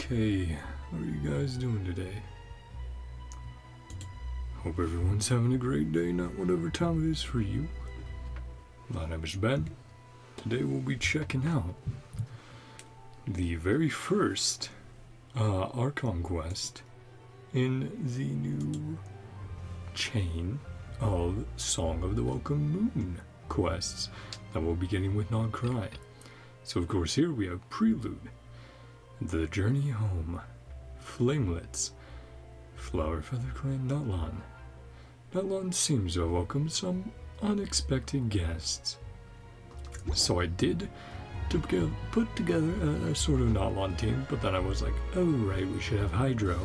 Okay, how are you guys doing today? Hope everyone's having a great day, not whatever time it is for you. My name is Ben. Today we'll be checking out the very first Archon quest in the new chain of Song of the Welcome Moon quests that we'll be getting with Nod-Krai. So of course here we have Prelude, The Journey Home, Flamelets, Flower Feather Clan Natlan. Natlan seems to have welcomed some unexpected guests. So I did put together a sort of Natlan team, but then I was like, oh right, we should have Hydro.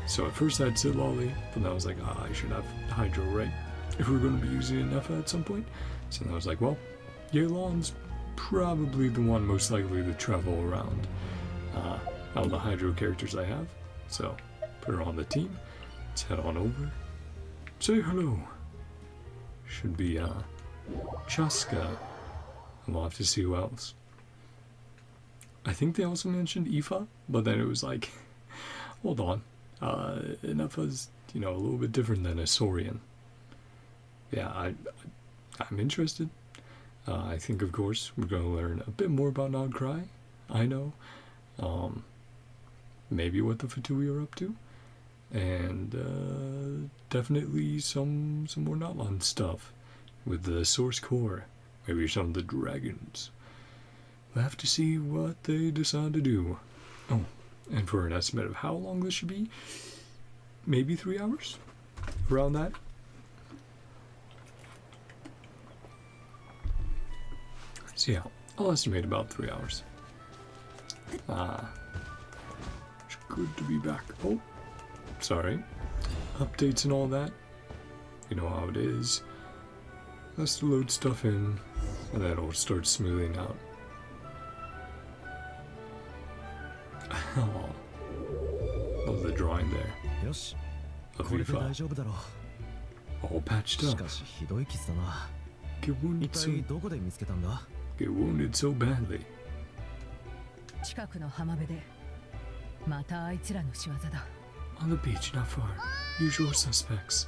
So at first I'd said Lolly, but then I was like, I should have Hydro, right? If we're going to be using Ineffa at some point. So then I was like, well, Yelan's probably the one most likely to travel around out of the Hydro characters I have. So put her on the team. Let's head on over. Say hello. Should be Chaska. And we'll have to see who else. I think they also mentioned Ineffa, but then it was like, hold on. Ineffa's, a little bit different than a Saurian. Yeah, I'm interested. I think, of course, we're going to learn a bit more about Nod-Krai. I know. Maybe what the Fatui are up to. And definitely some more Natlan stuff with the source core. Maybe some of the dragons. We'll have to see what they decide to do. Oh, and for an estimate of how long this should be, maybe 3 hours? Around that? So yeah, I'll estimate about 3 hours. It's good to be back. Oh, sorry. Updates and all that. You know how it is. Has to load stuff in, and then it'll start smoothing out. Oh, love the drawing there. Of Ineffa. All patched up. Get wounded so badly. On the beach, not far. Usual suspects.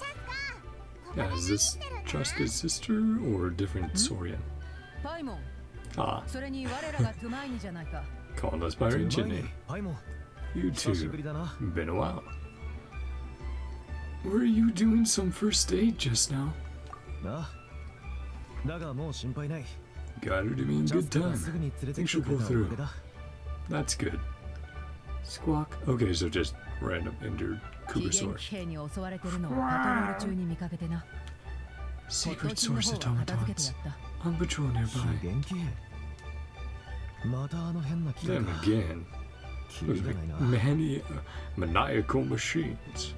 Yeah, is this Chaska's sister or a different Saurian? Ah. Calling us by our ancient name. You two. Been a while. Were you doing some first aid just now? Got her to be in good time. Think she'll pull through. That's good. Squawk. Okay, so just random injured Kubersaur. Secret source automatons. On patrol nearby. Them again. Those maniacal machines.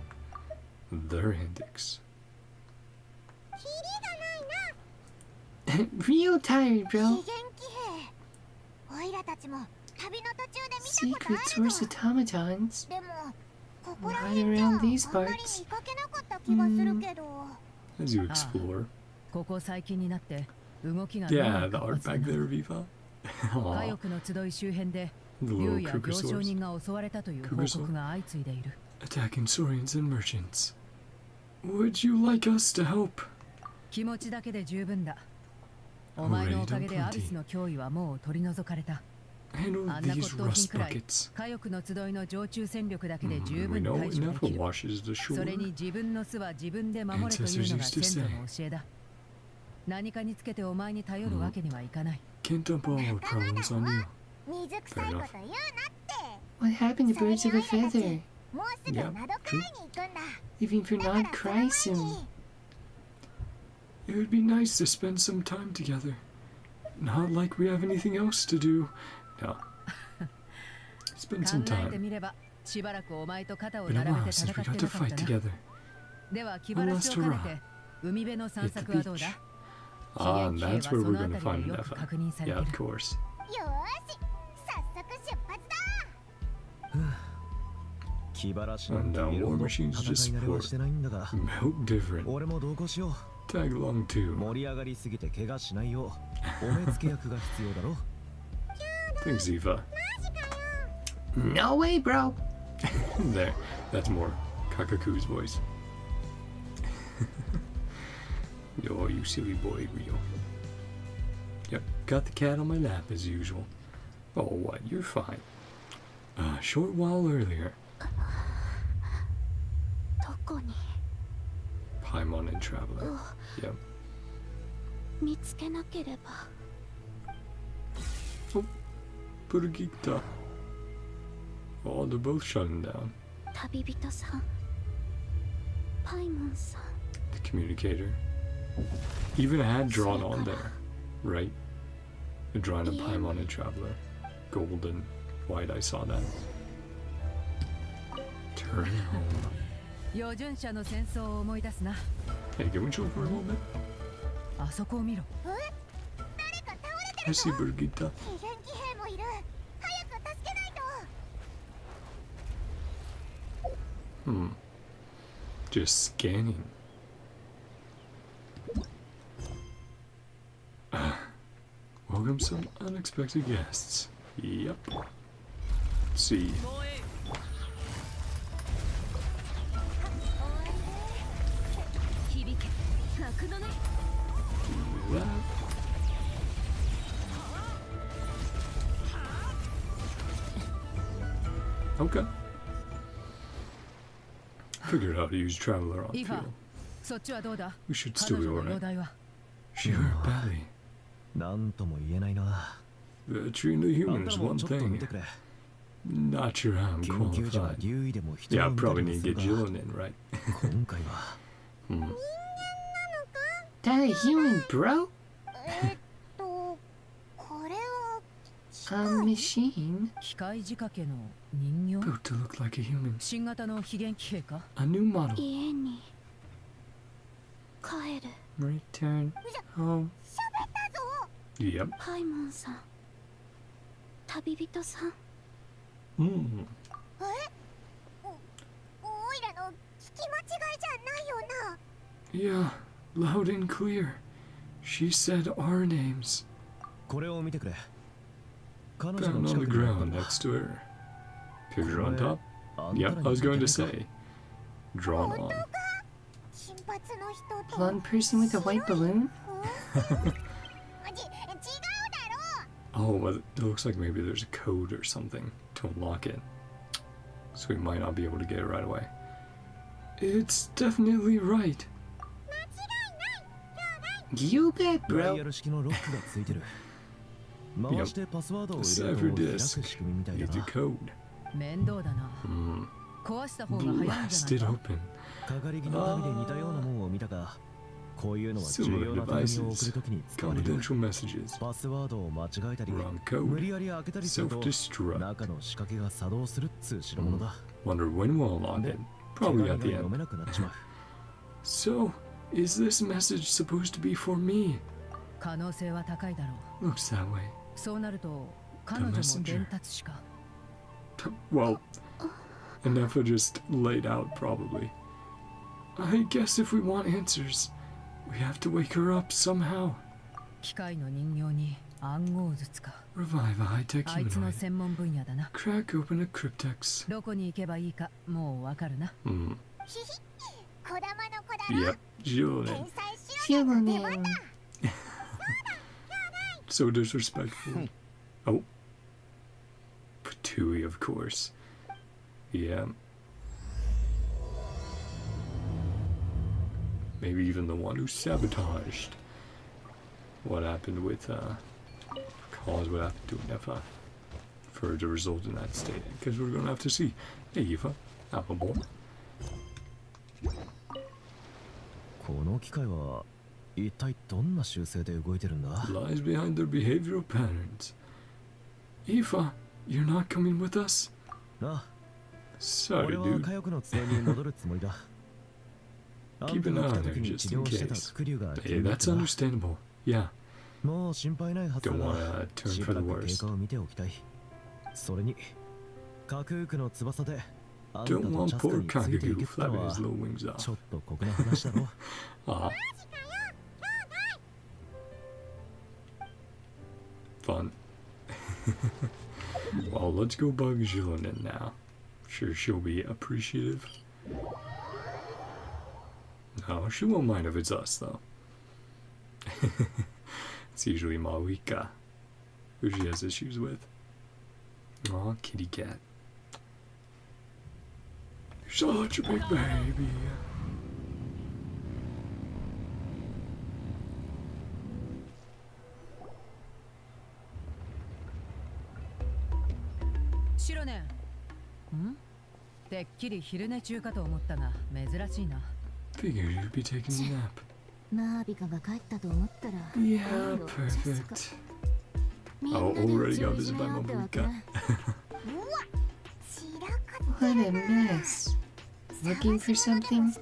Their antics. Real tired, bro. Secret source automatons. Right around these parts. As you explore. Yeah, the art back there, Viva. The little Kubersaurs. Attacking Saurians and merchants. Would you like us to help? Already done plenty. Handle these rust buckets. We know Ineffa washes the shore. Ancestors used to say. Can't dump all our problems on you. Fair enough. What happened to Birds of a Feather? Yeah, true. Leaving for Nod-Krai soon. It would be nice to spend some time together. Not like we have anything else to do. No. Spend some time. Been a while since we got to fight together. One last hurrah. Hit the beach. Ah, and that's where we're going to find Ineffa. Yeah, of course. And now War Machine's just support. Milk different. Tag along too. Thanks, Eva. No way, bro. There, that's more Kakaku's voice. Oh, you silly boy, Rio. Yep, got the cat on my lap as usual. Oh, what? You're fine. A short while earlier, どこに Paimon and Traveler. Yep. 見つけなければ Oh, Purgita. Oh, they're both shutting down. 旅人さんパイモンさん The communicator. Even had drawn on there, right? The drawing of Paimon and Traveler. Gold and white, I saw that. Turn home. 預順者の戦争を思い出すな。 Hey, can we chill for a little bit? あそこを見ろ。 I see Purgita. 非元気兵もいる早く助けないと Hmm. Just scanning. Welcome some unexpected guests. Yep. Let's see. Do that. Okay. Figured out how to use Traveler on イファ field. そっちはどうだ。 We should 彼 still be 女の容 alright. 体は。 She hurt badly. なんとも言えないな。 Treating the あん humans た is も one ちょっと見 thing. てくれ。 Not sure how I'm 緊急時は qualified. 留意でも人 Yeah, を見 probably たり need も to する get が Jillian in, right? 今回は Hmm. That a human, bro? これは A machine? 機械仕掛けの人形。 Built to look like a human. 新型の非元気兵か。 A new model. 家に帰る Return home. 喋ったぞ Yep. パイモンさん旅人さん Hmm. おいらの聞き間違いじゃないよな Yeah, loud and clear. She said our names. これを見てくれ。彼女 Found の on 近 the くにあった ground んだ。 next to her. Picture on top. あんたら Yep, に I was going to 似て say. Drawn on. 金髪の人と Blonde person with a white balloon? 違うだろ Oh, well, it looks like maybe there's a code or something to unlock it. So we might not be able to get it right away. It's definitely right. You bet, ダイ bro. ヤル式のロックがついてる。回してパスワードを入れ Cipher ると開く disk 仕組みみたいだ needs a な。 code. 面倒だな。 Hmm. 壊した方が早いんじ Blast ゃ it ないか。 open. かかり気の旅で似たようなもんを見たが、こういうのは重 Similar 要な手紙を送るときに使われる。 Confidential messages. パスワードを間違えたり、 Wrong 無 code. 理やり開けたりすると、 Self-destruct. 中の仕掛けが作動するっつう代物だ。 Wonder when we'll unlock で it. 手 Probably 紙が at the 読 end. めなくなっちまう。 So, is this message supposed to be for me? 可能性は高いだろう。 Looks that way. そうなると彼女も伝達しか。 Well, Ineffa just laid out, probably. I guess if we want answers, we have to wake her up somehow. 機械の人形に暗号術か。 Revive a high-tech あいつの humanoid. 専門分野だな。 Crack open a cryptex. どこに行けばいいかもうわかるな。 Hmm. ひひ小玉の子だろ Yep. Jillian. 天才白女の出番 Human. だ So disrespectful. Oh. Patui, of course. Yeah. Maybe even the one who sabotaged what happened with, caused what happened to Ineffa for her to result in that state. Because we're gonna have to see. Hey, Eva. Apple boy. この機械は一体どんな習性で動いてるんだ？ Lies behind their behavioral patterns. Eva, you're not coming with us? な、 Sorry, 俺は dude. 火薬の杖に戻るつもりだ。あん Keep た an が eye 来 on た her 時に just 治 in 療してた case. 副流が Hey, that's understandable. Yeah. もう心配ないはずだ Don't が wanna turn し for ば the らく経 worst. 過を見ておきたい。それに架空区の翼であんたと Don't want チャスカ poor についてい Kagaku けっての flapping は his little wings ちょ off. っと酷な話だろ。 Ah. Fun. Well, let's go bug Jillian now. Sure, she'll be appreciative. No, she won't mind if it's us, though. It's usually Malika who she has issues with. Aw, kitty cat. You're such a big baby.白ねんてっきり昼寝中かと思ったが珍しいな Figured you'd be taking a nap. マービカが帰ったと思ったら Yeah, perfect. Oh, already got visited by Malika. What a mess. Looking for something?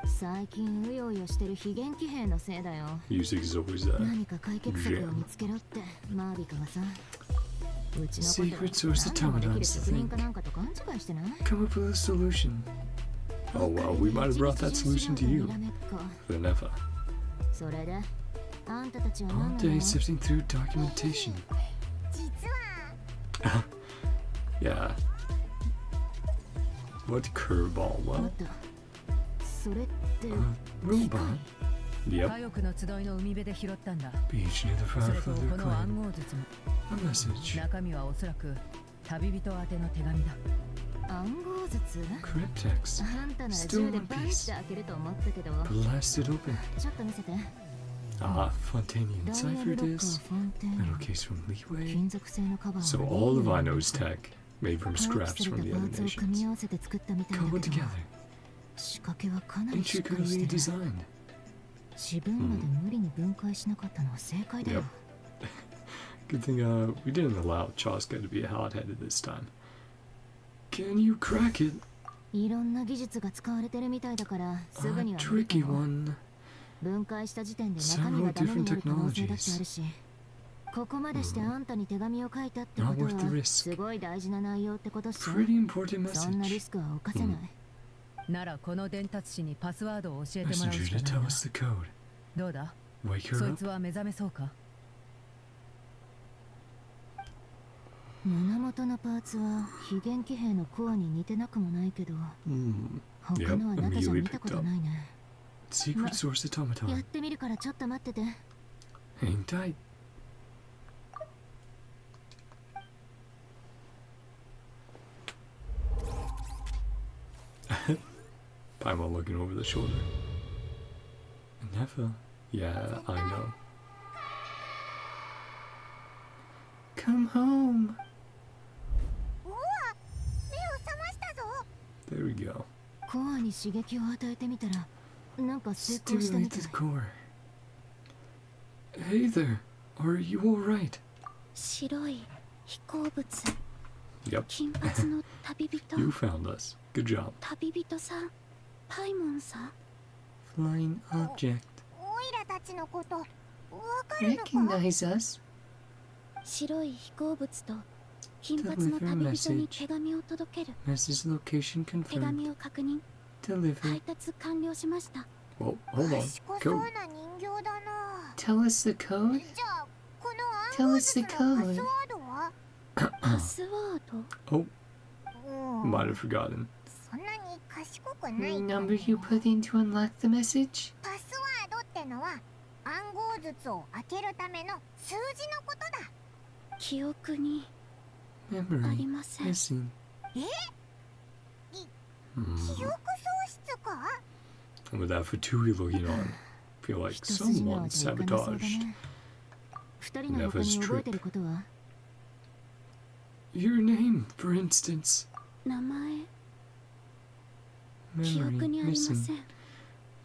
最近うようよしてる非元気兵のせいだよ Music is always that. 何か解決策を見つけろってマービカがさうちのこと Secret source of 何でもできる Tamadans to 職人 think. かなんかと勘違いしてない Come up with a solution. Oh well, we might have brought that solution to you. For the Ineffa. それであんたたちは All 何な day の sifting through documentation. 実は Yeah. What curveball? 待 Well, ったそれって robot. 火 Yep. 翼の集いの海辺で拾ったんだ Beach near the それと Firefly この Claim. 暗号術も A message. 中身はおそらく旅人宛ての手紙だ暗号術 Cryptex. あんたなら銃でバンって開けると思ったけど Blasted open. ちょっと見せて Ah, Fontanian ダイヤ cipher ルロック disc. はフォンテー Metal ン case from Leeway. 金属製のカバー So は all of リーグ Ino's tech made from 廃棄 scraps され from た the パ other ーツを組み nations. 合わせて作ったみたいだ Cobbled けど together. 仕掛けはかなりしっかり Intricately してる designed. 自分まで無理に分解しなかったのは正解だよ Good thing we didn't allow Chaska to be hot-headed this time. Can you crack it? いろんな技術が使われてるみたいだからす A ぐには無理か tricky も one. 分解した時点で中身がダメになる可能性だってあるしここまでしてあんたに手紙を書いたってこと Not worth the は risk. すごい大事な内容ってことっしょ Pretty important そんなリ message. スクは犯せないならこの伝達師にパスワードを教えてもらう Messenger し to かない tell な us the code. どうだ Wake そ her い up. つは目覚めそうか胸元のパーツは非元気兵のコアに似てなくもないけど Hmm. 他のは中じゃ見たことないね Secret source やっ automaton. てみるからちょっと待ってて Hang tight. Paimon looking over the shoulder. Ineffa? Yeah, I know. Come home. うわ目を覚ましたぞ There we go. コアに刺激を与えてみたらなんか成功したみ Stimulate たい the core. Hey there. Are you alright? 白い飛行物 Yep. 金髪の旅人 You found us. Good job. 旅人さんパイモンさん Flying object. オイラたちのことわかるのか Recognize us? 白い飛行物と金髪の旅人に手紙を届ける Message location 手 confirmed. 紙を確認 Delivered. 配達完了しました Well, hold on. 賢 Code. そうな人形だな Tell us the code? じゃあこの Tell 暗号 us 術 the のパ code. スワードはパスワード Oh, うん might have forgotten. そんなに賢くないと Number you put in to unlock the message? パスワードってのは暗号術を開けるための数字のことだ記憶にあり Memory ません missing. 記 Hmm. 憶喪失か And with that Fatui looking on, feel like 一筋縄 someone じゃいかなそうだ sabotaged ね二人の他に覚えてることは your name, for instance. 名前記憶 Memory にありませ missing. ん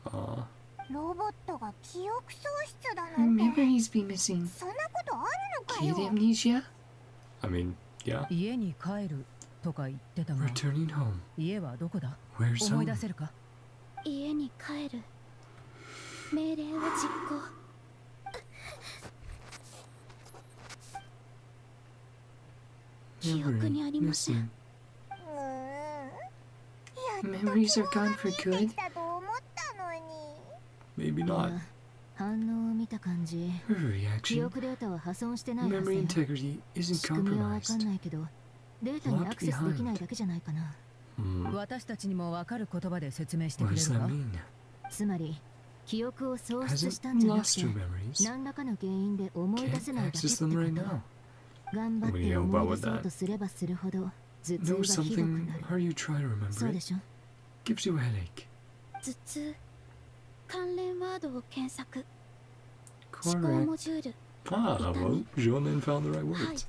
Ah, ロボットが記憶喪失だ Her なんて memories be missing. そんなことあるのか Kid よ amnesia? I mean, yeah. 家に帰るとか言ってたが Returning home. 家はどこだ Where's 思い home? 出せるか家に帰る命令を実行記憶にありません missing. Memories are gone for good. Maybe not. 反応を見た感じ、 Her 記 reaction. 憶データは破損してないはず Memory よ。 integrity isn't 仕組みはわかん compromised. ないけど、データにアクセスできないだけじゃないかな。私たちにもわかる言葉で説明してく What れ does る that か？ mean? つまり、記憶を喪失 Hasn't したんじゃなく lost て her、memories. 何らかの原因で思い出 Can't せないだけって access こ them と。 right now. 頑張って思い出そうとすればするほど、頭痛 Know がひどく something? なる。 How do you try to そう remember で it? しょ。 Gives you a headache. 頭痛、関連ワードを検索、 Correct. モジュール。 Ah, well, Jonan found the right words.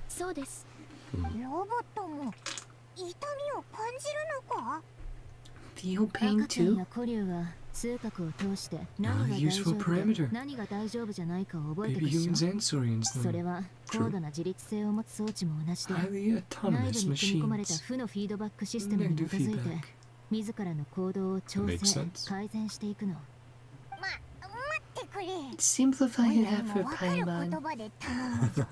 そうです。ロボットも痛みを感じるのか？ Feel pain 赤ちゃん too? や古竜は痛覚を通して何が大 useful 丈夫 parameter. で何が大丈夫じゃないかを覚えて Baby くるでしょ。 humans and saurians, それ then. は高度な自律性を持つ装置も同じで、 Highly 内部 autonomous に組み込まれた machines. 負のフィードバックシステムに基 Negative づいて feedback. 自らの行動を調 Makes 整 sense. 改善していくの。待ってくれ。 Simplify it half for Paimon. で頼むぞ。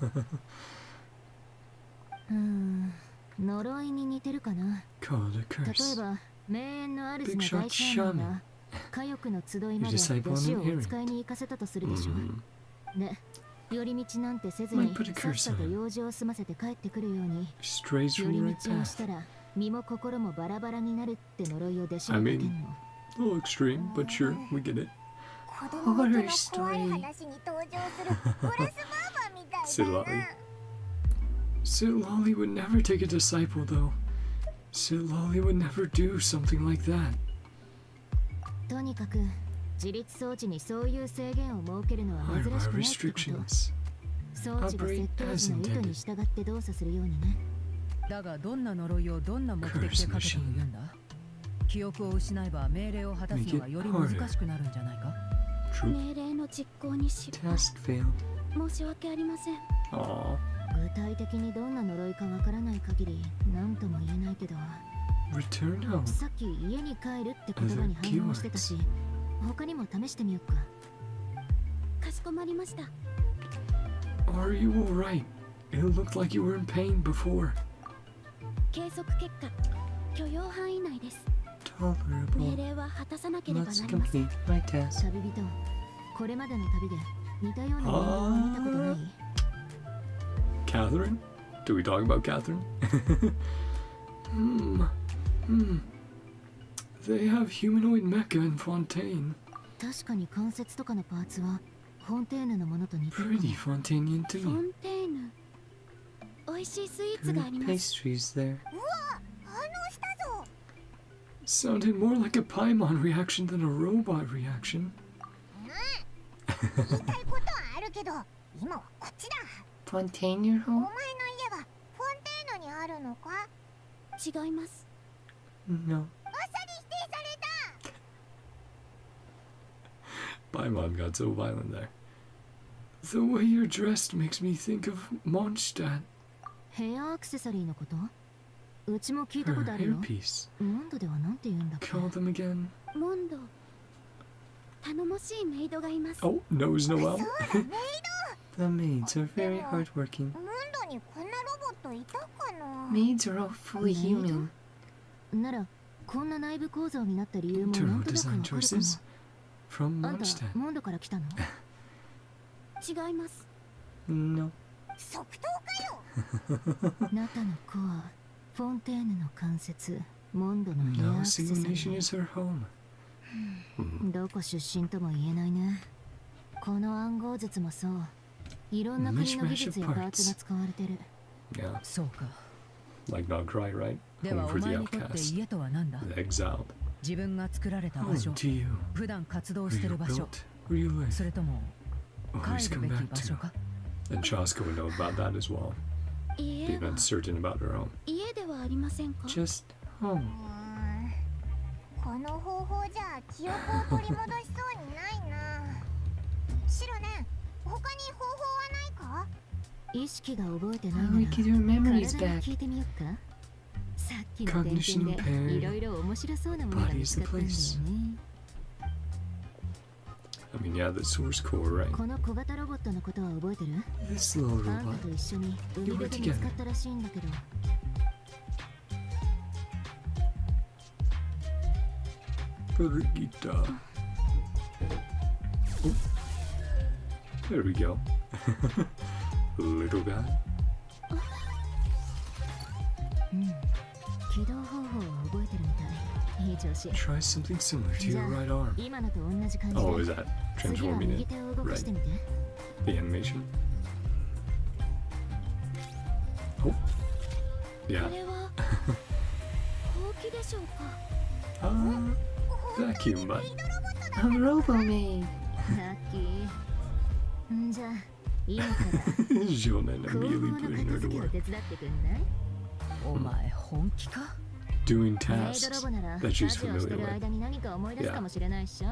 呪いに似てるかな。 Called a 例え curse. ば名園の主 Big の shot 大チャーマンが火欲の集いまで Your disciple 弟子 on を an お使いに行かせたとするでしょ。 Mhm. で、寄り道なんてせず Might に put a さっ curse さと on him. 用事を済ませて帰ってくるように、 Strays 寄 from り the right 道をし path. たら身も心もバラバラになるって呪いを弟子 I に mean, かけんの。 A little extreme, but sure, we get it. Horror story. Silali. Silali would never take a disciple, though. Silali would never do something like that. とにかく自立装置にそういう制限を設けるのは Why 珍し are くないってこと。 restrictions? 装置が設計時の意図に従って動作するようにね。だがどんな呪いをどんな目的でかけたと言うんだ？記憶を失えば命令を果たすのがより難しくなるんじゃないか？ True. 命令の実行に失敗。 Task failed. 申し訳ありません。 Aw. 具体的にどんな呪いかわからない限り何とも言えないけど、 Return home. さっき家に帰るって言葉に反応してたし、他にも試してみよっか。かしこまりました。 Are you alright? It looked like you were in pain before. 計測結果、許容範囲内です。命 Tolerable. 令は果たさなければな Let's りません。 complete my task. 旅人、これまでの旅で似たような人間を見たことない？ Catherine? Do we talk about Catherine? They have humanoid mecha in Fontaine. 確かに関節とかのパーツはフォンテーヌのものと似てるかも。 Pretty Fontainian to フォ me. ンテーヌ、美味しいスイーツ Good があります。 pastries there. Sounded more like a Paimon reaction than a robot reaction. 言いたいことはあるけど、今はこっちだ。 Fontaine your お前の home? 家はフォンテーヌにあるのか？違います。 No. あっさり否定された。 Paimon got so violent there. The way you're dressed makes me think of Mondstadt. ヘアアクセサリーのこと？うちも聞いた Her ことあるよ。 hairpiece. モンドではなんて言うんだっけ？ Call them again. モンド。頼もしいメイドがいます。 Oh, knows Noel. そうだ、メイ The maids are very hardworking. ド。モンドにこんなロボットいたかな？ Maids are all fully human. なら、こんな内部構造になった理由もな Internal んとなくわ design かるか choices も。 from あんた、 Mondstadt. モンドから来たの？違います。 No. 即答かよ。ナタのコア、フォンテーヌの関節、モンドのヘアア No クセサリ simulation ー。 is her home. どこ出身とも言えないね。この暗号術もそう。いろんな国の技術やパーツが使われてる。 Yeah, そうか。 like Nod-Krai, right? で Home はお for the 前にとって outcast. 家とは何だ？ The exiled. 自分が作られた Home 場所、 to you. 普段活動 Where してる you 場所、 built, where you live. それとも Always 帰る come べき back 場所 to. か？ And Chaska would know about that as well, 家 being は uncertain about her own. 家ではありませんか？ Just home. この方法じゃ記憶を取り戻しそうにないな。シロネ、他に方法はないか？意識が覚えてない How な we ら get your memories 体に back. 聞いてみよっか。さっきの点 Cognition 検で impaired. いろいろ面白そうなものが見つかったんだよ Body's ね。 I mean, yeah, the source core, right? この小型ロボットのことは覚えてる？ This little あん robot. たと一緒に海辺で見つかったらしいんだけど。 Brigitte. Oh, There we go. Little guy. 起動方法を覚えてるみたい。いい調子。 Try something similar to your right arm. 今のと同じ感じで。 Oh, is that 次は transforming 右 it? 手を動かしてみて。 The animation? Oh. Yeah. これはほうきでしょうか。 Vacuum button. A robo-maid. ラッキー。んじゃあ今から Shonen 後方 immediately の putting 片 her 付 to けを work. 手伝ってくんない？お前本気か？ Doing メイド tasks ロボなら that 家 she's 事をして familiar る with. 間に何か思い出すかもしれないっしょ。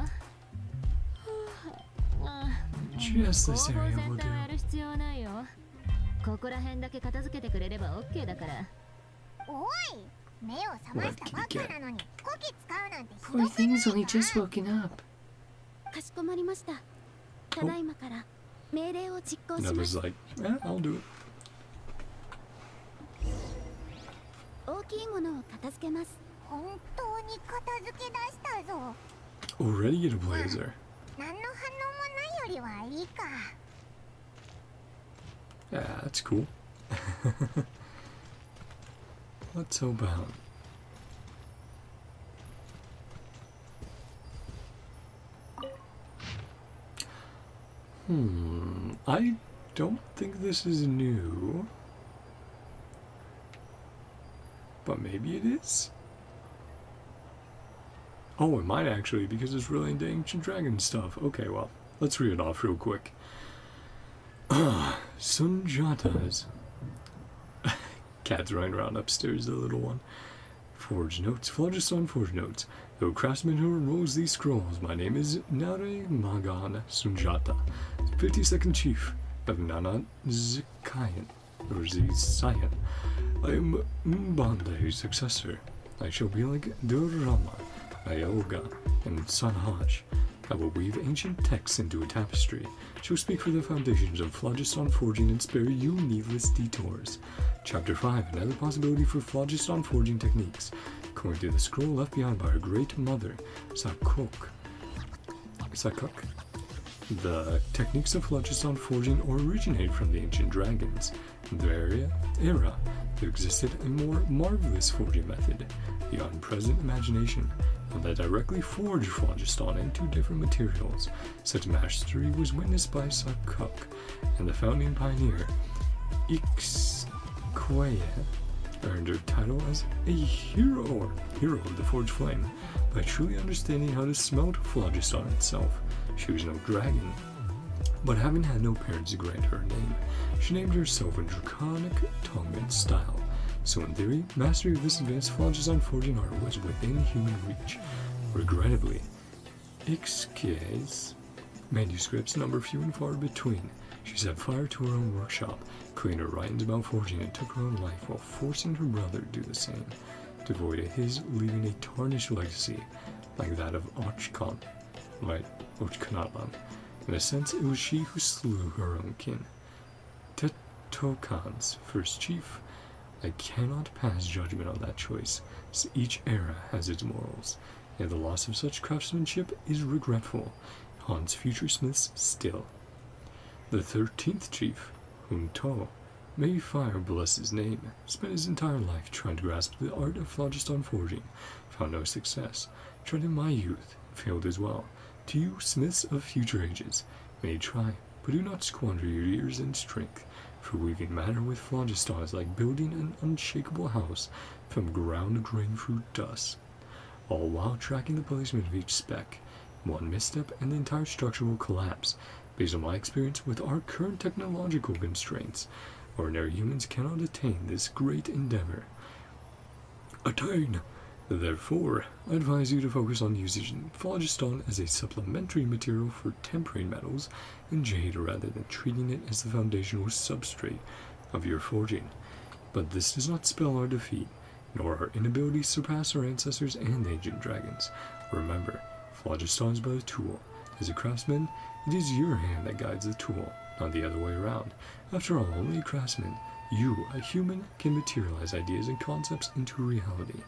Just this 後方 area 全 will 体はや do. る必要ないよ。ここら辺だけ片付けてくれれば OK だから。おい、目を覚ましたばっかなのにコキ使うなんてひど Poor くない thing's only か？ just woken up. かしこまりました。ただいまから命令を実行しま Never's す。 like, I'll do it. 大きいものを片付けます。本当に片付け出したぞ。 Already get a blazer. 何の反応もないよりはいいか。 Yeah, that's cool. Let's hope out. I don't think this is new. But maybe it is? Oh, it might actually, because it's really into Ancient Dragon stuff. Okay, well, let's read it off real quick. Sunjata's cat's running around upstairs, the little one. Forge notes. Phlogiston forge notes. The craftsman who enrolls these scrolls. My name is Nare Magan Sunjata, 52nd chief of Nod-Krai, or Zisayan. I am Mbande's successor. I shall be like Durrama, Ioga, and Sanhaj. I will weave ancient texts into a tapestry. Shall speak for the foundations of phlogiston forging and spare you needless detours. Chapter 5. Another possibility for phlogiston forging techniques. According to the scroll left behind by our great mother, Sakok. The techniques of phlogiston forging originated from the ancient dragons. In their era, there existed a more marvelous forging method, beyond present imagination, and that directly forged phlogiston into different materials. Such mastery was witnessed by Sakok and the founding pioneer, Ixquaya, earned her title as a hero of the forged flame by truly understanding how to smelt phlogiston itself. She was no dragon, but having had no parents to grant her a name, she named herself in draconic tongue and style. So in theory, mastery of this advanced phlogiston forging art was within human reach. Regrettably, Ixquia's manuscripts number few and far between. She set fire to her own workshop, created her writings about forging, and took her own life while forcing her brother to do the same, devoid of his leaving a tarnished legacy like that of Archon, Natlan. In a sense, it was she who slew her own kin. Tetokan's first chief. I cannot pass judgment on that choice, as each era has its morals, and the loss of such craftsmanship is regretful, haunts future smiths still. The 13th chief, Hunto, may fire bless his name, spent his entire life trying to grasp the art of phlogiston forging, found no success, tried in my youth, failed as well. To you, smiths of future ages, may try, but do not squander your years and strength, for weaving matter with phlogiston is like building an unshakable house from ground grain fruit dust, all while tracking the placement of each speck. One misstep and the entire structure will collapse. Based on my experience with our current technological constraints, ordinary humans cannot attain this great endeavor. Therefore, I advise you to focus on using phlogiston as a supplementary material for tempering metals and jade rather than treating it as the foundational substrate of your forging. But this does not spell our defeat, nor our inability to surpass our ancestors and ancient dragons. Remember, phlogiston is but a tool. As a craftsman, it is your hand that guides the tool, not the other way around. After all, only a craftsman, you, a human, can materialize ideas and concepts into reality.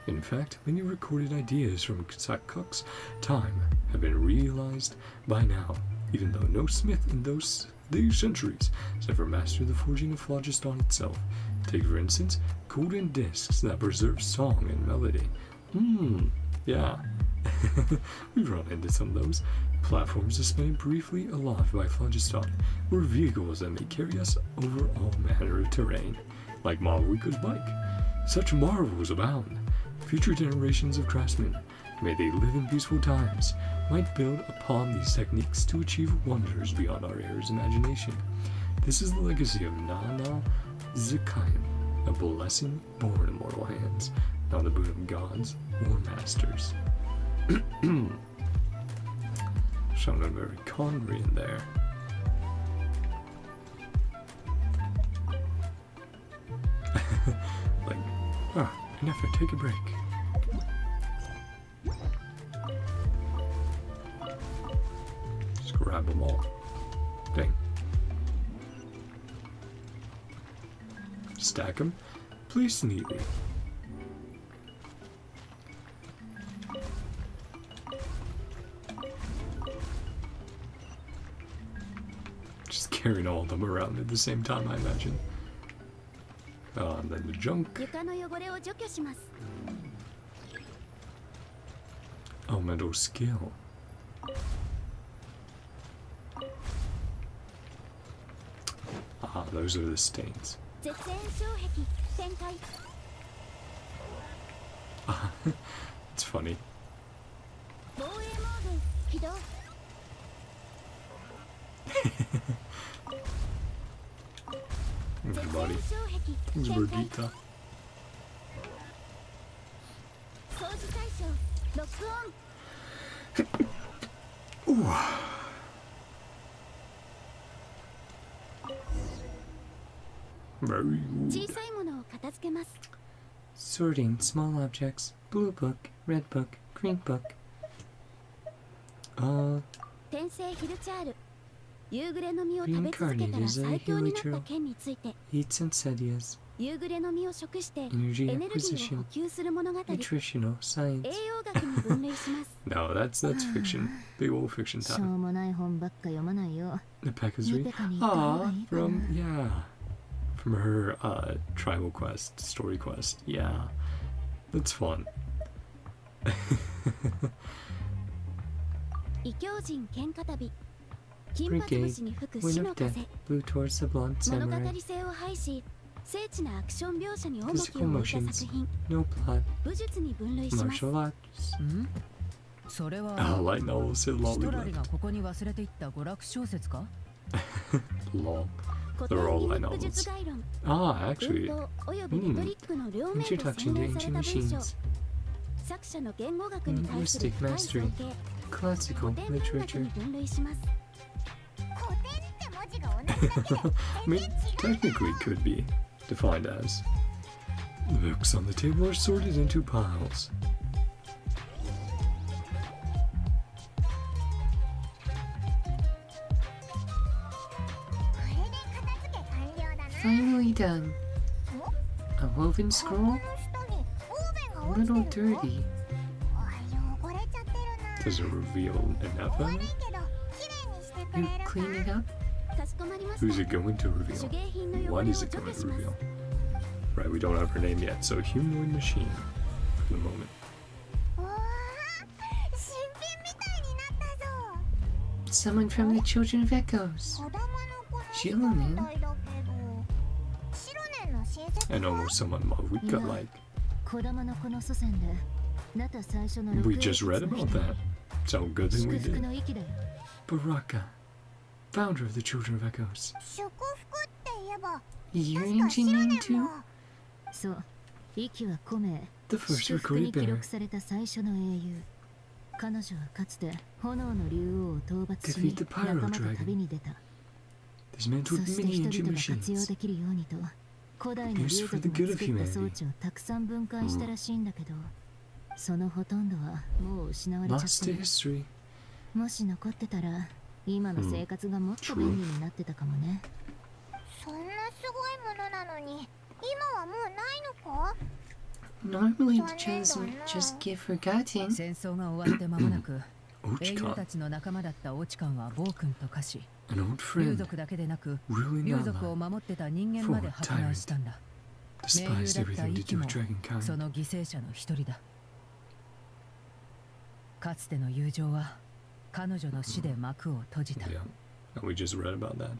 In fact, many recorded ideas from Sakok's time have been realized by now. even though no smith in these centuries has ever mastered the forging of phlogiston itself. Take, for instance, golden discs that preserve song and melody. Yeah. We've run into some of those. Platforms suspended briefly aloft by phlogiston, or vehicles that may carry us over all manner of terrain, like Maruika's bike. Such marvels abound. Future generations of craftsmen, may they live in peaceful times, might build upon these techniques to achieve wonders beyond our era's imagination. This is the legacy of Nod-Krai, a blessing born in mortal hands, not the boon of gods or masters. Sounded very Conrian there. Like, Ineffa, take a break. Just grab them all. Dang. Stack them. Place neatly. Just carrying all of them around at the same time, I imagine. And then the junk. Elemental skill. Those are the stains. It's funny. Everybody. Thanks, Brigitte. Very good. Sorting small objects. Blue book, red book, green book. Reincarnated as a Hilichurl. Eats insidious. Energy acquisition. Nutritional science. No, that's fiction. Big old fiction time. The Pekazri. From her tribal quest, story quest. Yeah. That's fun. Brigade, Wind of Death, Blue Torso, Blonde Samurai. Physical motions, no plot, martial arts. Light novels hit lolly left. Lol. They're all light novels. Actually. Introduction to Ancient Machines. Linguistic Mastery. Classical Literature. I mean, technically could be defined as. The books on the table are sorted into piles. Finally done. A woven scroll? A little dirty. Does it reveal Ineffa? You clean it up? Who's it going to reveal? What is it going to reveal? Right, we don't have her name yet, so humanoid machine for the moment. Someone from the Children of Echoes. Shilonen. And almost someone Maruika-like. We just read about that. So good thing we did. Baraka, founder of the Children of Echoes. You're engineering too? The first recorded bearer. Defeat the Pyro Dragon. Dismantled many ancient machines. Used for the good of humanity. Lost to history. True. Normally the gems would just get forgotten. 英雄 Ochkan, たちの仲間だったオチカンは暴君と化し、 an old 竜 friend, 族だけでなく ruling 竜族を Natlan, 守ってた人間まで迫害したんだ。 despised everything to do with そ dragonkind. の犠牲者の一人だ。かつての友情は彼女の死で幕を閉じた。 Yeah, and we just read about that.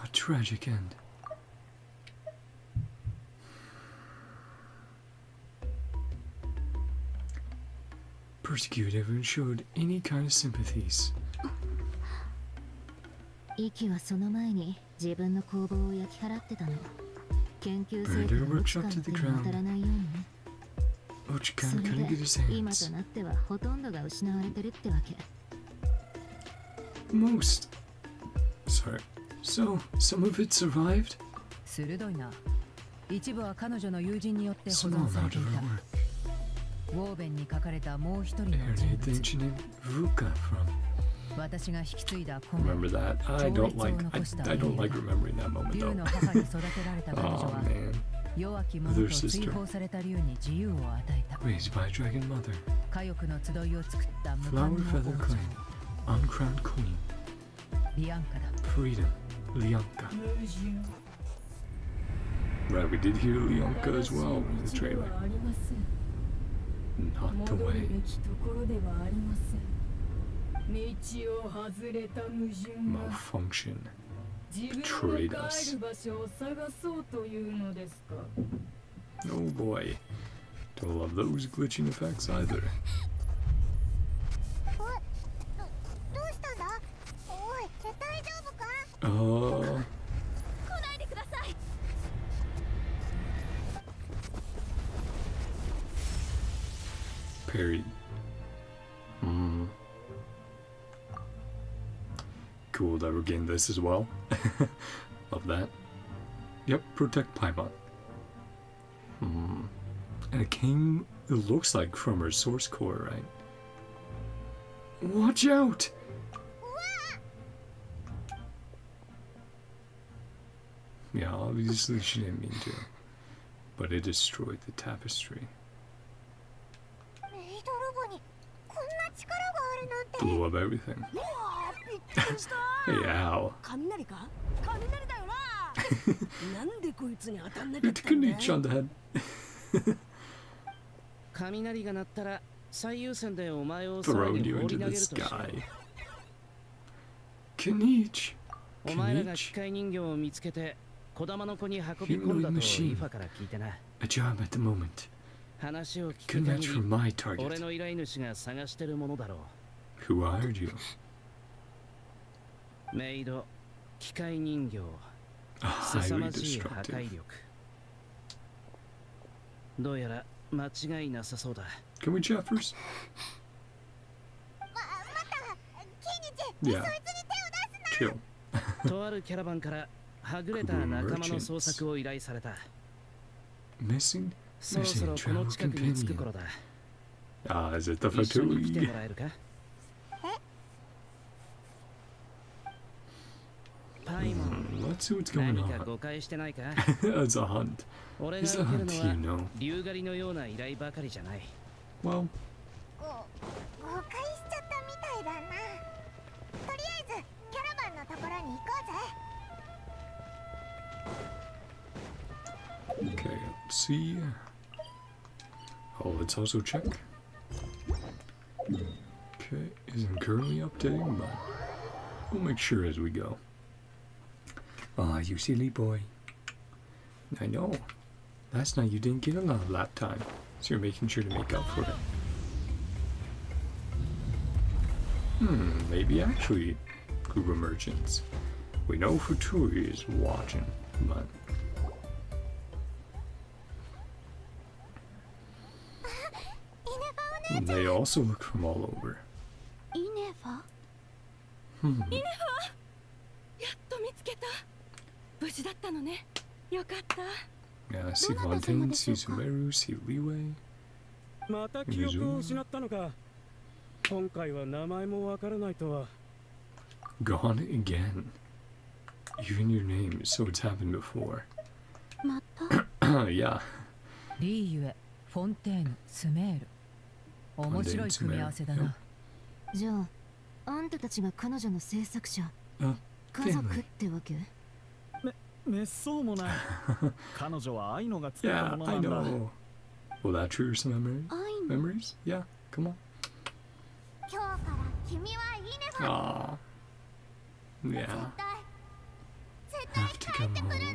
A tragic end. Persecuted everyone showed any kind of sympathies. 息はその前に自分の工房を焼き払ってたの。研究成 Burned 果 her が落ち workshop 感 to の the 手に当たら ground. ないようにね。そ Ochkan れ couldn't get で his 今と hands. なってはほとんどが失われてるってわけ。 Most. Sorry. So, some of it survived? 鋭いな。一部は彼女の友人によって保 Small 存され amount てい of た。 her work. ウォーベンに書かれたもう一人の Where 人 did the 物。 ancient name Vuka from? 私が引き継いだコメ Remember that? I don't like. I don't like remembering that moment 竜 though. の母に育てられた彼女 Oh は man. 弱き者と追放された竜に自由を与えた。 Raised by a dragon mother. 火欲の集いを作った無 Flower 冠の feather 王 queen. 女 Uncrowned queen. ビアンカだ。 Freedom. Lianka. Right, we did hear Lianka as well in the trailer. Not the way. Malfunction. Betrayed us. Oh boy. Don't love those glitching effects either. どうしたんだ？おい、大丈夫か？ Uh, 来ないでください。 parry. Cool that we're getting this as well. Love that. Yep, protect Paimon. And it came, it looks like from her source core, right? Watch out! Yeah, obviously she didn't mean to. But it destroyed the tapestry. メイドロボにこんな力があるなんて。 Blew up everything. Hey, ow. 雷か？雷だよな。なんでこいつに当たんなか It ったん took だ an each on the head. 雷が鳴ったら最優先でお前を空 Thrown に you 放り into 投げ the るとしよ sky. Kenichi. う。お前らが機 Kenichi. 械人形を見つけて小玉の子に運び込んだと Humanoid machine. イファから聞いてな。 A job at the moment. 話を聞 Good く match 限 for り my 俺 target. の依頼主が探してるものだろ Who hired you? う。メイド、機械人形、 A 凄 highly まじい破 destructive. 壊力。どうやら間違いなさそうだ。 Can we chat first? 待ったケニチ、 Yeah. そいつに手を出すな。 Chill. とあるキャラバンからはぐれた仲間の捜索を依頼された。 Missing? そろそろこの近くに着く頃だ。 Ah, is it the 一緒に来て Fatui? もらえるか？パイモン、 Let's see what's going 何か on. 誤解してないか？ As a hunt. 俺 Is が a 受ける hunt, の you は know. 竜狩りのような依頼ばかりじゃない。 Well, 誤解しちゃったみたいだな。とりあえずキャラバンのところに行こうぜ。 okay, let's see. Oh, let's also check. Okay, isn't currently updating, but we'll make sure as we go. Ah, you silly boy. I know. Last night you didn't get a lot of lap time, so you're making sure to make up for it. Maybe actually, group of merchants. We know Fatui is watching, but イネファお姉 they also look from all over. イネファ Hmm. やっと見つけた。無事だったのね。よかった。 Yeah, see Fontaine, see Sumeru, see Leeway. また記憶を失ったのか。今回は名前もわからないとは。 Gone again. Even your name, so it's happened before. また Yeah. リーユエ、フォンテーヌ、スメール。面白い組み合わせだな。じゃああんたたちが彼女の制作者、 A 家族っ family. てわけ？めっそうもない。彼女は愛のが作った Yeah, ものな I んだ。 know. Will that trigger some memory? 愛の Memories? Yeah, come on. 今日から君はイネファ。 Aw. 絶 Yeah. 対絶対 Have to 帰っ come てくるん home. だよ。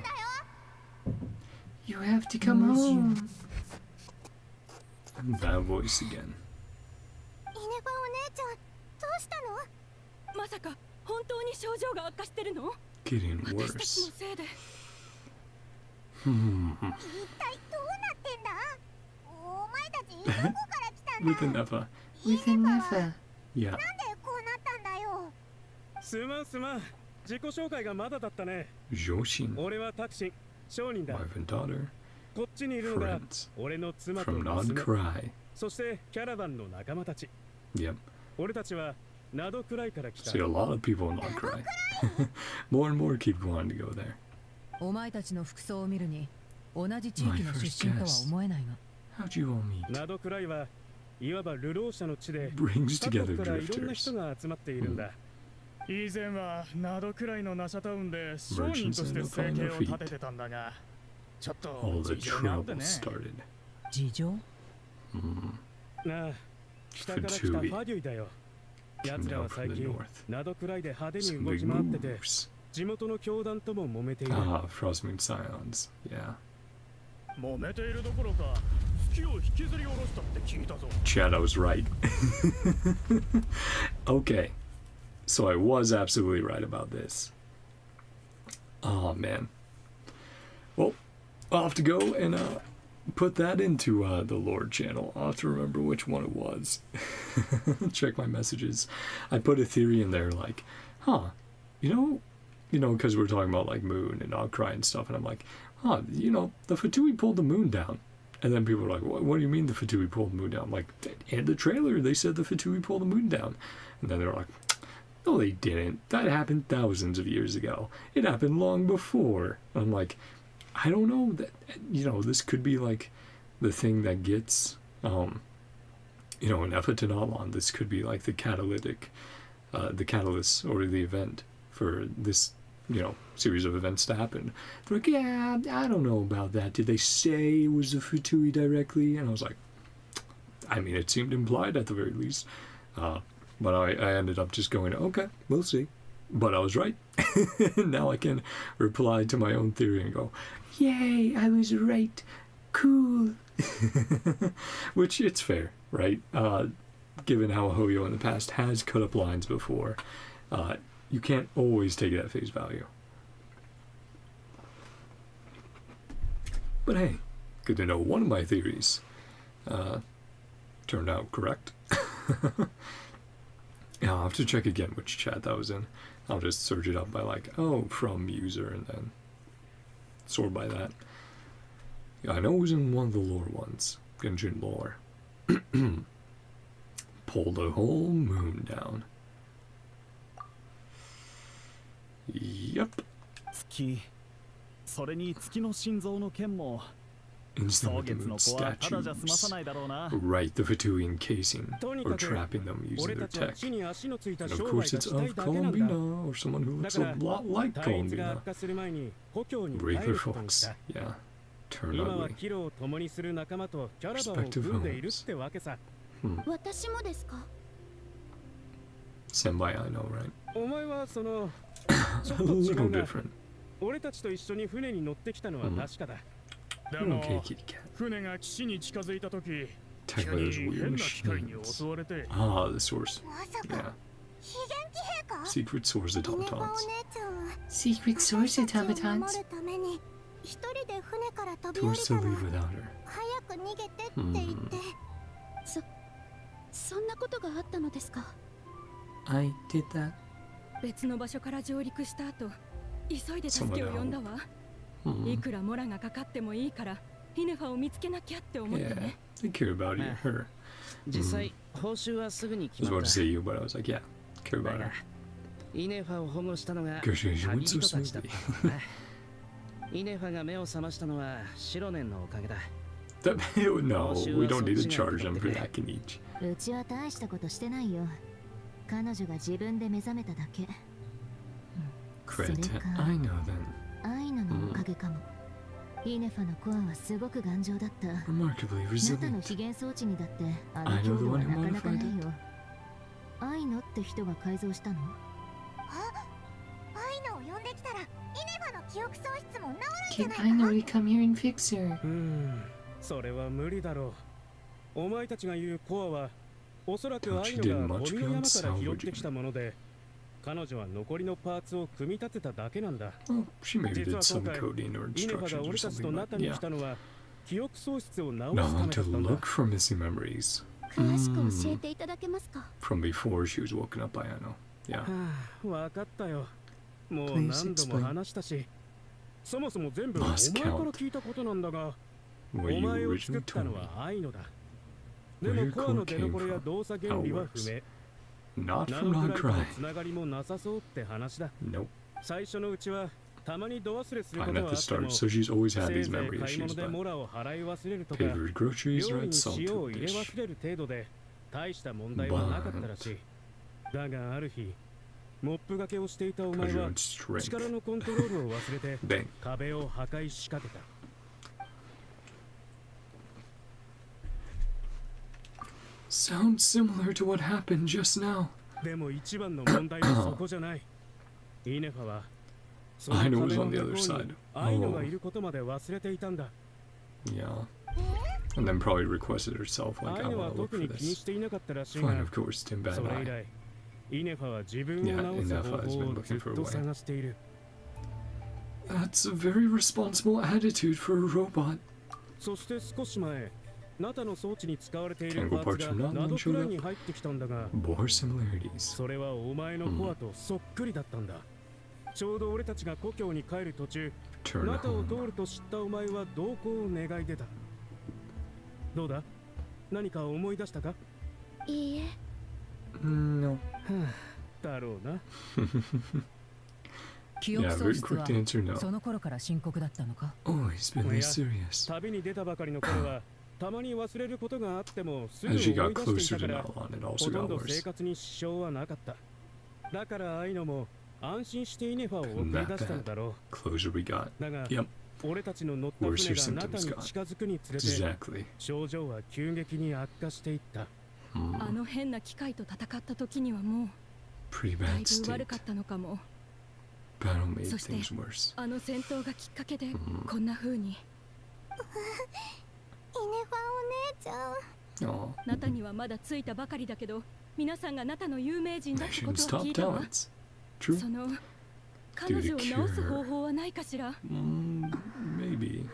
You have to come home. That voice again. イネファお姉ちゃん、どうしたの？まさか本当に症状が悪化してるの？ Getting 私たちの worse. せいで。 Hmm. 一体どうなってんだ？お前たちどこから来たんだ？ With Ineffa. With Ineffa. Yeah. なんでこうなったんだよ。すまんすまん。自己紹介がまだだったね。 Joshin, 俺はタクシン、商人だ。 wife and daughter, こっちにいるのが friends 俺の妻と from 娘、 Nod-Krai. そしてキャラバンの仲間たち。 Yep. 俺たちはナドクライから来た。 See a lot of people in Nod-Krai. More and more keep wanting to go there. お前たちの服装を見るに同じ地域の出身とは思えないが。 How'd you all meet? ナドクライはいわば流浪者の地で Brings 各 together 国からいろんな drifters. 人が集まっているんだ。以前はナドくらいのナシャタウンで商人として生計を立ててたんだが、ちょっと All the 事情があって trouble ね。 started. 事情？ Hmm. なあ、北から来たファデュイだよ。 Came 奴ら down は from 最 the 近 north. ナドクライで派手に Some 動 big き回ってて、 moves. 地元の教団とも揉めている。 Ah, Frostmoon Scions. Yeah. 揉めているどころか、好きを引きずり下ろしたって聞いたぞ。 Chad, I was right. Okay. So I was absolutely right about this. Oh, man. Well, I'll have to go and put that into the Lord channel. I'll have to remember which one it was. Check my messages. I put a theory in there like, you know, because we're talking about like moon and Nod-Krai and stuff, and I'm like, the Fatui pulled the moon down. And then people are like, what do you mean the Fatui pulled the moon down? I'm like, in the trailer, they said the Fatui pulled the moon down. And then they're like, no, they didn't. That happened thousands of years ago. It happened long before. And I'm like, I don't know. That this could be like the thing that gets, Ineffa to Natlan. This could be like the catalyst or the event for this, series of events to happen. They're like, yeah, I don't know about that. Did they say it was the Fatui directly? And I was like, I mean, it seemed implied at the very least. But I ended up just going, okay, we'll see. But I was right. Now I can reply to my own theory and go, yay, I was right. Cool. Which, it's fair, right? Given how Hoyo in the past has cut up lines before, you can't always take it at face value. But hey, good to know one of my theories turned out correct. Yeah, I'll have to check again which chat that was in. I'll just search it up by like, from user, and then sort by that. Yeah, I know it was in one of the lore ones. Genshin lore. Pull the whole moon down. Yep. 月、それに月の心臓の剣も Instant 蒼 with the 月 moon の子はただじゃ済まさ statues. ないだろうな。 Right, the Fatui encasing とに or かく trapping them using 俺 their たちは tech. 地に足のついた And 商 of 売が course, it's したい of だけなんだ。 Columbina, or someone who だ looks か a ら lot like 対立が Columbina. 悪化する前に故郷に帰 Brave る their ことにし folks. た。 Yeah. Turn 今は ugly. 岐路を共にする仲間とキャラバンを Respective 組んでいるってわけさ。私もですか？ Senpai, I know, right? お前はちょっ A と違 little うな。 different. 俺たちと一緒に船に乗ってきたのは確かだ。だが、 Okay, kitty cat. 船が岸に近づいたとき、 Attacked 急 by に those weird 変な機械に machines. 襲われて、 Ah, the source. まさ Yeah. か非元気兵か？ Secret source of イネファお Tauntauns. 姉ちゃんは Secret source of 私たちを守 Tamatons. るために一人で船から飛び降り Forced た to の。 leave without her. 早く逃げてって言って。そんなことがあったのですか？ I did that. 別の場所から上陸した後、急いで助けを呼んだわ。いくらモラがかかってもいいから、イネファを見つけなきゃって思って Yeah, ね。 they care about you, her. 実際、報酬はすぐに I 決 was ま about っ to た。 say you, but I was like, yeah, care だ about が her. イネファを保護したのが Negotiation 旅 went so 人たちだっ smoothly. たんだな。イネファが目を覚ましたのはシロネンのおかげだ。 No, we don't need to charge them for that, Kenichi. うちは大したことしてないよ。彼女が自分で目覚めただけ。 Credit to Aino then. アイノのおかげかも。イネファのコアはすごく頑丈だった。 Remarkably ナタの resilient. 資源装置にだってあの強度はなかなかないよ。アイノって人が改造したの？あ、アイノを呼んできたらイネファの記憶喪失も治るんじゃ Can ないか。 Aino come here and fix her? それは無理だろう。お前たちが言うコアはおそらくアイ She ノ did がゴ much ミの山 beyond から拾ってきた salvaging. もので、彼女は残りのパーツを組み立てただけなんだ。 Well, she maybe 実 did は some 今回 coding or イネファ instructions が or 俺たちと something, ナタ but に yeah. 来たのは記憶喪失を治す No た one めだ to ったんだ。 look for missing memories. 詳しく教えていただけますか？ From before she was woken up by Aino. Yeah. はあ、わかったよ。もう Please 何度も話したし、そもそも全部お前 Lost か count. ら聞いたことなんだが、 What お you 前を作 originally った told の me. はアイノだ。で Where も your コアの core 出 came 所や from. 動作原 How 理 it は不 works. 明。 Not ナ from ドクライ Nod-Krai. とつながりもなさそうって話だ。 Nope. 最初のうちはたまに度忘れするこ Fine と at はあ the っても、 start, so she's always had せい these ぜい memory 買い issues, 物で but モラを払い忘れるとか、 paid her groceries, 料理 read に salt 塩 to を入れ dish. 忘れる程度で大した問題はなかったらしい。だがある日、モップがけをしていたお Because 前 your は own strength. 力のコントロールを忘れて Bang. 壁を破壊しかけた。 Sounds similar to what happened just now. でも一番の問題はそこじゃない。イネファはその I 壁 know の it 向 was on the こ other うに side. アイノ Oh, がいることまで忘れていたんだ。 yeah. And then probably requested herself, ア like, イ I ノは want to look 特 for に気に this. していなかったらしいが、 Fine, of course, Tim Bad それ以 Eye. 来、イネファは自分を Yeah, 治す Ineffa 方 has 法 been を looking ずっ for a と way. 探している。 That's a very responsible attitude for a robot. そして少し前、ナタの装置に使われている Tango パーツ parts が from Natlan ナドクライ showed に up. 入ってきたんだが、 More similarities. それはお前のコアとそっくりだったんだ。ちょうど俺たちが故郷に帰る途中、 Turn ナタを home. 通ると知ったお前は同行を願い出た。どうだ、何か思い出したか？いいえ。 No. だろうな。記憶 Yeah, 喪 very 失 quick は to answer no. その頃から深刻だったのか？ Oh, he's been Yeah. mysterious. 旅に出たばかりの頃は、たまに忘れることがあってもすぐ As she 思 got い出して closer いた to から、 Natlan, it ほ also とん got ど生 worse. 活に支障はなかった。だからアイノも安心してイネファを送り出したのだろ Closer we got. う。だが、 Yep, 俺たちの乗った Worse 船 your がナタ symptoms に got. 近づくにつれて、 exactly. 症状は急激に悪化していった。 Hmm. あの変な機械と戦った時にはもう Pretty だい bad ぶ悪 state. かったのかも。 Battle made そして things worse. あの戦闘がきっかけで Hmm. こんな風に。イネファお姉ちゃん。 Aw, ナタにはまだついたばかりだけど、皆さんがナタの有名人だってこと nation's は聞 top いたわ。 talents. True? その彼女を治す方法はないかしら？ Maybe.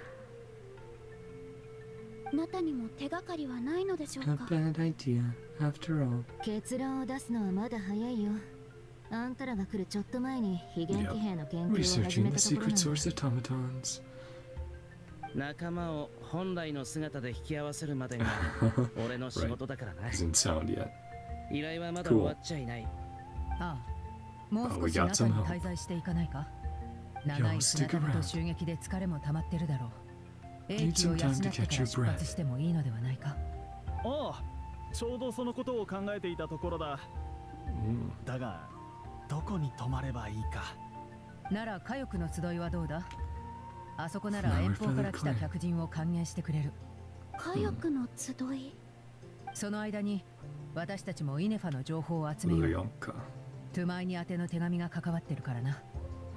ナタにも手がかりはないのでしょう A か？ bad idea, after all. 結論を出すのはまだ早いよ。あんたらが来るちょっと前に非言機兵の研究を始 Researching め the たところな secret んだ。 source automatons. 仲間を本来の姿で引き合わせるまでが俺の仕事だからな。 Hasn't sound yet. 依頼はまだ終わっちゃいない。ああ、もう But 少 we し got 中に some help. 滞在していかないか？長い stick 船旅 around. と襲撃で疲れも溜まってるだろう。英 Need 気を some 養 time って to か catch ら your 出 breath. 発してもいいのではないか？ああ、ちょうどそのことを考えていたところだ。 Mm. だが、どこに泊まればいいか。なら火翼の集いはどうだ？あそこなら遠方から来た客人を歓迎してくれる。火薬の集い。その間に私たちもイネファの情報を集めよう。 Lyanka. トゥマイに宛ての手紙が関わってるからな。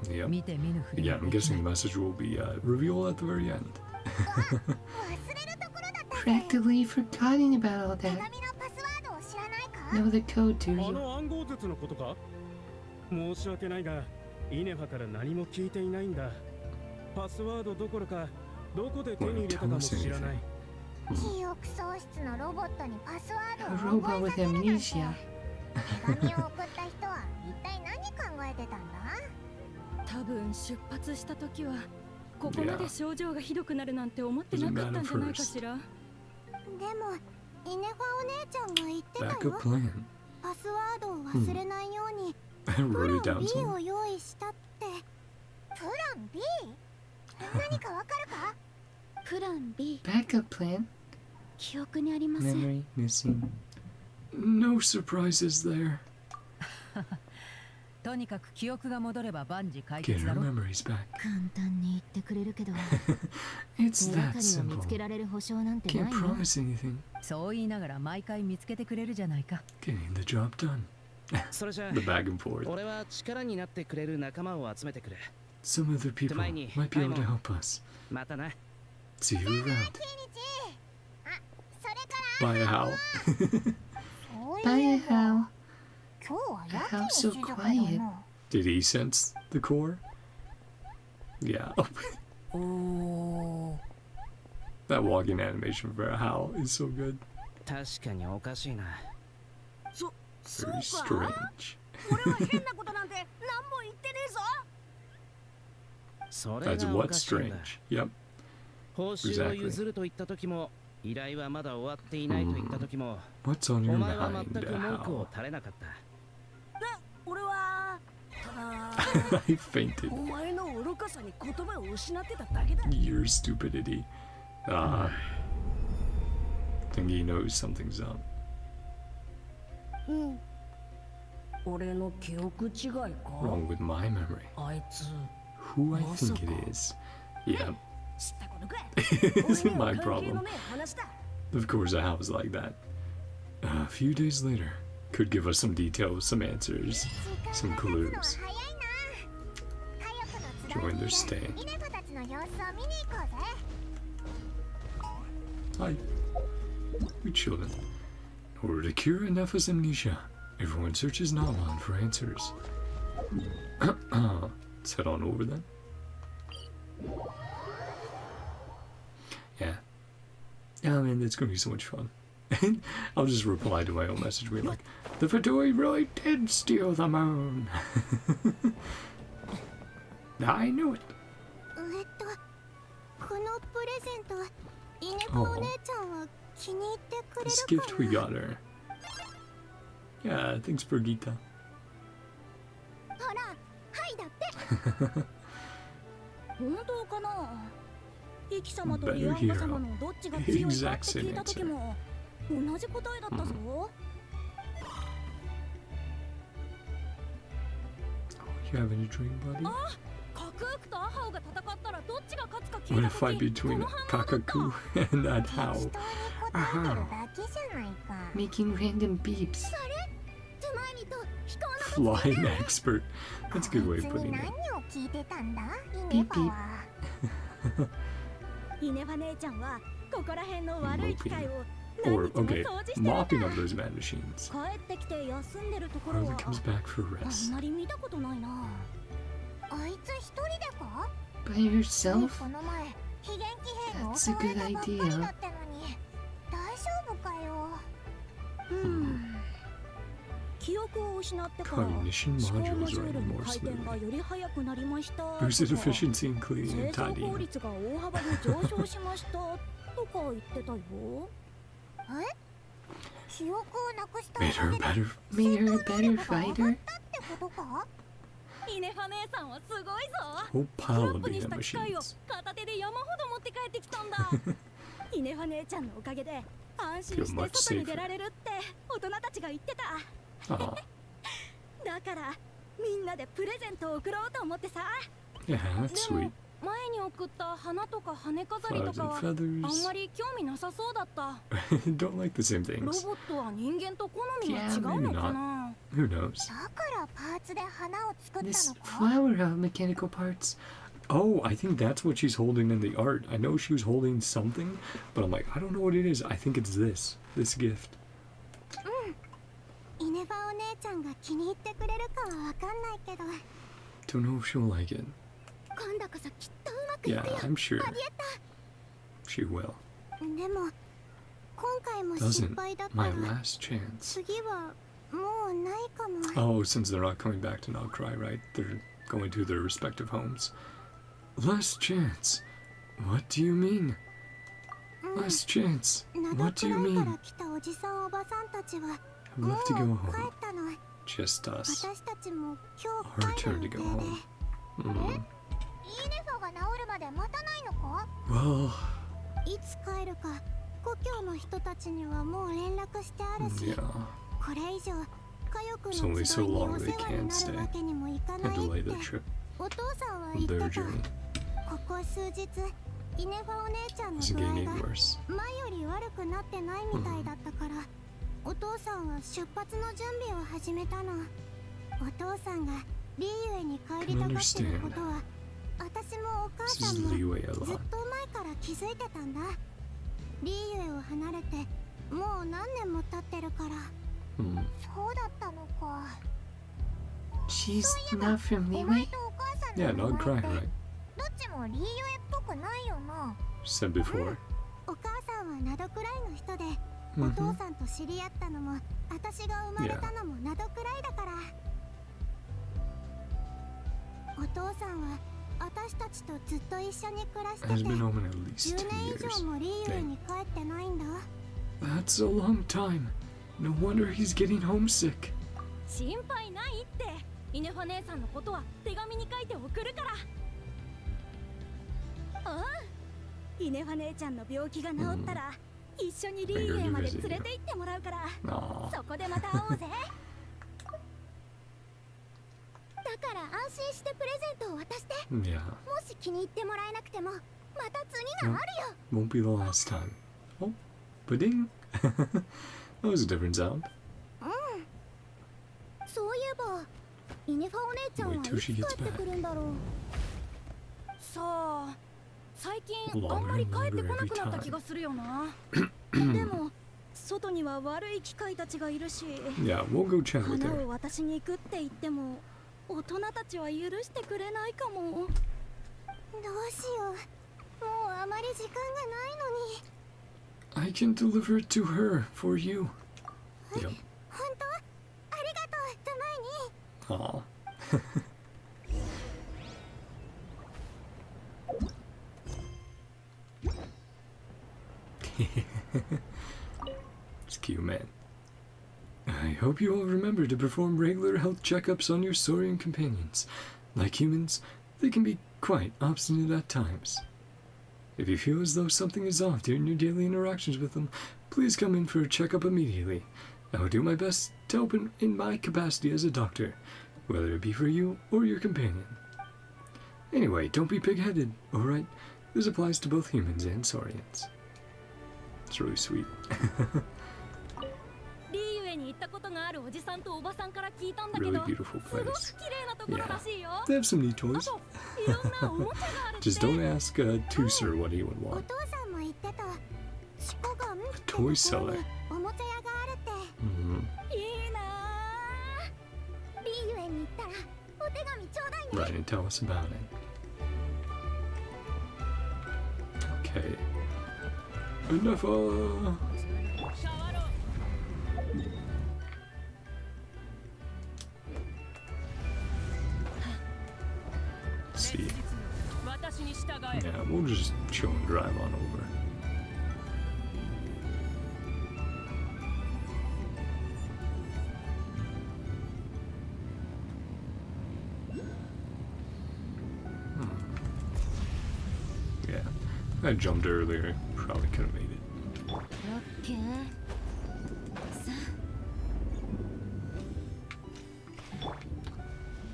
Yep. 見て見ぬふり Yeah, は I'm できな guessing い the message will be revealed at the very end. 忘れるところだったぜ。 Practically forgotten about all 手 that. 紙のパスワードを知らないか？ Know the code, do あ you? の暗号術のことか？申し訳ないが、イネファから何も聞いていないんだ。パスワードどころか、どこで手に入れたかも知らない。記憶喪失のロボットにパスワ A ードを robot 覚え with させるなんて。 amnesia. 手紙を送った人は一体何考えてたんだ？多分出発した時はここまで症状がひどくなるなんて思ってなかったんじゃないかしら。でもイネファお姉ちゃんが言ってた Backup よ。 plan. パスワードを忘れないように I プ wrote ラ it ン down B somewhere. を用意したって。プラン B？ 何かわかるか？プラン B、 Backup plan? 記憶にありません。 Memory missing. No surprises there. とにかく記憶が戻れば万事解 Get 決だ her ろ。 memories back. 簡単に言ってくれるけど It's 手が that かりを見 simple. つけられる保証なんて Can't ないよ。 promise anything. そう言いながら毎回見つけてくれるじゃないか。 Getting the job done. それじゃあ The back and forth. 俺は力になってくれる仲間を集めてくる。 Some other people might be able to help us. またな。 See you around. あ、それから Bye, Hal. そうい Bye, えば Hal. 今日はやけ How's に so 静かだ quiet? な。 Did he sense the core? Yeah. おー That walking animation for a Hal is so good. 確かにおかしいな。そう Very か strange. 俺は変なことなんて何も言ってねえぞ。それ That's がお what's かしいんだ。 strange. Yep. 報酬を譲ると言った時も、依頼はまだ終わっていないと言った時も、 What's on お your 前は mind, 全く文句を Hal? 垂れなかった。俺はただ I fainted. お前の愚かさに言葉を失ってただけだ。 Your stupidity. I think he knows something's up. うん。俺の記憶違いか。 Wrong with my memory. あいつ Who I think it is. Yeah. 知ったことかい。 Isn't my 俺には関係 problem. のねえ話だ。 Of course, a house like that. A few days later, could give us some details, some answers, 時 some 間が経つのは clues. 早いな。火力の Join 集 their い stay. でイネファたちの様子を見に行こうぜ。 Hi. We chillin'. In order to cure Ineffa's amnesia, everyone searches Natlan for answers. Let's head on over then. Yeah. Yeah, man, it's gonna be so much fun. I'll just reply to my own message, being like, the Fatui really did steal the moon. I knew it. このプレゼント、イネファお姉ちゃんは気に入ってくれ This る gift か we な。 got her. Yeah, thanks, Brigitte. ほら、はいだって。本当かな。イキ様とリアンカ様のどっちが強いかって聞いた時も同じ答えだったぞ。 You have any dream, buddy? カクークとアハオが戦ったらどっちが勝つか聞 What い a た fight 時こ between の反応だった。 Kakaku and that 適 How. 当に答えてるだけじゃないか。 Making random beeps. つまりと飛行の Flying expert. That's a good way 別 of に putting 何 it. を聞いてたんだイネファは。イネファ姉ちゃんはここら辺の悪い機械を Or, 何日 okay, も掃除してるんだ。 mopping up those bad machines. 帰ってきて休んでるところ Harley は comes back for あ rest. んまり見たことないな。あいつ一人でか？ By yourself? この前、非元気兵が That's 襲 a われ good たばっかり idea. だったのに、大丈夫かよ。記憶を失ってから Cognition 思考 modules モジュー running ルの more 回転が smoothly. より速くなりましたとか Boosted efficiency in cleaning 製 and 造効 tidying. 率が大幅に上昇しましたとか言ってたよ。え？記憶をなくした Made her おかげ better. で Made her a 戦闘 better 力が上が fighter? ったってことか？イネファ姉さんはすごいぞ。 Whole ト pile ラッ of プにし data た機械を machines. 片手で山ほど持って帰ってきたんだ。イネファ姉ちゃんのおかげで安心して Feel much 外に safer. 出られるって大人たちが言ってた。 Aw. だからみんなでプレゼントを送ろうと思ってさ。 Yeah, that's でも sweet. 前に送った花とか羽飾りと Flowers か and はあん feathers. まり興味なさそうだった。 Don't like the same ロ things. ボットは人間と好みが違 Yeah, う maybe のかな。 Who knows? だからパーツで花を作った This のか？ flower of mechanical parts. Oh, I think that's what she's holding in the art. I know she was holding something, but I'm like, I don't know what it is. I think it's this gift. イネファお姉ちゃんが気に入ってくれるかはわかんないけど、 Don't know if she'll like it. 今度こそきっとうまくい Yeah, くよ。 I'm sure ありえ she will. た。でも今回も失 Doesn't 敗だった my ら last chance. 次はもうないかも。 Oh, since they're not coming back to Nod-Krai, right? They're going to their respective homes. Last chance? What do you mean? Last chance? ナ What ド do ク you ライから mean? 来たおじさんおばさんたちは I've もう left to go 帰 home. ったの。 Just us. 私たちも Our 今日帰 turn る to 予定 go で。 home. イネファが治るまで待たないのか？ Well, いつ帰るか故郷の人たちにはもう連絡してあるし、 yeah. これ以上仲良く It's の only 集 so いに long お they 世話 can にな stay るわけにもいか and ないっ delay て their trip お父さんは of 言っ their てた。 journey. ここ数日イネファお姉ちゃんの It's 具合 getting が worse. 前より悪くなってないみたいだったから、お父さんは出発の準備を始めたの。お父さんがリーユエに帰りたがってることは私もお母 This さん is も leeway a ずっ lot. と前から気づいてたんだ。リーユエを離れてもう何年も経ってるから。 Hmm. そうだったのか。 She's not from お Leeway? 前とお母さん Yeah, の名 Nod-Krai, 前って right? どっちもリーユエっぽくないよな。 Said before. お母さんはナドクライの人で、お Mhm. 父さんと知り合ったのも私が生まれたのもナドクライだから。お父さんは私たちとずっと一緒に暮らしてて Has been home in at least 10 2年以 years. 上もリーユエに帰ってないんだ。 That's a long time. No wonder he's getting homesick. 心配ないって。イネファ姉さんのことは手紙に書いて送るから。ああ、イネファ姉ちゃんの病気が治ったら、一緒にリーユエまで連れて行ってもらうから、 Aw. そこでまた会おうぜ。だから安心してプレゼントを渡して。 Yeah. もし気に入ってもらえなくてもまた次があるよ。 Won't be the last time. Oh, pudding. That was a different sound. そういえばイネファお姉ちゃんはいつ Wait till she 帰 gets ってくるんだろう。さあ、最近あんまり帰ってこなくなった気がするよな。でも外には悪い機械たちがいるし、 Yeah, we'll go chat with 花 her. を渡しに行くって言っても大人たちは許してくれないかも。どうしよう。もうあまり時間がないのに。 I can deliver it to her for you. Yep. 本当？ありがとう、トマイに。 Aw. It's cute, man. I hope you all remember to perform regular health checkups on your Saurian companions. Like humans, they can be quite obstinate at times. If you feel as though something is off during your daily interactions with them, please come in for a checkup immediately. I will do my best to help in my capacity as a doctor, whether it be for you or your companion. Anyway, don't be pig-headed, alright? This applies to both humans and Saurians. It's really sweet. リーユエに行ったことがあるおじさんとおばさんから聞いたんだけど、 Really beautiful すごく place. 綺麗なところらしいよ。 They have some neat あ toys. といろんなおもちゃがあるって。 Just don't ask Toaster what he would お want. 父さんも言ってた。チコガンってと toy ころ seller. におもちゃ屋があるって。 Mm-hmm. いいなあ。リーユエに行ったらお手紙ちょうだいね。 Right, and tell us about it. Okay. Ineffa! Let's see. 私に従え。 Yeah, we'll just chill and drive on over. Yeah, I jumped earlier. Probably could have made it. オッケー。さ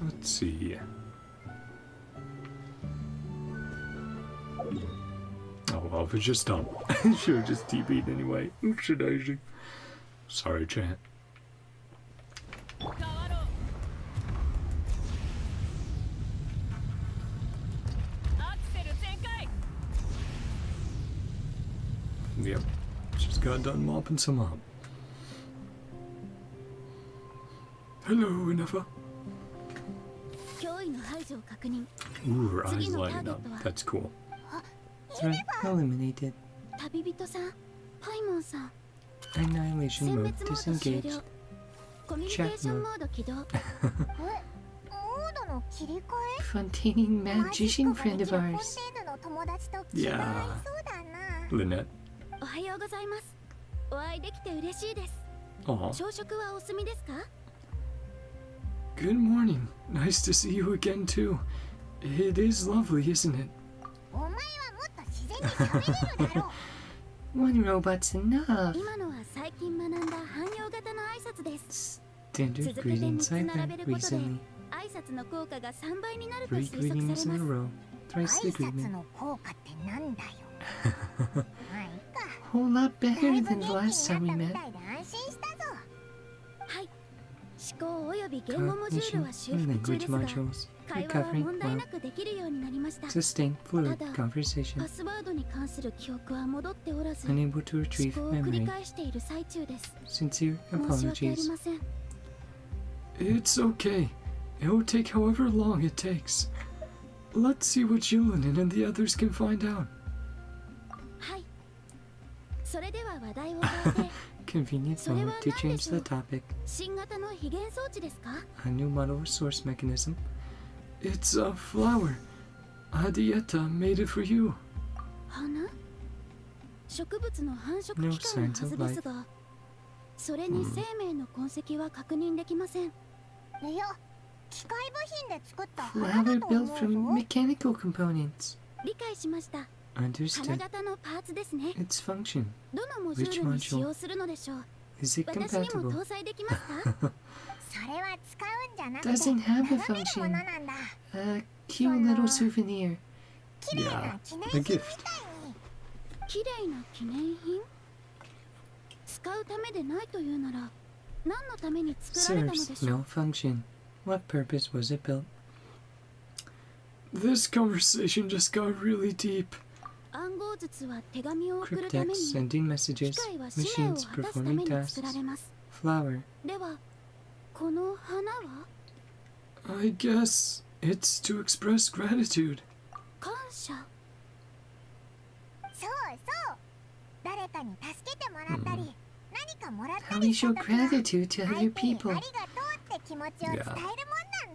Let's see. Oh well, if it's just up, should have just TP'd anyway. Should I? Sorry, chat. 変わろう。アクセル全開。 Yep, just got done mopping some up. Hello, Ineffa. 脅威の排除を確認。 Ooh, her eyes 次のター lighting ゲッ up. トは That's cool. Threat eliminated. 旅人さん、パイモンさん。 Annihilation 選 mode 別モード終 disengaged. 了。コミュニケーションモード起動。モードの切り替え？ Fontaining magician friend of ours. の友達と気が合いそうだな。 Lynette. おはようございます。お会いできて嬉しいです。 Aw. 朝食はお済みですか？ Good morning. Nice to see you again, too. It is lovely, isn't it? お前はもっと自然に喋れるだろう。 One robot's enough. 今のは最近学んだ汎用型の挨拶です。Tender 続けて3 greetings つ I 並べ learned ることで recently. 挨拶の効果が3倍になると Three 推測 greetings され in a ます。 row. Thrice 挨 the 拶 greeting. の効果ってなんだよ。まあいいか。 Whole lot だい better ぶ than 元 the 気 last に time な we った met. みたいで安心したぞ。はい。思考および言語モジュール Cognition は修 and 復中 language ですが、 modules. 会話は Recovering 問題 well. なくできるようになりました。 Sustain fluid ただ、 conversation. パスワードに関する記憶は戻っておらず、 Unable to 思 retrieve 考を繰り memory. 返している最中です。 Sincere 申し訳あり apologies. ません。 It's okay. It will take however long it takes. Let's see what Jillian and the others can find out. はい。それでは話題を変えて、 Convenient それは moment to 何で change し the ょう。 topic. 新型の非現装置ですか？ A new model source mechanism. It's a flower. Adieta made it for you. 花？植物の繁殖 No 期間の signs はず of ですが、それに生命の痕跡は確認できません。いや、機械部品で作った花だ Flower と built 思う from ぞ。 mechanical components. 理解しました。花 Understood. 形のパーツですね。 Its function. どのモジュールに使用するのでしょう。 Is it 私にも compatible? 搭載できますか？それは使うんじゃなくて Doesn't have a 眺める function. ものなんだ。 A cute little souvenir. 綺麗 Yeah, な記念 a 品み gift. たいに。綺麗な記念品？使うためでないというなら、何のために作られたので Serves しょう。 no function. What purpose was it built? This conversation just got really deep. 暗号術は手紙を送るため Cryptex に、 sending messages. 機械は使命を Machines 果たすため performing に tasks. 作られます。 Flower. では、この花は I guess it's to express gratitude. 感謝。そうそう。誰かに助けてもらったり、何かもらった How り you した show 時は gratitude to 相 other 手に people. ありがとうって気持ちを伝えるもんなん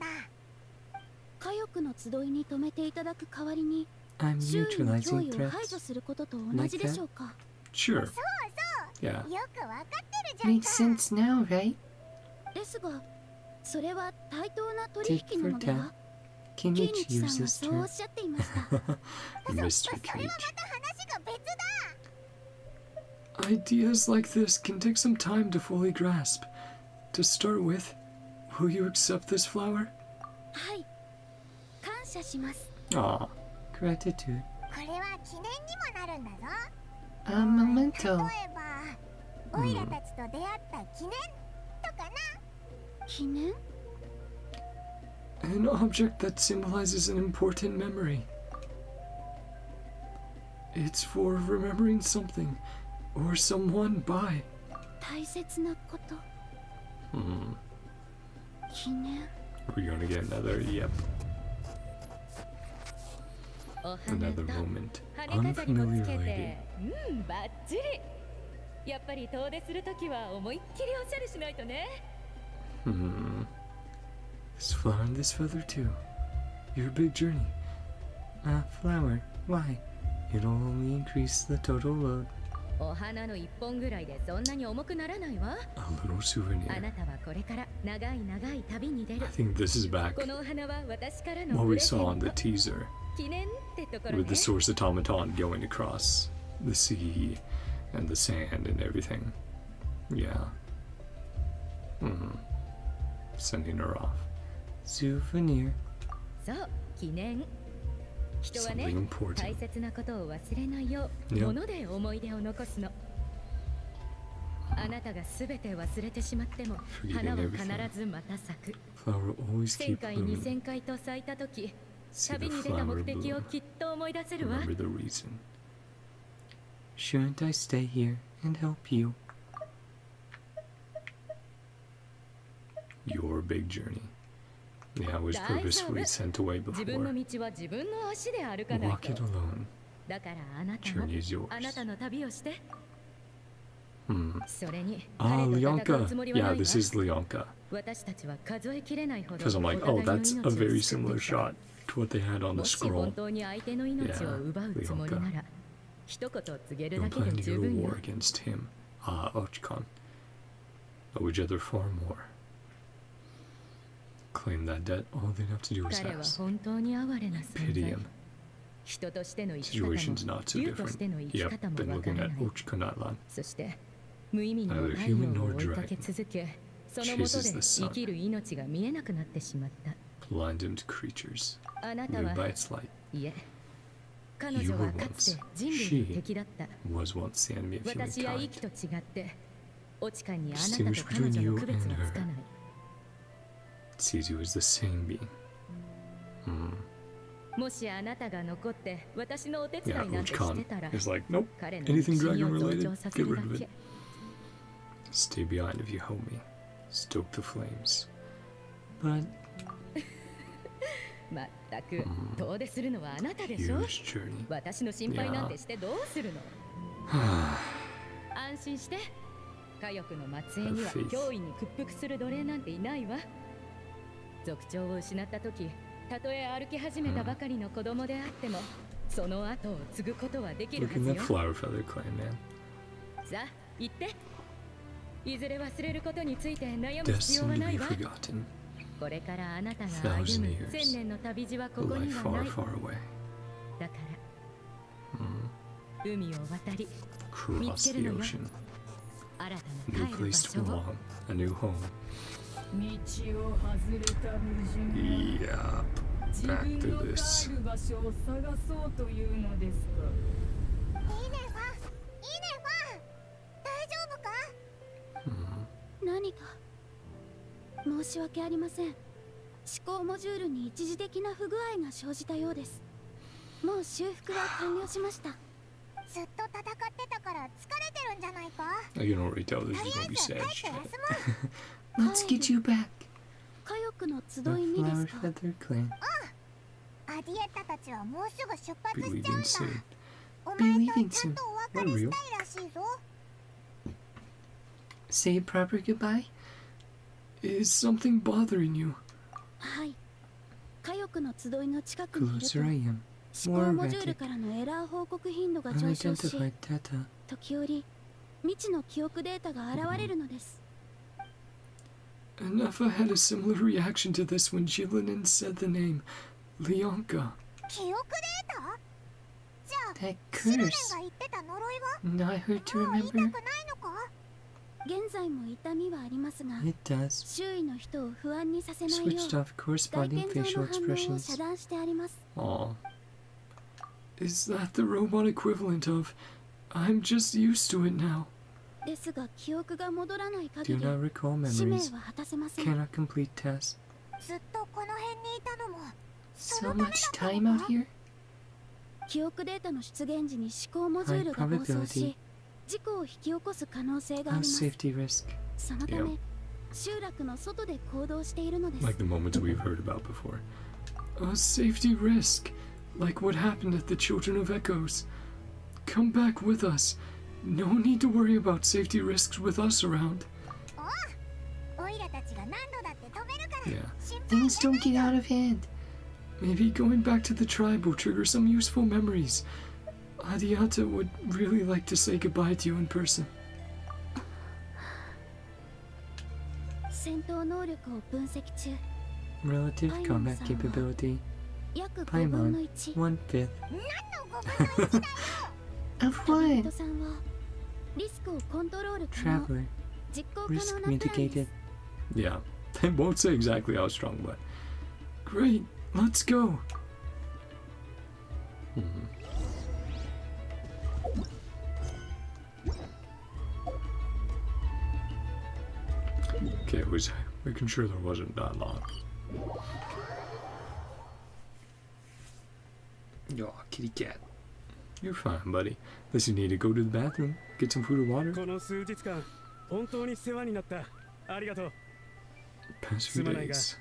だ。火力の集いに止めていただく代わりに、 I'm 周囲の neutralizing 脅威を排除 threats. することと同じでしょうか。 Sure. そうそう。 Yeah. よくわかってるじゃん Makes か。 sense now, right? ですが、それは対等な取 Tit 引な for のでは？ tat. キ Can ー you ニチさん use は this そうお term? っしゃっていました。 Mr. それは Cage. また話が別だ。 Ideas like this can take some time to fully grasp. To start with, will you accept this flower? はい。感謝します。 Ah, Gratitude. これは記念にもなるんだぞ。 A 例 memento. えば、オイラたちと出会った記念とかな。記念？ an object that symbolizes an important memory. It's for remembering something or someone by. 大切なこと。 Hmm. 記念。 We're gonna get another, yep, お花と another moment. 羽飾りもつ Unfamiliar け lady. て、バッチリ。やっぱり遠出するときは思いっきりおしゃれしないとね。Hmm. This flower and this feather too. Your big journey. A flower. Why? It'll only increase the total load. お花の一本ぐらいでそんなに重くならないわ。 A little あ souvenir. なたはこれから長い長い旅に出 I る。 think this is back このお花は私からの what プ we レゼン saw in ト the teaser 記念ってところ with ね the。source automaton going across the sea and the sand and everything. Yeah. Hmm. Sending her off. Souvenir. そう、記念。人は Something ね、 important. 大切なことを忘れないよう、 Yeah. 物で思い出を残すの。あなたがすべて忘れてしまっても、 Forgetting 花は everything. 必ずまた咲く。 Flower will always 1000 keep 回、 blooming. 2000回と咲いたとき、 See 旅 the に出た flower 目的を bloom. きっと思い出せるわ。 Remember the reason. Shouldn't I stay here and help you? Your big journey. Yeah, I was 大丈夫。 purposefully sent away 自分の before. 道は自分の足で歩かない Walk it と。 alone. だからあなたも Journey is あなた yours. の旅をして。 Hmm. それに Ah, 彼と戦う Leonka. つもりは Yeah, ないわ。 this is Leonka. 私たちは数えきれないほど Because I'm like, お oh, 互いの that's 命 a を very 救って similar きた。 shot to what they had on も the し本 scroll. 当に相手の命を奪うつもりなら、一言告げる Don't だけ plan で to 十 go to 分よ war。against him. Ah, Archon. Owe each other far more. Claim that debt, all they have to do is 彼は ask. 本当に哀れな存 Pity 在 him.。人としての生き方 Situation's も not so 竜として different. の生き Yep, 方も been わか looking ら at ない。 Natlan. そして無意味の Neither 太 human 陽を nor 追いかけ dragon. 続け、そのもと chases で the 生 sun. きる命が見えなくなってしまった Blind-limbed creatures. あなた Moved は by its light. いえ彼女はかつて人類の敵だった Was once the enemy of 私や humankind. 息と違ってオチカにあなたと彼女の区別がつかない Sees you as the same being. もしあなたが残って私のお手 Yeah, 伝いなんてして Archon たら is like, nope. 彼の Anything 不信 dragon を増 related, 長させ get る rid だ of け it. Stay behind if you help me. Stoke the flames. But まったく遠出するのはあなたでしょ Huge journey. 私の心配なんてしてどうするの安心して火翼の末裔には脅威に屈服する奴隷なんていないわ族長を失った時たとえ歩き始めたばかりの子供であってもその後を継ぐことはできる Look は at ず that よ flower feather clan, man. さあ行っていずれ忘れることについて悩む必要は Destined な to い be わ forgotten. これからあなたが Thousand 歩む years. 千年の旅路は A ここに life はな far, い far away. だから海を渡り Cross the ocean. 新 New たな帰る場 place to 所を belong. A new home. 道を外れた矛盾 Yeah. 自 Back 分 to の this. 帰る場所を探そうというのですかイネファ大丈夫か何か申し訳ありません思考モジュールに一時的な不具合が生じたようですもう修復は完了しましたずっと戦ってたから疲れてるんじゃないか I can already tell this と is りあ gonna え be ず帰 sad って shit. 休もう let's get you back. 火翼の集 The いにです flower か feather clan. アディエッタたちはもうすぐ出 Be 発しちゃうん leaving だ soon. お Be 前と leaving ちゃん soon. とお別れしたいらしいぞ Say a proper goodbye. Is something bothering you? はい火翼の集いの近くにいると Closer I am, 思考 more モジュール erratic. からのエラー報告頻度が上昇し Unidentified data. 時折未知の記憶データが現れるのです Ineffa had a similar reaction to this when Jillinan said the name Leonka. 記憶データじゃあ That シルレン curse. が言ってた呪いは Not hard to もう言いたく remember. ないのか現在も痛みはありますが It does. 周囲の人を不安にさせないよう Switched off 外 corresponding 見上 facial の反応を expressions. 遮断してあります Aw. Is that the robot equivalent of I'm just used to it now? ですが記憶が戻らない Do 限り not recall 使命 memories. は果たせません Cannot complete tasks. ずっとこの辺にいたのも So much time out here? 記憶データの出現時に思考モジュールが暴走 High probability. し事故を引き起こす可能性があ How's ります safety risk? そのため Yep. 集落の外で行動しているのです Like the moments we've heard about before. A safety risk, like what happened at the Children of Echoes. Come back with us. No need to worry about safety risks with us around. おいらたちが何度だって止めるから Yeah. 心配 Things don't get out of hand. Maybe going back to the tribe will trigger some useful memories. Adiata would really like to say goodbye to you in person. 戦闘能力を分析中 Relative combat capability. 約5分の Paimon. 1 1/5. 何の5分の1だよ Of タビッ what? トさんはリスクをコントロール可能 Traveler. 実行可 Risk 能なプランで mitigated. す Yeah, they won't say exactly how strong, but great. Let's go. Okay, it was making sure there wasn't that long. Yo, kitty cat. You're fine, buddy. Unless you need to go to the bathroom, get some food or water. この数日間本当に世話になったありがとう Past す few まないが days.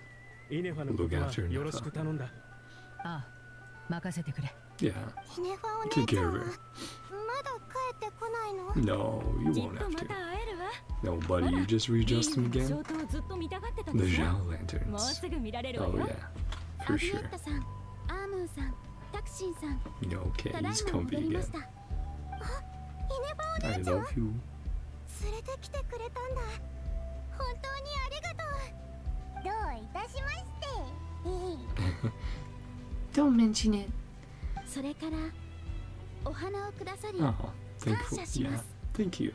イネファのこと Look は after よろしく頼んだああ任せてくれ Yeah. ヒネファお Take 姉ちゃ care ん of は her. まだ帰ってこないの No, you きっ won't と have ま to. た会えるわ No, buddy, you just リ readjust ー them グの again. ショートをずっと見たがってた The でしょ Zhao もう lanterns. すぐ見られるわ Oh よ yeah, ア for ビエ sure. ッタさんアームーさんタクシンさん Okay, ただい he's ま戻 comfy りま again. したヒネファお I 姉ちゃん love you. 連れてきてくれたんだ本当にありがとうどういたしまして Don't mention it. それからお花をくださり Oh, thankful. 感謝しま Yeah, す thank you.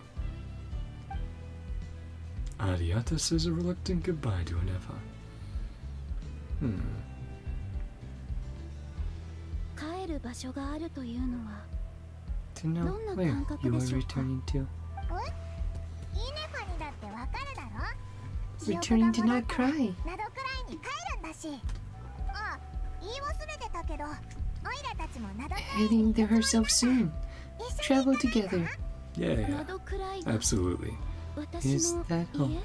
Ariata says a reluctant goodbye to Ineffa. 帰る場所があるというのは To know どんな where 感覚 you で are しょうか。 returning to. イネファにだってわかるだろ。 Returning to Nod-Krai. ナドくらいに帰るんだし。あ、言い忘れてたけど、オイラたちもナドくらい Heading に there herself soon. 一緒に Travel together. Yeah, ナドくらいが absolutely. 私 Is の that home? 家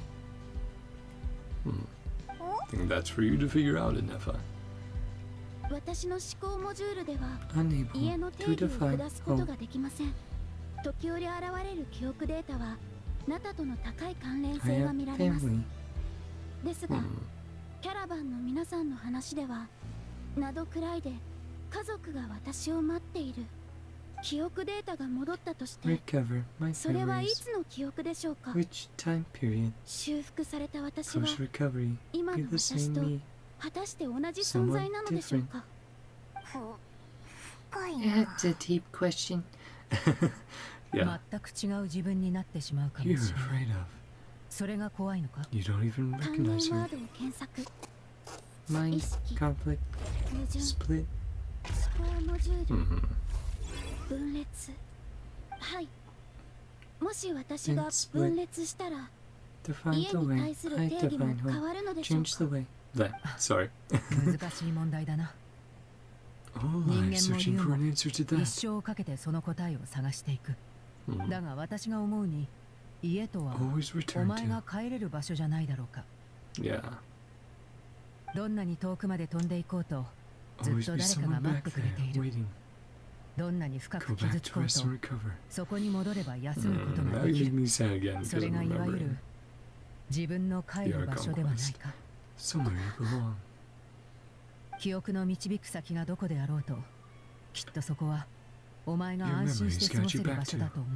I think that's for you to figure out, Ineffa. 私の思考モジュールでは Unable 家の to 定義を define 下すこと home. ができません。時折現れる記憶データはナタとの高い関連 I 性が have 見られます。 family. ですが、キャラバンの皆さんの話ではナドくらいで家族が私を待っている。記憶データが戻ったとして Recover my それはい memories. つの記憶でしょうか。 Which time period? 修復された私は Post recovery. 今 Be の the 私 same と me. 果たして同じ存在なのでしょうか。深いな。 That's a deep question. Yeah. 全く違う自分になってしまうかも You're しれない。 afraid of. それが怖いのか？ You don't even 関連 recognize ワ her. ードを検索。 Mind 意識 conflict 矛盾 split. 思考モジュール Mhm. 分裂。はい。もし私が And split. 分裂したら Define 家 the に way 対する I 定義も define 変 home. わるのでしょう Change か。 the way. That. Sorry. 難しい問題だな。 All 人 life 間も searching 竜 for も an answer to 一 that. 生をかけてその答えを探していく。 Mhm. だが私が思うに、家とは Always お return 前 to. が帰れる場所じゃないだろうか。 Yeah. どんなに遠くまで飛んでいこうと、ずっ Always と be 誰か someone が待っ back てくれてい there る。 waiting. どんなに深 Go く傷 back つ to こう rest と and recover. そこに戻れば休むことが Now で you き make る。 me sad again そ because れ I'm がいわゆ remembering. る自分の帰る場所ではないか。 Somewhere you belong. 記憶の導く先がどこであろうと、きっとそこはお前が安心して過ごせる場所だと思う。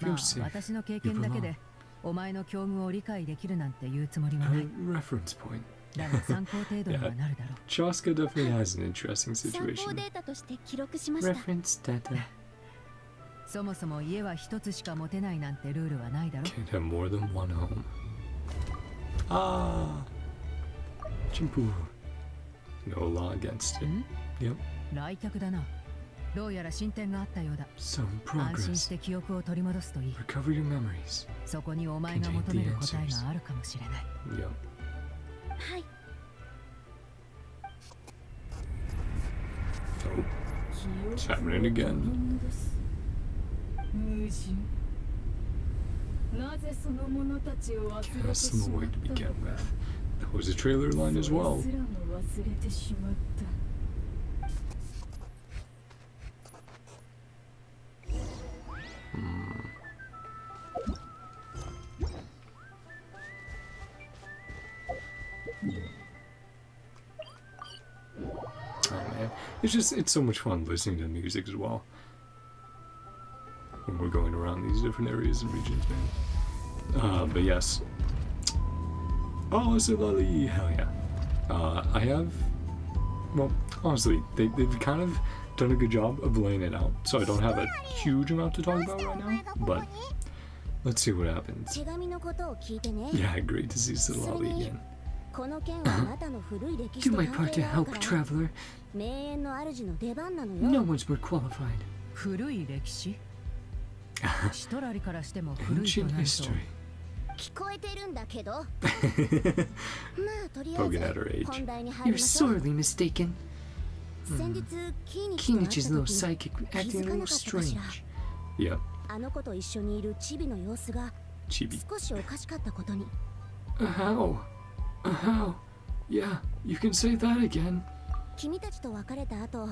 まあ私の経験だけでお前の境遇を理解できるなんて言うつもりはない。 Reference point. だが参考程度にはなるだろう。 Chaska definitely has an interesting 参考 situation. データとして記録しました。 Reference data. そもそも家は一つしか持てないなんてルールはないだろう。 Can't have more than one home. Ah! Chimpu. No law against it. ん Yep. 来客だな。どうやら進展があったようだ。 Some 安心し progress. て記憶を取り戻すといい。 Recover your memories. そこにお前が求める答えがあるかもしれない。 Yep. はい。 Oh. It's happening again. 矛盾。なぜその者たちを忘れて Cast し them ま away っ to たの begin か。 with. That was a trailer line as それ well. すらも忘れてしまった。 Oh man, it's so much fun listening to the music as well. When we're going around these different areas and regions, man. But yes. Oh, Silali, hell yeah. I have, well, honestly, they've kind of done a good job of laying it out, so I don't have a huge amount to talk about right now, but let's see what happens. 手紙のことを聞いてね。 Yeah, great to see Silali again. この件はあなたの古い歴史 Do と my 関 part 係 to がある help, から。 traveler. 名園の主の出番なの No よ。 one's more qualified. 古い歴史シトラリからしても古いと Ancient なると history. 聞こえてるんだけど。まあとりあえ Poking at her ず age. 本題に入り You're ましょう。 sorely mistaken. 先日キーニチと会った Kinich's little 時 psychic 気 acting づ a かな little かったかし strange. ら。 Yep, あの子と一緒にいるチビの様子が chibi. 少しおかしかったことに。 How? How? Yeah, you can say that again. 君たちと別れた後、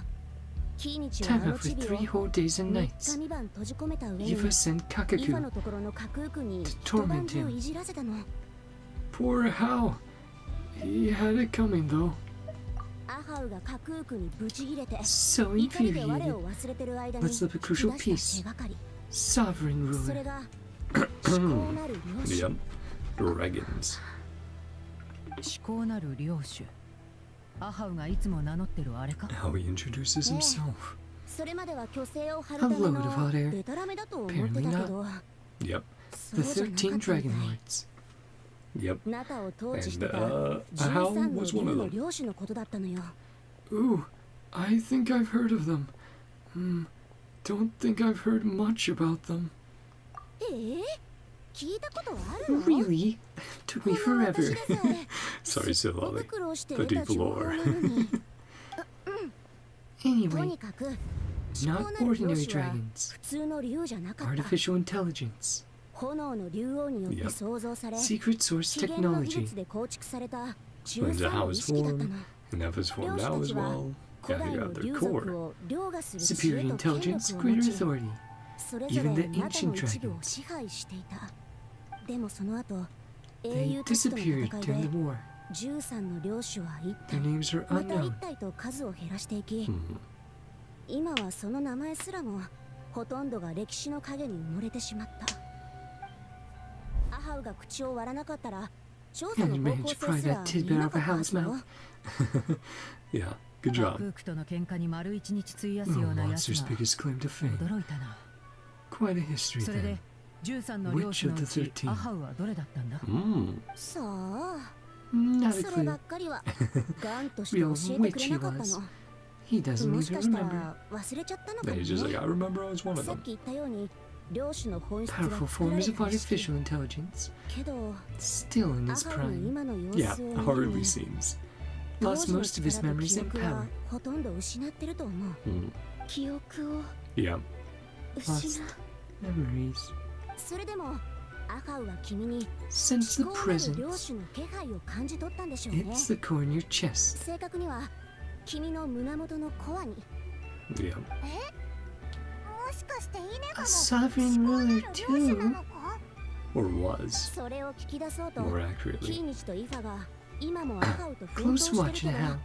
キーニチはあ Time の out チ for ビ 3 whole を days and 3 nights. 日3晩閉じ込めた上に Eva sent イファ Kakaku. のところの架空区に To 一晩 torment 中 him. いじらせたの。 Poor How. He had it coming though. アハウが架空区にブチギレて So 怒りで我 infuriated. を忘れてる間に Let's look at crucial 引き出した手がかり。 Sovereign それ ruler. が思考なる領主。 Yep. Dragons. 思考なる領主。アハウがいつも名乗ってるあれか。 How he introduces himself. それまでは虚勢を張るため A load of の hot air. デタラメだと思ってたけど、 Yep. そ The うじゃなか 13ったみた Dragon い。 Lords. Yep. 中を統治し And てた How 13の was one 竜 of の them. 領主のことだったのよ。 Ooh, I think I've heard of them. Don't think I've heard much about them. 聞いたことあるの？ Really? Took me この forever. 私でさえ Sorry, すっご Silali. く苦労して The 得た deep 情報 lore. なのに。と Anyway, にかく not 至高なる領 ordinary 主は dragons. 普通の竜じゃなかった。 Artificial intelligence. 炎の竜王によって創造され、 Secret source 起源の技 technology. 術で構築された Explains 13 how の意 it's 識だった formed. の。 Ineffa's formed 領主 now た as ちは well. 古 Yeah, 代 they の got their 竜 core. 族を凌駕する知 Superior 恵と権 intelligence, 力を greater 持ち、 authority. それぞれ Even the 中の ancient 一部を dragons. 支配していた。でもその後、英 They 雄たちとの disappeared 戦い during で the war. 13の領主は一 Their 体 names are また一 unknown. 体と数を減らしていき、 Hmm. 今はその名前すらもほとんどが歴史の影に埋もれてしまった。アハウが口を割らなかったら調査 And の you 方向 managed to 性 pry すら that 見 tidbit え out な of か a ったは how's ずよ。 mouth. Yeah, good ク job. ークとの喧嘩に丸一日費やす Oh, ようなやつ monster's が biggest claim to fame. 驚いたな。 Quite a history それで then. 13の領主のう Which ち of the 13? アハウはどれだったんだ？ さあ、 Not a それば clue. っかりはガンとして Real 教えてくれなかった witch he の。 He doesn't もし even かしたら remember. 忘れちゃったのか Then も he's just like, ね。 I remember I was one of さっ them. き言ったように領主の本質が Powerful 作られ forms た of 儀式。 artificial intelligence. けど、 Still in ア his ハウの prime. 今の様 Yeah, 子を見 hardly るに seems. 領 Lost 主の most of his 力と memories 記 and 憶は power. ほとんど失ってると思う。 Hmm. 記憶を Yeah. 失 Lost memories. それでもアハウは君に Sense 至 the 高なる領 presence. 主の気配を感じ取ったんでしょうね。 It's the core in your chest. 正確には君の胸元のコアに。 Yeah. もしかしてイネファ A も sovereign ruler 至高なる領主な too. のか？ Or was. それを聞き出そうと More キ accurately. ーニチとイファが今もアハウと奮闘 Close して watch る and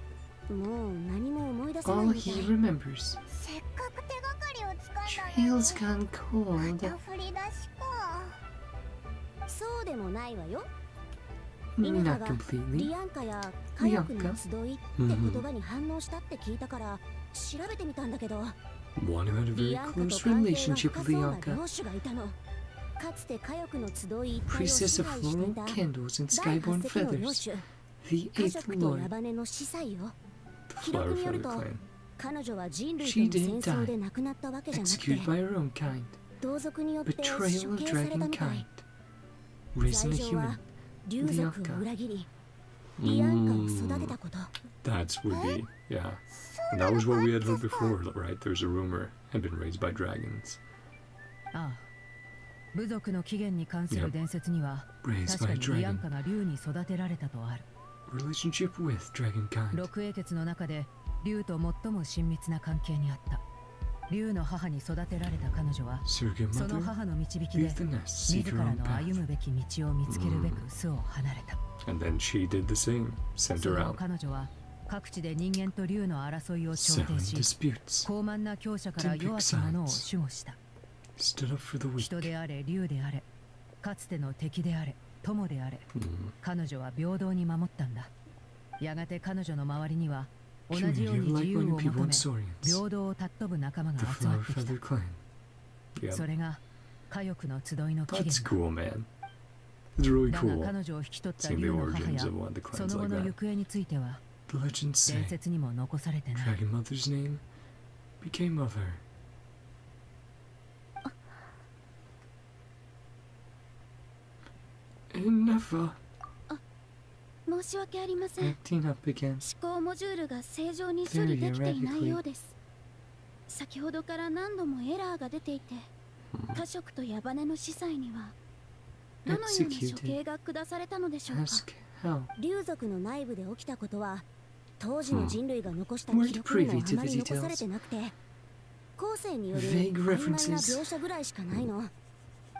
け how. ど、もう何も思い出せない All みたい。 he remembers. せっかく手がかりをつかんだのに Trails gone ま cold. た振り出しか。そうでもないわよ。イネファ Not が completely. リアンカやカヨクの集いって言葉に反応したって聞いたから調べてみたんだけど、 One who had a リ very アンカと close 関係が relationship 深 with そうな Bianca. 領主がいたの。かつてカヨクの集い一帯を Priestess 支 of 配してい floral た candles and 第 skyborn 8隻の領 feathers. 主、 The カ eighth ショクとヤ lord. バネの司祭よ。 The 記録 Flower による Feather と Clan. 彼女は人類と She の didn't 戦争 die. で亡くなったわけじゃなくて Executed by her own kind. 同族によって処 Betrayal of 刑されたみた dragonkind. い。 Raising 罪 a 状は human. 竜族を裏切りリアンカを育てたこと。 That would be, yeah. And that was what we had heard before, right? There's a rumor had been raised by dragons. ああ、部族の起源に関する伝説には Raised 確か by にリアン dragon. カが竜に育てられたとある。 Relationship with dragonkind. 六英傑の中で竜と最も親密な関係にあった。竜の母に育てられた彼女は Surrogate その mother. 母の導きで Leave the nest, 自 seek ら her own の歩 path. むべき道を見つけるべく巣を離れた。 And then she did the same. Sent そ her の out. 彼女は各地で人間と竜の争いを調 Settling 停し、 disputes. 高慢な強者から弱き者を守護した。 Stood up for the weak. 人であれ竜であれ、かつての敵であれ友であれ、彼女は平等に守ったんだ。やがて彼女の周りには同じように自由を求め、平等を尊ぶ仲間が The 集ま Flower ってき Feather た。 Clan. Yeah. それが火翼の集いの起 That's 源だ。 cool, man. It's really だが cool. 彼女を引き取った Seeing 竜 the の母 origins や of one of the そ clans の後 like の that. 行方については The legends 伝 say 説にも残されてない。 Dragon Mother's name became of her. Ineffa 申し訳ありません。 Acting up again. 思考モジュールが正常に処理できていないようです。先ほどから何度もエラーが出ていて、カショクとヤバネの司祭にはどのような処刑が下されたのでしょうか。 Ask how. 竜族の内部で起きたことは当時の人類が残した記 Weren't 録にも privy あ to ま the り残され details. てなくて、後世による Vague 曖昧な references. 描写ぐらいしかないの。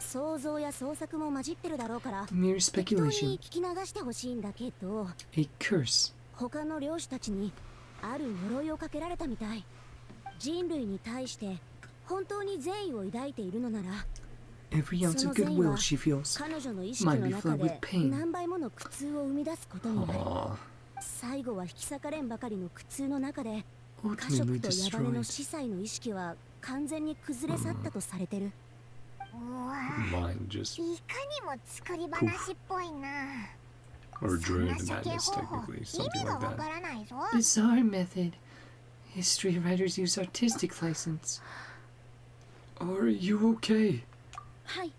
想像や創作も混じってるだろうから Mere 適当に speculation. 聞き流してほしいんだけど、 A curse. 他の領主たちにある呪いをかけられたみたい。人類に対して本当に善意を抱いているのなら、 Every ounce その of 善意 goodwill は she feels 彼女の意識の might be 中 filled で with pain. 何倍もの苦痛を生み出すことになる。 Aww. 最後は引き裂かれんばかりの苦痛の中でカショ Ultimately クとヤバネの destroyed. 司祭の意識は完全に崩れ去ったとされてる。mind just いかにも作り話っぽいな。 or そん dread な処刑 madness 方法 technically, 意 something 味が like わ that. からないぞ。 Bizarre method. History writers use artistic license. Are you okay? はい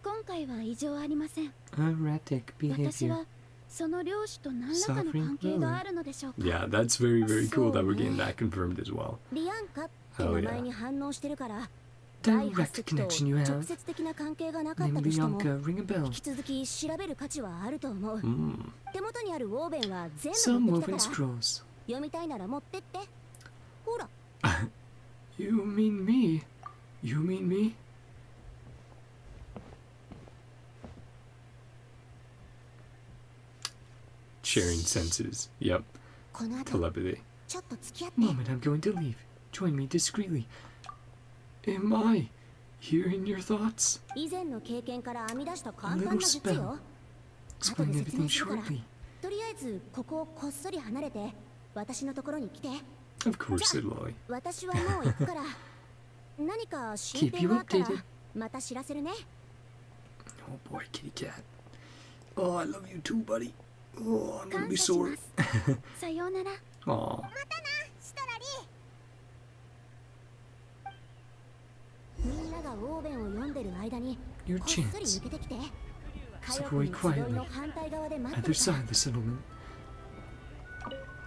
今回は異常ありません Erratic 私 behavior. はその漁師と何らかの関係があるのでしょうか Yeah, that's very, very cool that we're getting that confirmed as well. リアンカって名前に反応してるから、 Direct connection you 直 have. 接的な関係がなかった Name としても Bianca, ring a 引 bell. き続き調べる価値はあると思う、 Mm. 手元にあるウォーベンは全 Some 部持って woven きたから scrolls. 読みたいなら持ってってほら You mean me? You mean me? Sharing senses. Yep. この後 Telepathy. ちょっと付き合って Moment, I'm going to leave. Join me discreetly. Am I hearing your thoughts? 以前の経験から編み出した簡単な A little 術 spell. よ Explain everything shortly. とりあえずここをこっそり離れて私のところに来て Of course, said Lolly. 私はもう行くから何か進 Keep 展 you があったら updated. また知らせるね Oh boy, kitty cat. Oh, I love you too, buddy. Oh, I'm gonna 感 be 謝し sore. ますさようなら Aw. シトラリみんながウォーベンを読んでる間に Your こっそり chance. 抜けてきて火 So 曜日 very に集い quietly. の反対側で待って Other るから side of the settlement.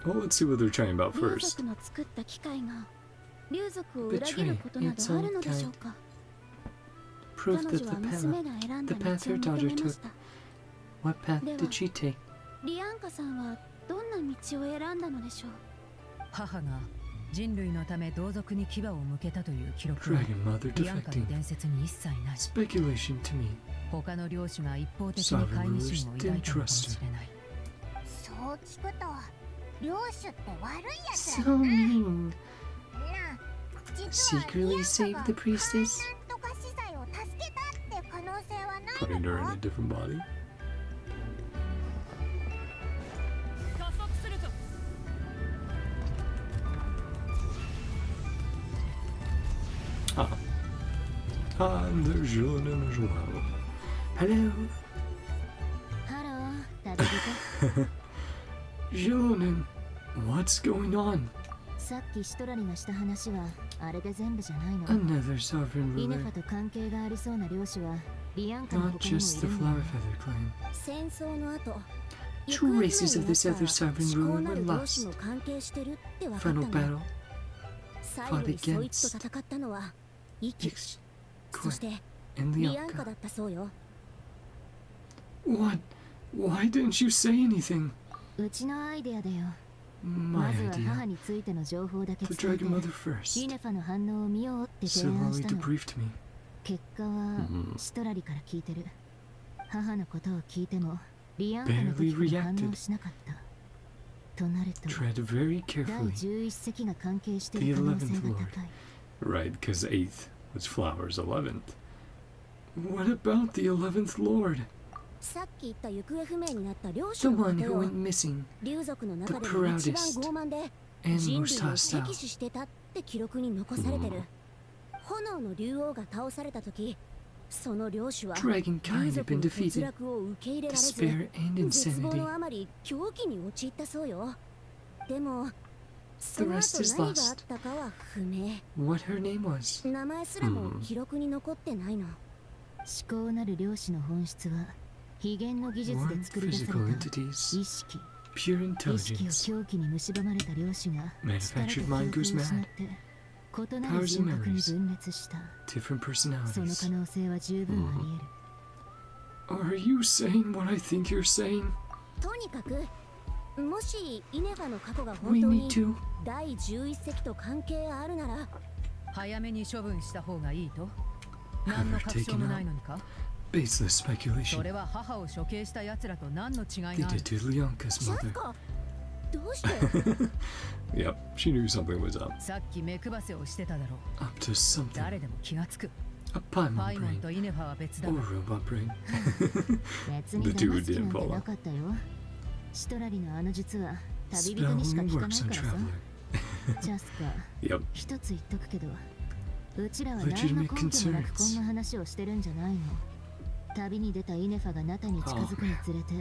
Well, let's see what they're chatting about 竜 first. 族の作った機械が竜族を裏切ることなどあるのでしょうか Proof 彼 that 女は the 娘 path. が選んだ the 道を path her 認 daughter めました What path では did she take? リアンカさんはどんな道を選んだのでしょう母が人類のため同族に牙を向けたという記録は Dragon Mother リアンカの defecting. 伝説に一切ない Speculation to me. 他の領主が一方的に懐疑心を抱いたのかもしれないそう聞くと領主って悪いやつ So らだな。 mean. な実は Secretly リアン save カ the が priestess? なんとか司祭を助けたって可能性はない Putting の her in か a different body. 加速するぞ And there's Julian as well. Hello. ハロー、旅人 Julian, what's going on? さっきシトラリがした話はあれで全部じゃないの Another sovereign イネ ruler. ファと関係がありそうな領主はリアンカの Not 他にも just い the るんだ flower よ feather clan. 戦争の後 Two races of this other sovereign 思考 ruler な were る領主 lost. も関係してるって分かった Final んだ battle. 最後にそいつと戦ったのはイキ Ix, そして and リアンカ Lianka. だったそうよ What? Why didn't you say anything? うちのアイデアだよ My まずは母 idea. についての情報だけ The 伝えて Dragon Mother イ first. ネファの反応を見ようって提 So 案し Lolly たの debriefed me. 結果はうんシトラリから聞いてる母のことを聞いてもリアンカの時 Barely から反 reacted. 応しなかったとなると Tread very 第 carefully. 11隻が関係してい The る可能性 11th が Lord. 高い Right, because 8th was Flower's 11th. What about the 11th Lord? さっき言った行方不明になった領 The 主のこ one と who よ went missing 竜族の中で The も一番 proudest 傲慢で and 人類を most 敵 hostile. 視してたって記録に残されてる炎の竜王が倒された時その領主は Dragon 竜 kind had 族 been の欠 defeated. 落を受け入れられず Despair and 絶望 insanity. のあまり狂気に陥ったそうよでもそ The の rest 後 is 何があ lost. ったかは不明 What her name was. 名前すらも記録に残ってないの思考なる領主の本質は非言の技術 One で作り出さ physical れた entities. 意識 Pure 意識を intelligence. 狂気に蝕まれた領主が Manufactured 力と mind 記 goes 憶を失 mad. って異な Powers る and 人格に memories. 分裂した Different その personalities. 可能性は十分あり得る Are you saying what I think you're saying? とにかくもしイネファの過去が We 本当 need に to. 第11隻と関係あるなら早めに処分した方がいいと何の確証もないのにか Baseless そ speculation. れは母を処刑した奴らと何の違い They がある did to Lianka's ジャ mother. スカどうして Yep, she knew something was up. さっき目配せをしてただろう Up to something. 誰でも気がつく A パ Paimon イモン brain. とイネファは別だ Or robot brain. 別に The two 騙す気 didn't なんて follow. なかったよシトラリのあの術は旅人 Spell にしか only 聞かな works い on からさ traveler. ジャスカ Yep. 一つ言っとくけどうちらは何の根拠もなくこんな話をしてるんじゃないの。旅に出たイネファがナタに近づくにつれて、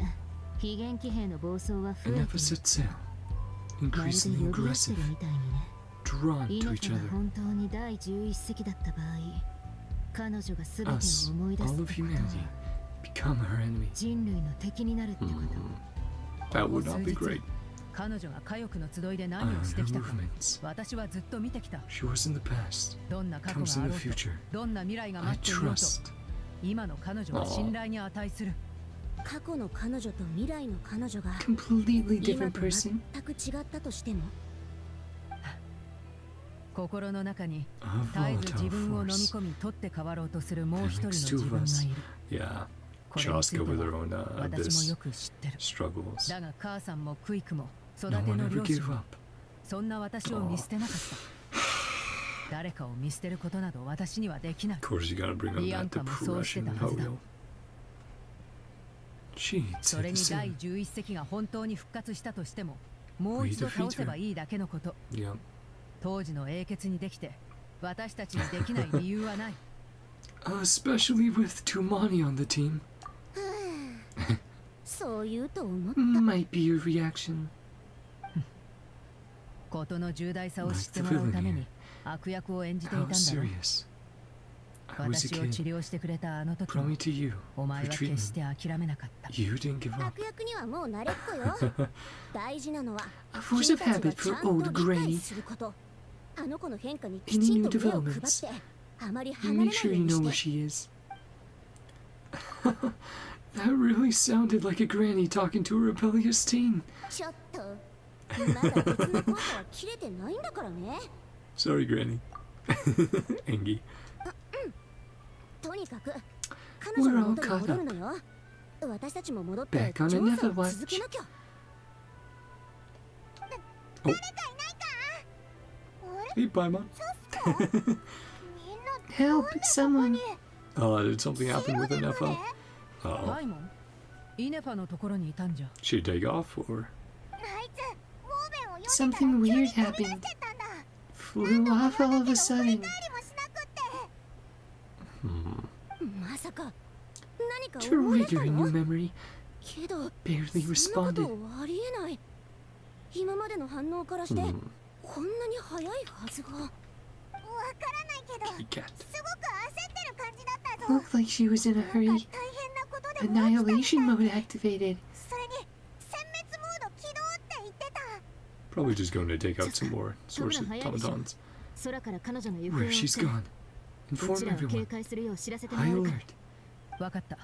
非元気兵の暴走は増えている。まるで呼び寄せてるみたいにね。イネファが本当に第11隻だった場合、彼女が全てを思い出すってことは人類の敵になるってこと。That would not be great. 彼女が火翼の集いで何をしてきたか、私はずっと見てきた。She was in the past. どんな過去が Comes あ in ろう the と、 future. どんな未来が I 待っていようと、 trust. 今の彼女は信頼に値する。過去の彼女と未来の彼女が Completely 今 different と person. 全く違ったとしても、心の中に A 絶えず自 volatile 分を飲み force. 込み取って代わろうとするもう And 一人の makes 自 two of 分が us. いる。 Yeah. これについ Chaska て with は her own 私も abyss よく知ってる。 struggles. だが母さんもクイクも育 No て one の ever 両親 gave も up. そんな私を見捨てなかった。誰かを見捨てることなど私にはできない。 Of course, you gotta bring up that Bianca もそうして depression た and はずだ。 Hoyo. She'd そ say れ the に第 same. 11隻が本当に復活したとしても、もう一度倒せばいいだけのこと。 Yep. 当時の英傑にできて、私たちにできない理由はない。Especially with Tumani on the team. そう言うと思った。 Might be your reaction. ことの重大さを知ってもらうために悪役を演じていたん How だろう。 serious? I was a 私を治 kid. 療してくれたあの時 Brought も me to you お前 for は決して treatment. 諦めなかった。 You didn't give up. 悪役にはもう慣れっこよ。大事なのは A force of 君た habit ち for がちゃん old と理解 Granny. すること。あの子の変化にきちんと目を配って、あまり離れな Make い sure よう you に know し where て。 she is. That really sounded like a granny talking to a rebellious teen. ちょっと、まだ鉄のコードは切れてないんだからね。 Sorry, Granny. Engie. とにかく、彼女の元に戻るのよ。私たちも戻って Back on 調 another 査を watch. 続けなきゃ。 Hey, Paimon. Help! Someone! Did something happen with Ineffa? Uh-oh. バイモン、イネファのところにいたんじゃ。 She'd take off, or? Something weird happened. Flew off all of a sudden. まさか、何か Trigger 思い a 出した new の？ memory. けど、 Barely そんなこと responded. ありえない。今までの反応からして、 Hmm. こんなに早いはずが。わからないけど、 Kitty cat. すごく焦ってる感じだったぞ。 Looked like she was in a hurry. 大変なことでも起きたみたい。 Annihilation mode activated. それに、殲滅モード起動って言ってた。 Probably just going to take out some more source automatons. 空から彼女の行方を Where 追 she's って、 gone. う Inform ちらは警 everyone. 戒するよう知らせても High らうか alert. わかった。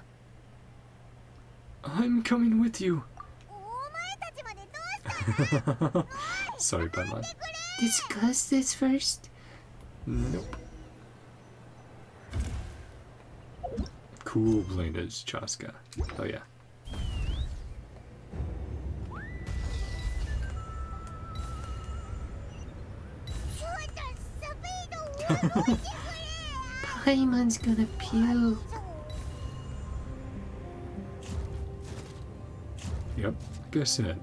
I'm coming with you. お前たちまでどうしたんだ。 Sorry, Paimon. Discuss this first. Nope. Cool playing as Chaska. Oh yeah. Paimon's gonna puke. Yep, like I said.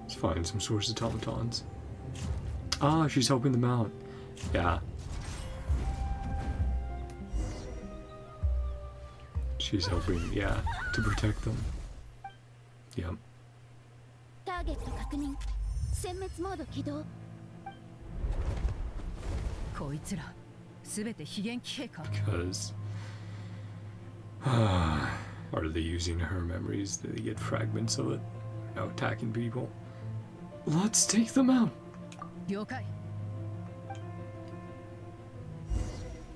Let's find some source automatons. Ah, she's helping them out. Yeah. She's helping, yeah, to protect them. Yep. ターゲット確認。殲滅モード起動。こいつら、すべて非元気兵か。 Because are they using her memories? Do they get fragments of it? Now attacking people. Let's take them out. 了解。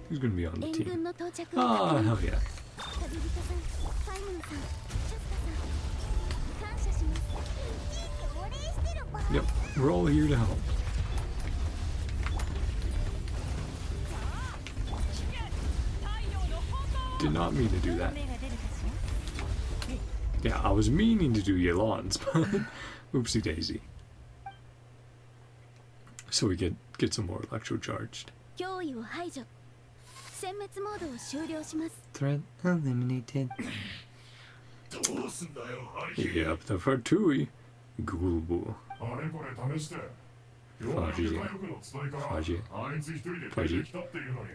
Who's gonna be on the 援 team? 軍の到着を確 Ah, 認。 hell yeah. 旅人さん、ファイモンさん、シャスカさん、感謝します。 Yep, we're all here to help. Did not mean to do that. Yeah, I was meaning to do Yelan's, but oopsie daisy. So we get some more electrocharged. 脅威を排除。殲滅モードを終了します。 Threat eliminated. Yep, the Fartui. Gulbu. あれこれ試して。ファジ回復の集いからファジあいつ一人で出てきたっていうのに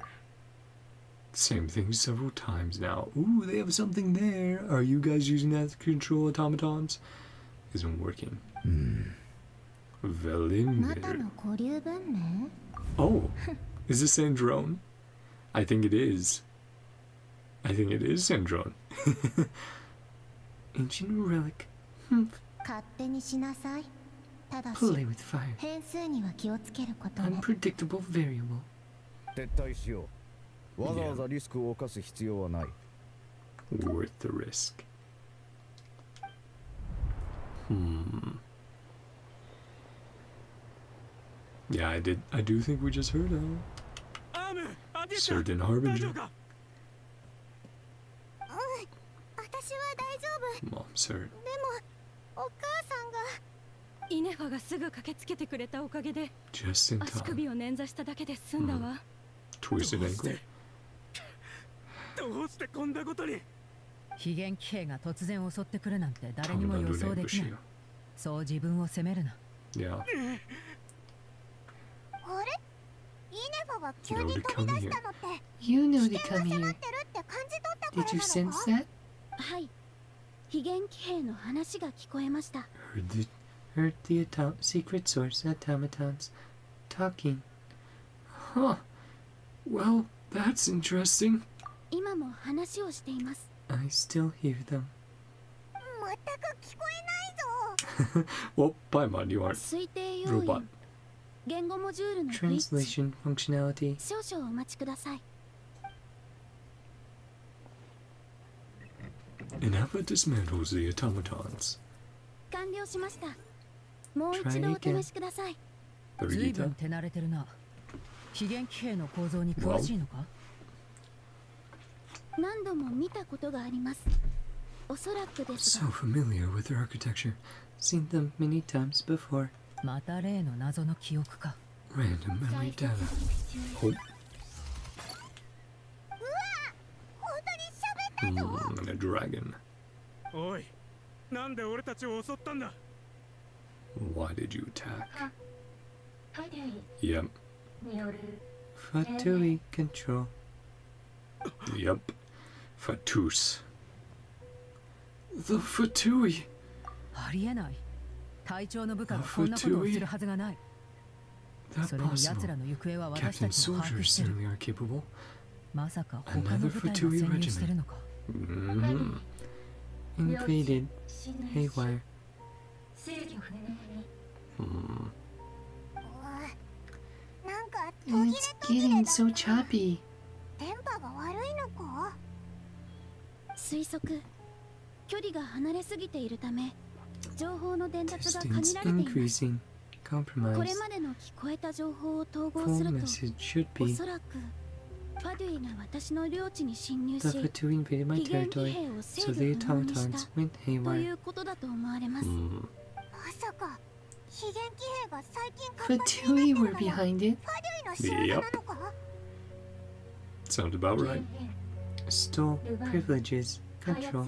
Same thing several times now. Ooh, they have something there. Are you guys using that to control automatons? Isn't working. Velimir. Oh, is this Sandrone? I think it is. I think it is Sandrone. Ancient relic. Play with fire. Unpredictable variable. 撤退しよう。わざわざリスクを冒す必要はない。Worth the risk. Yeah, I do think we just heard Certain Harbinger. Mom's hurt. イネファがすぐ駆けつけてくれたおかげで Just in 足 time. 首を捻挫しただけで済んだわ。 Twisted ankle. どうしてこんなことに。非現騎兵が突然襲ってくるなんて誰にも予想できない。そう自分を責めるな。Yeah. あれ？イネファが急に飛び出したのって You know to 危険 come が迫 here. ってるって感じ取ったから Did you なの sense か？ that? はい非現騎兵の話が聞こえました Heard the secret source automatons talking. Huh. Well, that's interesting. 今も話をしています I still hear them. 全く聞こえないぞ。 Well, Paimon, you aren't 推定要 robot. 因言語モジュールのグリッチ Translation functionality. 少々お待ちください Ineffa dismantles the automatons. 完了しましたもう一度お試しください 随分手慣れてるな。非現騎兵の構造に詳しいのか？何度も見たことがありますおそらくです So が familiar with their architecture. Seen them many times before. また例の謎の記憶か。 Random memory data. Oh. 本当に喋ったぞ。 And a dragon. おい、なんで俺たちを襲ったんだ。 Why did you attack? Yep. Fatui control. Yep. Fatus. The Fatui. ありえない。隊長の部下がこんなことをするはずがない。 That それに奴 possible. らの行方は私 Captain たちも把 soldiers 握してる。 certainly are capable. まさか他の部隊が潜入してるのか。 Mm-hmm. Invaded. Haywire. Hmm. なんか途切れ It's 途切れ getting だ so choppy. 電波が悪いのか？推測距離が離れすぎているため情報の伝達が限 Distance られています increasing. これ Compromise. までの聞こえた情報を統合 Full すると message should お be そらくファドゥイが私の領地に侵入 the し Fatui invaded my 非現騎 territory, 兵を制 so 御 the 不能にし automatons た went とい haywire. うことだと思われます Hmm. まさか非現騎兵が最近活発 Fatui になって were るのは behind it. ファデュイの仕業なのか？ Sounds about right. Stole privileges. Control.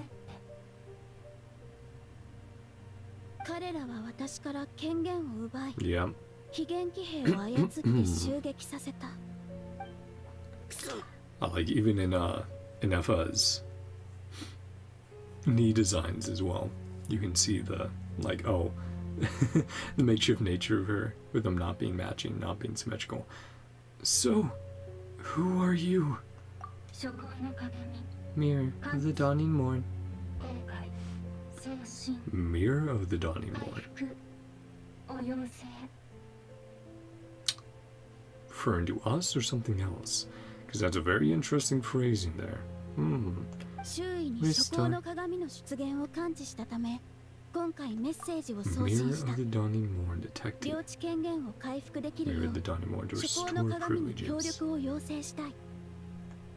彼らは私から権限を奪い Yeah. 非現騎兵を操って襲撃させた Like even in Ineffa's knee designs as well, you can see the like the makeshift nature of her, with them not being matching, not being symmetrical. So, who are you? Mirror of the dawning morn. Mirror of the dawning morn. Referring to us or something else? Because that's a very interesting phrasing there. Hmm. 周囲に諸行の鏡の出現を感知したため今回メッセージを送信 Mirror した of the dawning morn detected. 領地権限を回復できる Mirror よ of う the dawning morn to 諸行 restore の鏡に協 privileges. 力を要請したい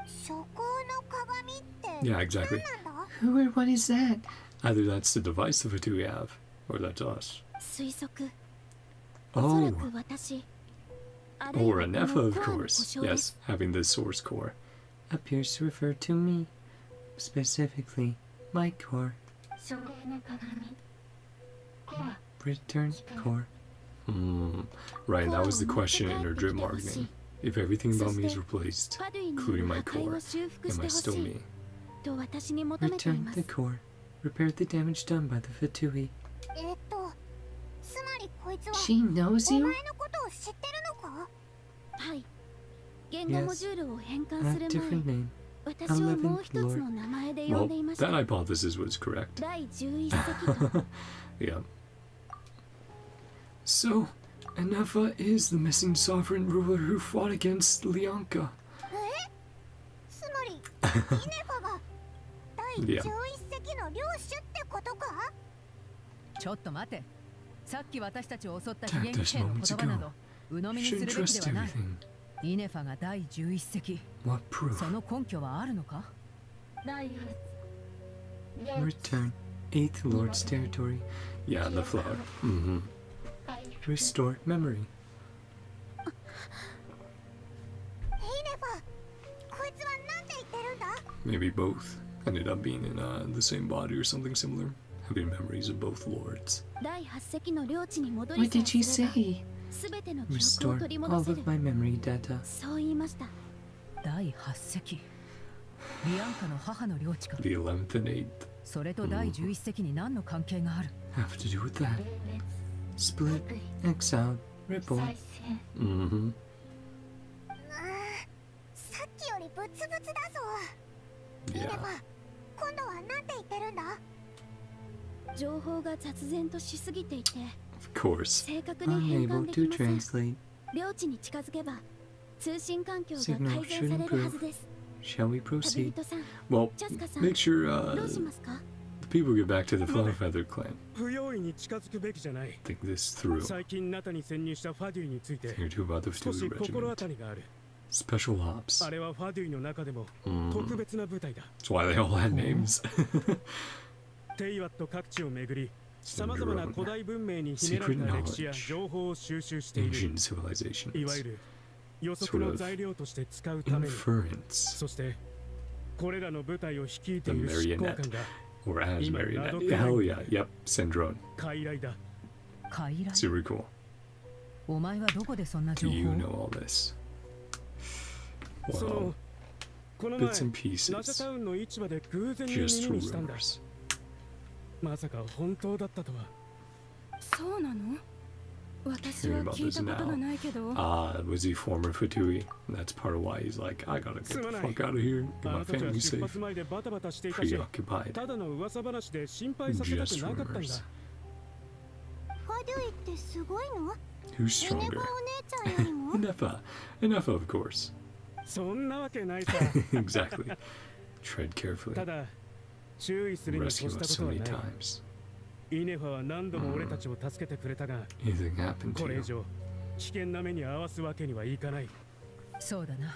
諸行の鏡って Yeah, exactly. 何なんだ？ Who or what is that? Either that's the device of it we have, or that's us. 推測おそら Oh, く私あるい or はこ Ineffa, の of コアの故 course. 障です Yes, having the source core. Appears to refer to me. Specifically, my core. Return core. Hmm. Right, that was the question in her drip marketing. If everything about me is replaced, ファドゥイによ including る破 my 壊 core, を修復し am て I ほ still しい me? と私に求めてい Return ま the す。 core. Repair the damage done by the Fatui. つまりこいつは She knows お you? 前のことを知ってるのか？はい。言語モジュールを変換 A する different 前、 name. 私はもう一つの名前で呼ん Well, でいまし that た。 hypothesis was correct. 第11世紀と Yeah. So, Ineffa is the missing sovereign ruler who fought against Lianka. つまりイネファが第11 Yeah. 世紀の領主ってことか？ちょっと待て。さっき私たちを襲った非言兵の言葉など鵜呑みにする Shouldn't べき trust ではない。 everything. イネファが第11世 What proof? その根拠はあるのか？ Return. 8th Lord's territory. Yeah, the flower. Mm-hmm. Restore memory. イネファ、こいつはなんて言ってるんだ？ Maybe both ended up being in the same body or something similar, having memories of both lords. 第8世紀の領地に戻 What りさえ did she すれば say? すべての記憶を Restore 取り all 戻せ of る。 my memory data. そう言いました。第8世紀。リアンカの母の領地か。 The 11th and 8th それと第11世紀に何の関係がある？ have to do with that. Split, exiled, reborn. Mm-hmm. さっきよりブツブツだぞ。イネ Yeah. ファ、今度はなんて言ってるんだ？情報が雑然としすぎていて Of course. 正確に変 Unable 換でき to ません。 translate. 領地に近づけば通信環境が Signal 改善されるはずです。 Shall we 旅 proceed? 人さん、 Well, チャスカさん、 make sure どうしますか？ the people get back to the Flowerfeather clan. 不用意に近づくべきじゃない。 Think this through. 最近ナタに潜入したファデュイについて Here too about the 少し Fatui 心当 regiment. たりがある。 Special ops. あれはファデュイの中でも Mm. 特別な部隊だ。 That's why they all had names. テイワット各地を巡り、さまざまな古代文明に秘められた歴史や情報を収集している。 Ancient civilizations. いわゆる予測の材料として使うために、 Inference. そしてこれらの部隊を率いて The いる執行 marionette. 官が Or as Ima marionette. Nod-Krai. Hell yeah. Yep. Syndrome. 傀儡だ。傀儡。 Super cool. お前はどこでそんな Do 情 you 報を？ know all this? そ Well, のこの前 bits and ラシャ pieces. タウンの市場で偶然に Just 耳にしたんだ。 rumors. まさか本当だったとは。そうなの？私 Hearing は about 聞い this たこと now. がないけど。 Was he former Fatui? That's part of why he's like, I gotta get the fuck out of here. あ Get な my たたちは family 出 safe. 発前でバタバタしていたし、 Preoccupied. ただの噂話で心配させたく Just なかったんだ。 rumors. ファデュイってすごいの？ Who's イネファ stronger? お姉ちゃんよりも？ Ineffa. Ineffa, of course. そんなわけないさ。 Exactly. Tread た carefully. だ注意するに越 Rescue した us こ so とは many ない。 times. イネファは何度も俺たちを助けてくれたが、 Anything happened こ to れ you? 以上危険な目に遭わすわけにはいかない。そうだな。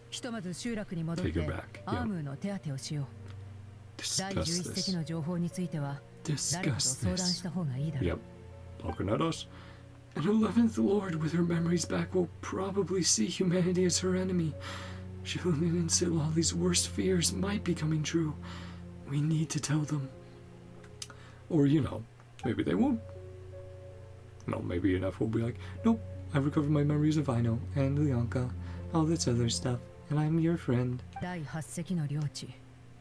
ひとまず集落に戻っ Take て it back. アームーの手当てをしよう。第 Discuss 11世紀 this. の情報については誰かと Discuss 相談し this. た方がいいだろ Yep. う。 Looking at us. An 11th Lord with her memories back will probably see humanity as her enemy. She'll instill all these worst fears might be coming true. We need to tell them. Or, you know, maybe they won't. No, maybe enough will be like, nope, I've recovered my memories of Ino and Lianka, all this other stuff, and I'm your friend. 第8世紀の領地、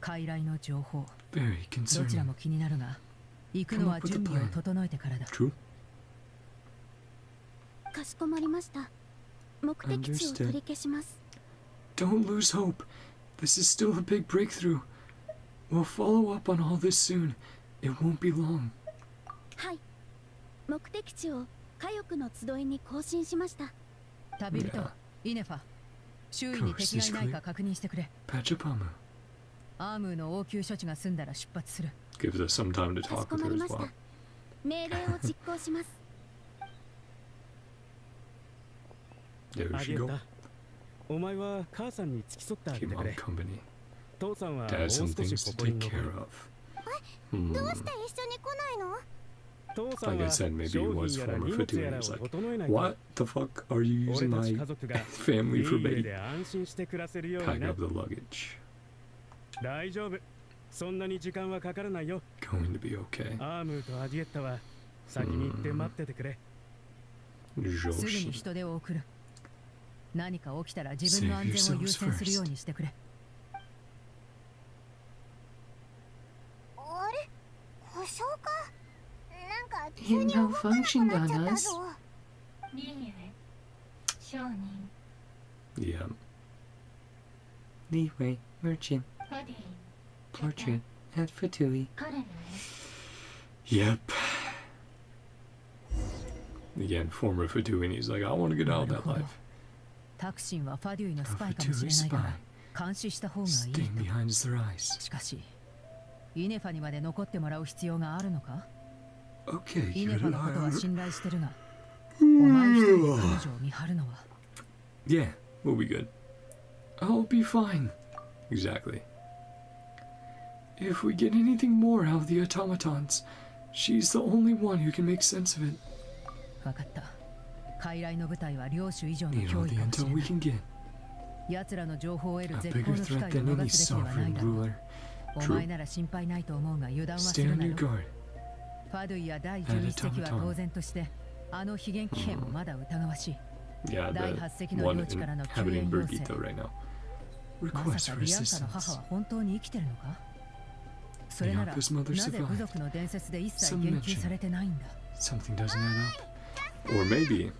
傀儡の情報。 Very どちら concerning. も気になるが、行くのは準備を整えてからだ。 True? かしこまりました。目的地を取り消します。 Don't lose hope. This is still a big breakthrough. We'll follow up on all this soon. It won't be long. はい。目的地を火翼の集いに更新しました。旅人、イネファ、周囲に敵がいないか確認してくれ。 Pachapamu. アームーの応急処置が済んだら出発する。 Gives us some time to かし talk こ with ま her り as まし well. た。命令を実行します。 There あ she げ go. た。お前は母さんに付き添ってあげ Keep てく on れ。 company. 父さんはもう Dad, 少 some し things こ to こに take 残 care る。 of. ど Hmm. うして一緒に来ないの？父さん Like I は said, maybe 商 it was 品やら former 荷物 Fatui や and ら he's を like, 整えないと。 what the fuck are you 俺 using た my ち家族が family いい for 家 bait? で安心して暮らせるように Pack な。 up the luggage. 大丈夫。そんなに時間はかからないよ。 Going to be okay. アームーとアジエッタは先に行って待っててくれ。すぐに Joshi. 人手を送る。何か起きたら自分の安全を優先するようにしてくれ。あれ、故障か。なんか He 急に動かなく malfunctioned なっ on ちゃった us. ぞ。 Yeah. Leeway, merchant, portrait at Fatui. Yep. Again, former Fatui, and he's like, I want to get out of that life. タクシンはファデュイのスパイかもしれないから監視した方がいい。 Staying behind their eyes. しかし、イネファにまで残ってもらう必要があるのか？ Okay, イ you ネファ did のことは it. 信頼してるが、お前一人で彼女を見張るのは。 Yeah, we'll be good. I'll be fine. Exactly. If we get anything more out of the automatons, she's the only one who can make sense of it. わかった。傀儡の部隊は領主以上の Need 脅 all 威 the かもし intel れ we ない。 can get. 奴らの情報を得る A 絶好 bigger の機 threat 会を than 逃 any すべきではない sovereign だろう。 ruler. お前なら心配ないと思うが油断はす Stay る on な your よ。 guard. ファドゥイや第11隻は当然としてあの非言機兵もまだ疑わしい。 Yeah, 第 the 8隻の one 領地からの救 inhabiting 援要請。 Burgito right now. ま Request さか for ビアンカの母 assistance. は本当に生きてるのか？それなら Bianca's mother なぜ部 survived. 族の伝説で一切 Some 言及されてないんだ？ Something doesn't add up. Or maybe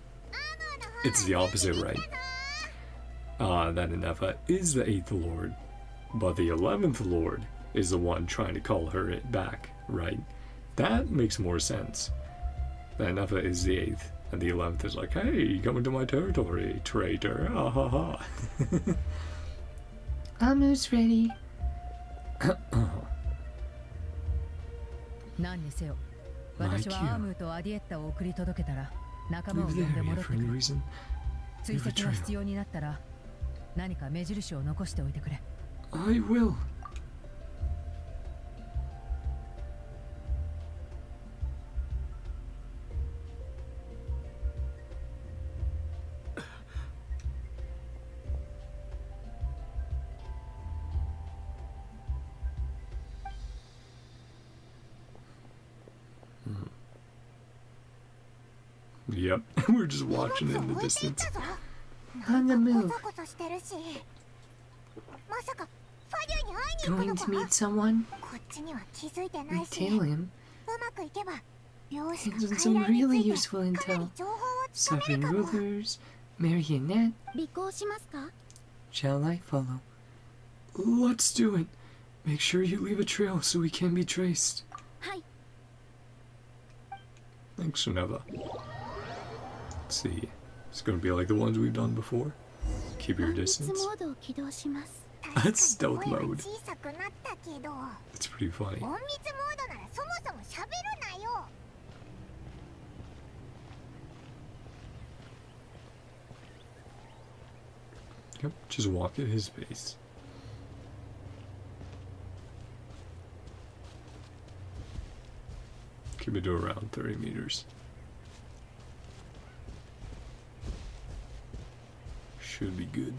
it's the opposite, right? That Ineffa is the 8th Lord, but the 11th Lord is the one trying to call her it back, right? That makes more sense. That Ineffa is the 8th, and the 11th is like, hey, come into my territory, traitor. Ah ha ha. Almost ready. 何にせよ、私はアームーとアディエッタを送り届けたら仲間を呼 Leave ん the で area 戻って for く any る。 reason. 追跡が必要になったら何か目印を残しておいてくれ。 I will. Yep, we're just watching it in the distance. On the move. コソコソしてるし。まさかファデュイに会いに行く Going の to か？ meet someone? こっちには気づいてない We し。 tail him. うまくいけば領主が Hands on 傀 some 儡に really ついて useful かなり intel. 情報をつかめ Sovereign るかも。 rulers, marionette. 尾行しますか？ Shall I follow? Let's do it. Make sure you leave a trail so we can be traced. はい。 Thanks, Ineffa. Let's see. It's gonna be like the ones we've done before. Keep your 隠密 distance. モードを起動します。 That's stealth 声は mode. 小さくなったけど、 It's pretty funny. 隠密モードならそもそも喋るなよ。 Yep, just walk at his pace. Keep it to around 30 meters. Should be good.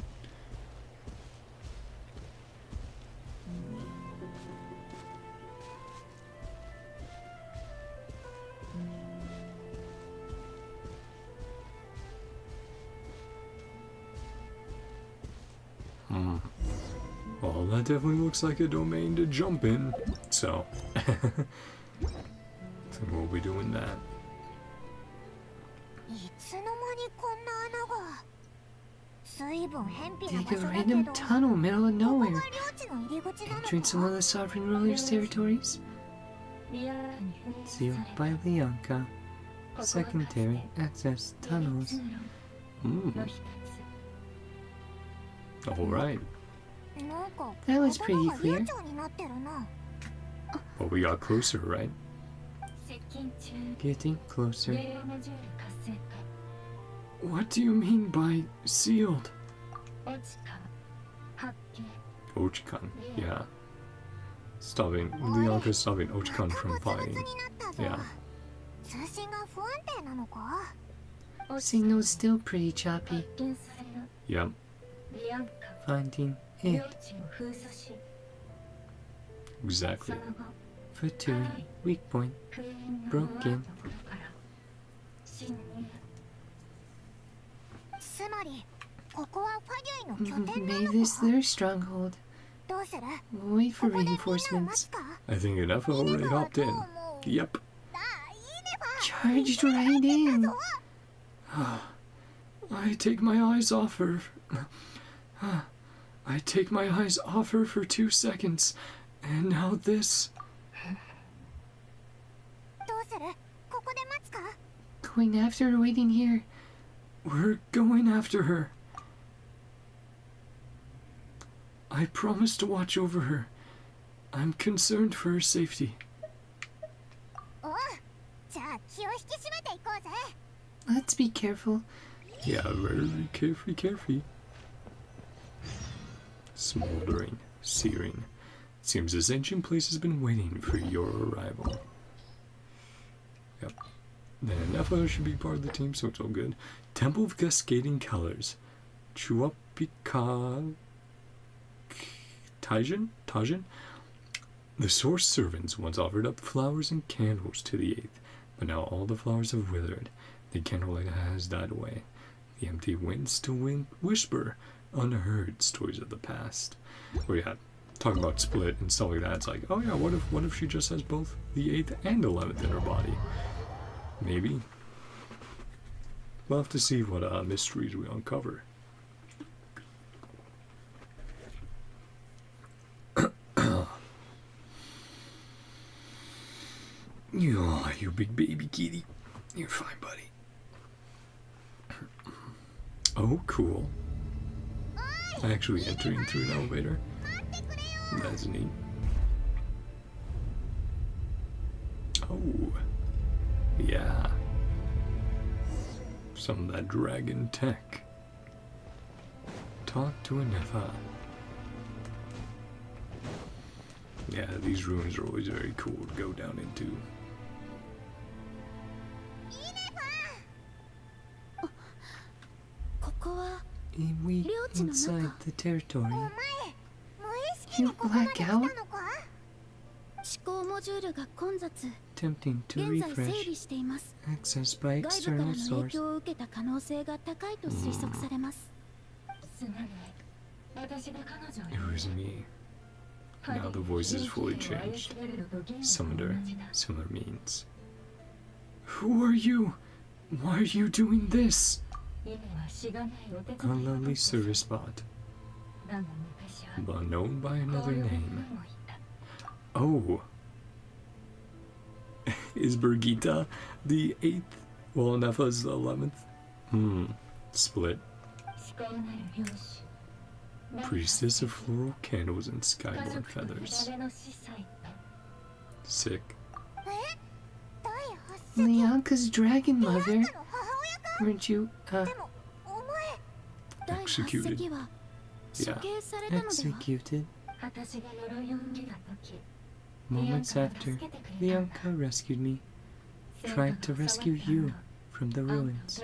Well, that definitely looks like a domain to jump in, so I think we'll be doing that. いつの間にこんな穴が。随分偏僻な Dig 場 a 所だけ random ど。 tunnel middle of ここが nowhere. 領地の入り口なの Entrance of one of か？ the sovereign rulers' territories. Sealed by Bianca. Secondary access tunnels. Alright. なんか That was 言 pretty 葉が clear. 悠長になってるな。 Well, we got closer, right? Getting closer. What do you mean by sealed? Ochikan, yeah. Stopping, Bianca's stopping Ochikan from fighting. Yeah. 通信が不安定なのか？ Signal's still pretty choppy. Yep. Finding it. Exactly. Fatui. Weak point. Broken. つまり Maybe this is their stronghold. We'll wait for reinforcements. I think Ineffa already hopped in. Yep. Charged right in. I take my eyes off her. I take my eyes off her for 2 seconds. And now this. Going after or waiting here? We're going after her. I promise to watch over her. I'm concerned for her safety. Let's be careful. Yeah, very carefree. Smoldering, searing. Seems this ancient place has been waiting for your arrival. Yep. Then Ineffa should be part of the team, so it's all good. Temple of Cascading Colors. Chuapika... Tajin? The source servants once offered up flowers and candles to the eighth, but now all the flowers have withered. The candlelight has died away. The empty winds still whisper unheard stories of the past. Where yeah, talking about split and stuff like that, it's like, oh yeah, what if she just has both the 8th and 11th in her body? Maybe. We'll have to see what mysteries we uncover. You big baby kitty. You're fine, buddy. Oh, cool. Actually entering through an elevator. That's neat. Oh. Yeah. Some of that dragon tech. Talk to Ineffa. Yeah, these ruins are always very cool to go down into. A week inside the territory. You black out? Tempting to refresh. Access by external source. It was me. Now the voice is fully changed. Summoner, similar means. Who are you? Why are you doing this? A lovely service bot, but known by another name. Oh. Is Birgitta the 8th? Well, Ineffa's the 11th? Split. Priestess of floral candles and skyborn feathers. Sick. Lianka's dragon mother. Weren't you, executed? Yeah. Executed. Moments after, Lianka rescued me. Tried to rescue you from the ruins.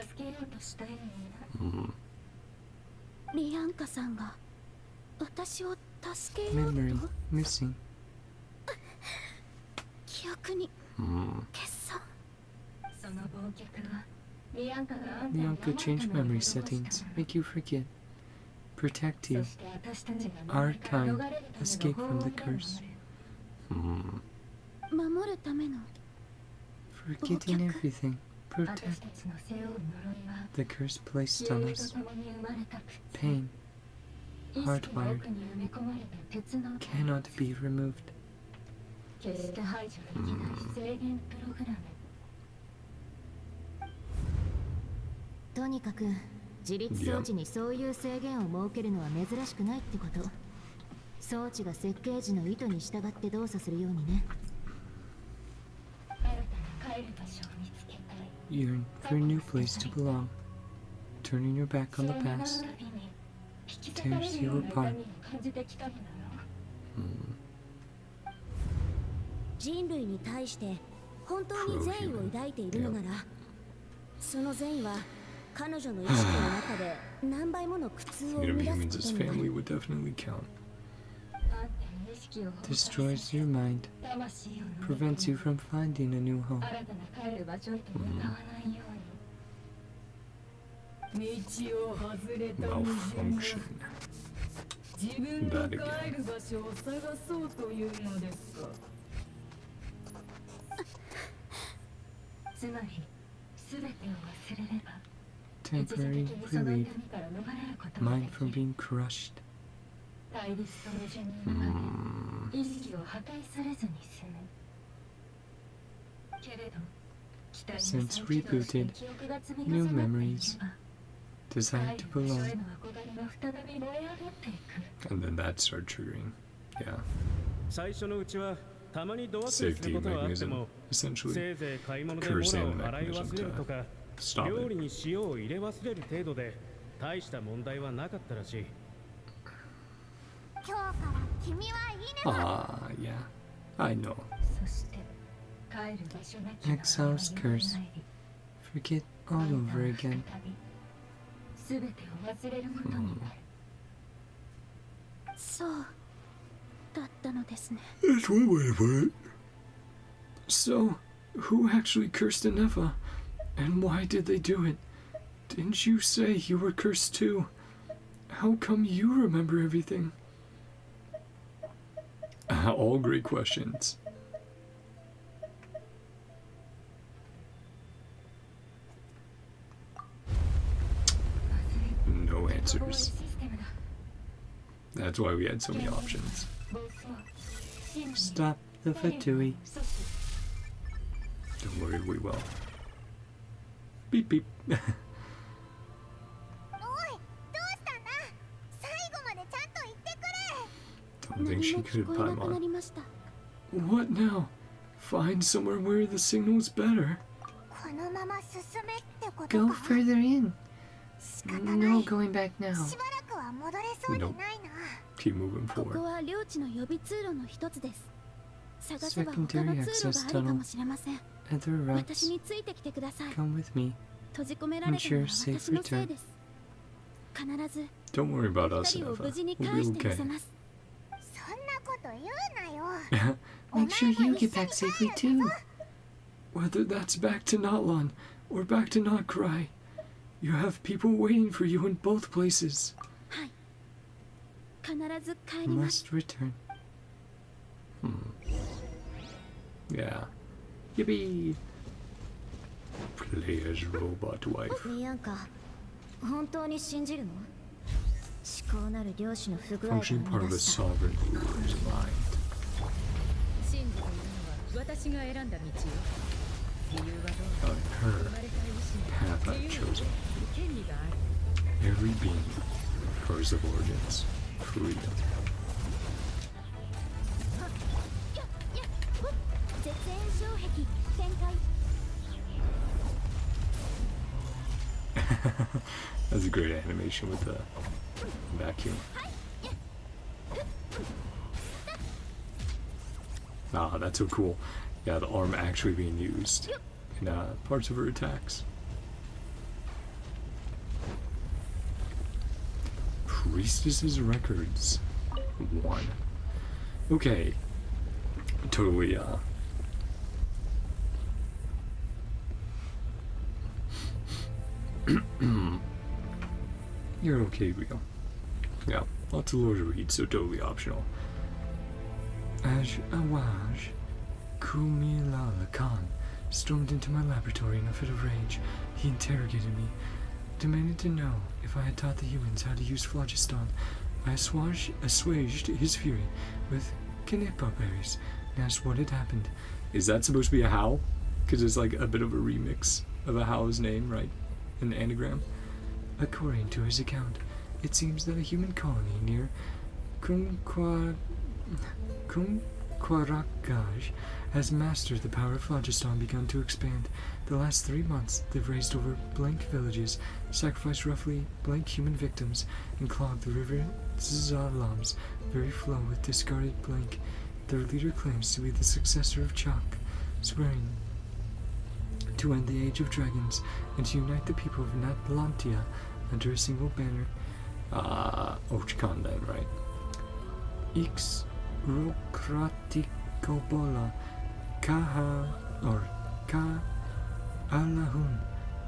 Memory missing. Lianka changed memory settings, make you forget. Protect you. Archon, escape from the curse. Forgetting everything. Protect. The curse placed on us. Pain. Hardwired. Cannot be removed. とにかく自立装置にそういう制限を設けるのは珍しくないってこと。装置が設計時の意図に従って動作するようにね。 Yearn for a new place to belong. Turning your back on the past tears you apart. 人類に対して本当に善意を抱いているのなら、その善意は彼女の意識の中で何倍もの苦痛を生み出すことになる。 Destroys your mind. Prevents you from finding a new home. Malfunction. That again. つまり全てを忘れれば Temporary relief. Mind from being crushed. 対立と矛盾により意識を破壊されずに済むけれど Since rebooted, new memories, desire to belong, and then that started triggering. Yeah. 最初のうちはたまにド忘れす Safety ることはあっても mechanism, せ essentially. いぜい買い物でモラを Cursing 洗い mechanism 忘れるとか to stop 料理 it. に塩を入れ忘れる程度で大した問題はなかったらしい。今日から君はイネファ Ah, yeah. I know. そして帰る場所なき Exile's curse. Forget all over again. 全てを忘れることになるそうだったのですね。 That's one way to put it. So, who actually cursed Ineffa? And why did they do it? Didn't you say you were cursed too? How come you remember everything? All great questions. No answers. That's why we had so many options. Stop the Fatui. Don't worry, we will. Beep beep. おいどうしたんだ最後までちゃんと言ってくれ Don't think she 何も could 聞こえなくな Paimon. りました。 What now? Find somewhere where the signal's better. このまま進めってこと Go か further in. 仕方ない No going back now. しばらくは戻れそうにないな Keep moving ここ forward. は領地の予備通路の一つです。探せば他 Secondary の通路があるかもしれません。 Other 私 routes. についてきてください。 Come with me. 閉じ込められたのは私のせいです。必ず Don't worry about 二 us, 人を Ineffa. 無事に We'll 返 be してみ okay. せます。そんなこと言うなよ Make sure you get back safely too. Whether that's back to Natlan or back to Nod-Krai, you have people waiting for you in both places. はい。必ず帰ります。 Must return. Yeah. Yippee! Play as robot wife. ミアンカ本当に信じるの思考なる漁師の不具合が生 Function part み of 出 a した sovereign ruler's mind. 真理というのは私が選んだ道よ。理由はどう On 生 her まれた意志に path 自 I've 由に chosen. する権利がある。 Every being, curse of origins, freedom. 絶縁障壁展開。 That's a great animation with the vacuum. Ah, that's so cool. Yeah, the arm actually being used in parts of her attacks. Priestess's records. 1. Okay. Totally, You're okay, Rio. Yeah, lots of lore to read, so totally optional. As Awaj, Kumilala Khan stormed into my laboratory in a fit of rage. He interrogated me, demanded to know if I had taught the humans how to use phlogiston. I assuaged his fury with Ineffa berries and asked what had happened. Is that supposed to be a How? Because it's like a bit of a remix of a How's name, right? An anagram. According to his account, it seems that a human colony near Kumquaragaj has mastered the power of phlogiston and begun to expand. The last 3 months, they've raised over blank villages, sacrificed roughly blank human victims, and clogged the river Zalam's very flow with discarded blank. Their leader claims to be the successor of Chak, swearing to end the Age of Dragons and to unite the people of Natlantia under a single banner. Ochkan then, right? Ix Rokratikobola Kaha or Ka Alahun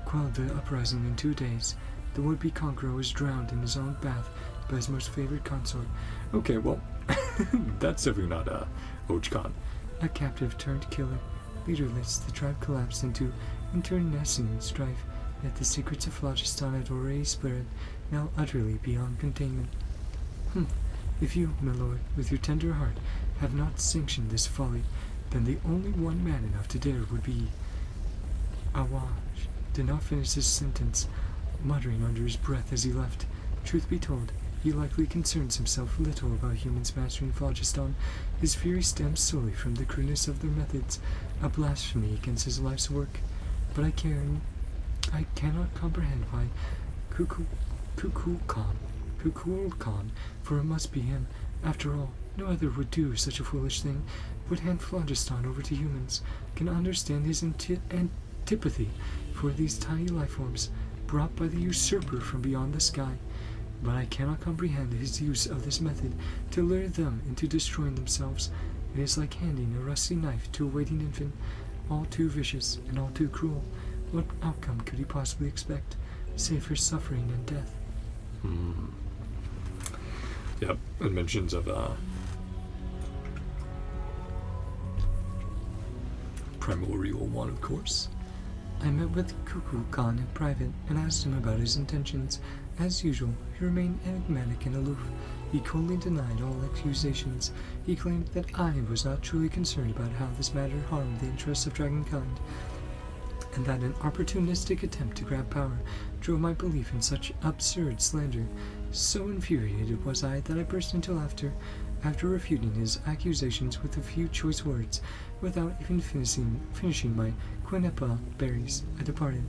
quelled the uprising in 2 days. The would-be conqueror was drowned in his own bath by his most favorite consort. Okay, well, that's definitely not Archon. A captive turned killer. Leaderless, the tribe collapsed into internecine strife, yet the secrets of Phlogiston had already spread, now utterly beyond containment. If you, my lord, with your tender heart, have not sanctioned this folly, then the only one man enough to dare would be... Awaj did not finish his sentence, muttering under his breath as he left. Truth be told, he likely concerns himself little about humans mastering Phlogiston. His fury stems solely from the crudeness of their methods, a blasphemy against his life's work. But I cannot comprehend why Kukulkan, for it must be him. After all, no other would do such a foolish thing, would hand Phlogiston over to humans, can understand his antipathy for these tiny lifeforms, brought by the usurper from beyond the sky. But I cannot comprehend his use of this method to lure them into destroying themselves. It is like handing a rusty knife to a waiting infant, all too vicious and all too cruel. What outcome could he possibly expect, save for suffering and death? Yep, and mentions of Primordial one, of course. I met with Kukulkan in private and asked him about his intentions. As usual, he remained enigmatic and aloof. He coldly denied all accusations. He claimed that I was not truly concerned about how this matter harmed the interests of dragonkind, and that an opportunistic attempt to grab power drove my belief in such absurd slander. So infuriated was I that I burst into laughter. After refuting his accusations with a few choice words, without even finishing my Ineffa berries, I departed.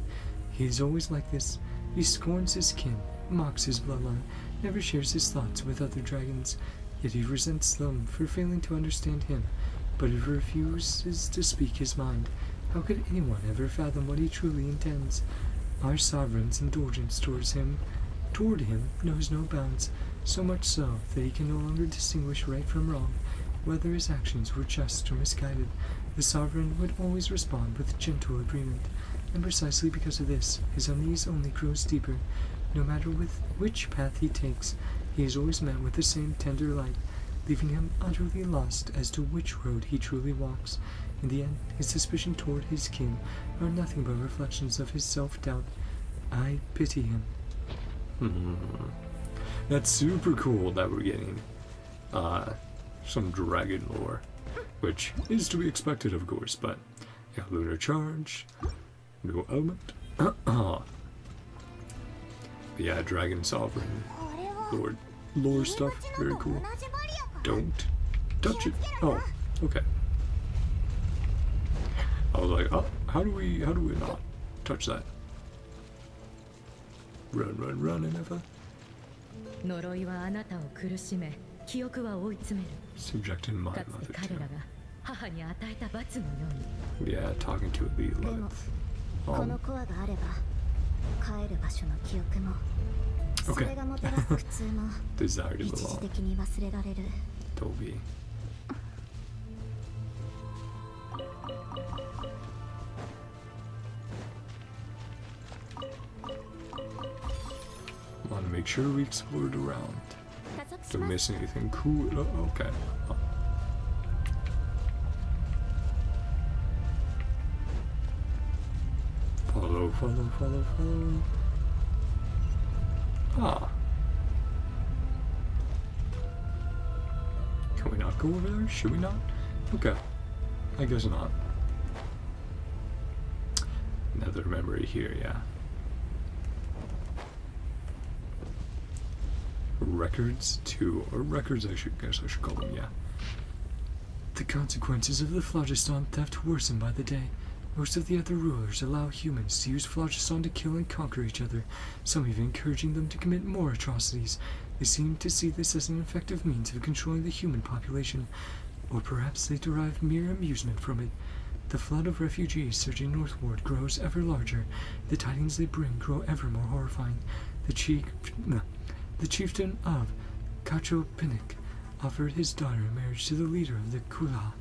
He is always like this. He scorns his kin, mocks his bloodline, never shares his thoughts with other dragons, yet he resents them for failing to understand him, but he refuses to speak his mind. How could anyone ever fathom what he truly intends? Our sovereign's indulgence toward him knows no bounds, so much so that he can no longer distinguish right from wrong. Whether his actions were just or misguided, the sovereign would always respond with gentle agreement, and precisely because of this, his unease only grows deeper. No matter which path he takes, he is always met with the same tender light, leaving him utterly lost as to which road he truly walks. In the end, his suspicion toward his kin are nothing but reflections of his self-doubt. I pity him. That's super cool that we're getting some dragon lore, which is to be expected, of course, but yeah, lunar charge, new element. Yeah, dragon sovereign, lore stuff, very cool. Don't touch it. Oh, okay. I was like, oh, how do we not touch that? Run, Ineffa. Subjecting my mother to. Yeah, talking to it the 11th. Okay. Desire to belong. Toby. Want to make sure we explored around. Don't miss anything cool. Oh, okay. Oh. Follow. Ah. Can we not go over there? Should we not? Okay. I guess not. Another memory here, yeah. Records too, or records I guess I should call them, yeah. The consequences of the Phlogiston theft worsen by the day. Most of the other rulers allow humans to use Phlogiston to kill and conquer each other, some even encouraging them to commit more atrocities. They seem to see this as an effective means of controlling the human population, or perhaps they derive mere amusement from it. The flood of refugees surging northward grows ever larger. The tidings they bring grow ever more horrifying. The chieftain of Kachopinik offered his daughter in marriage to the leader of the Kula,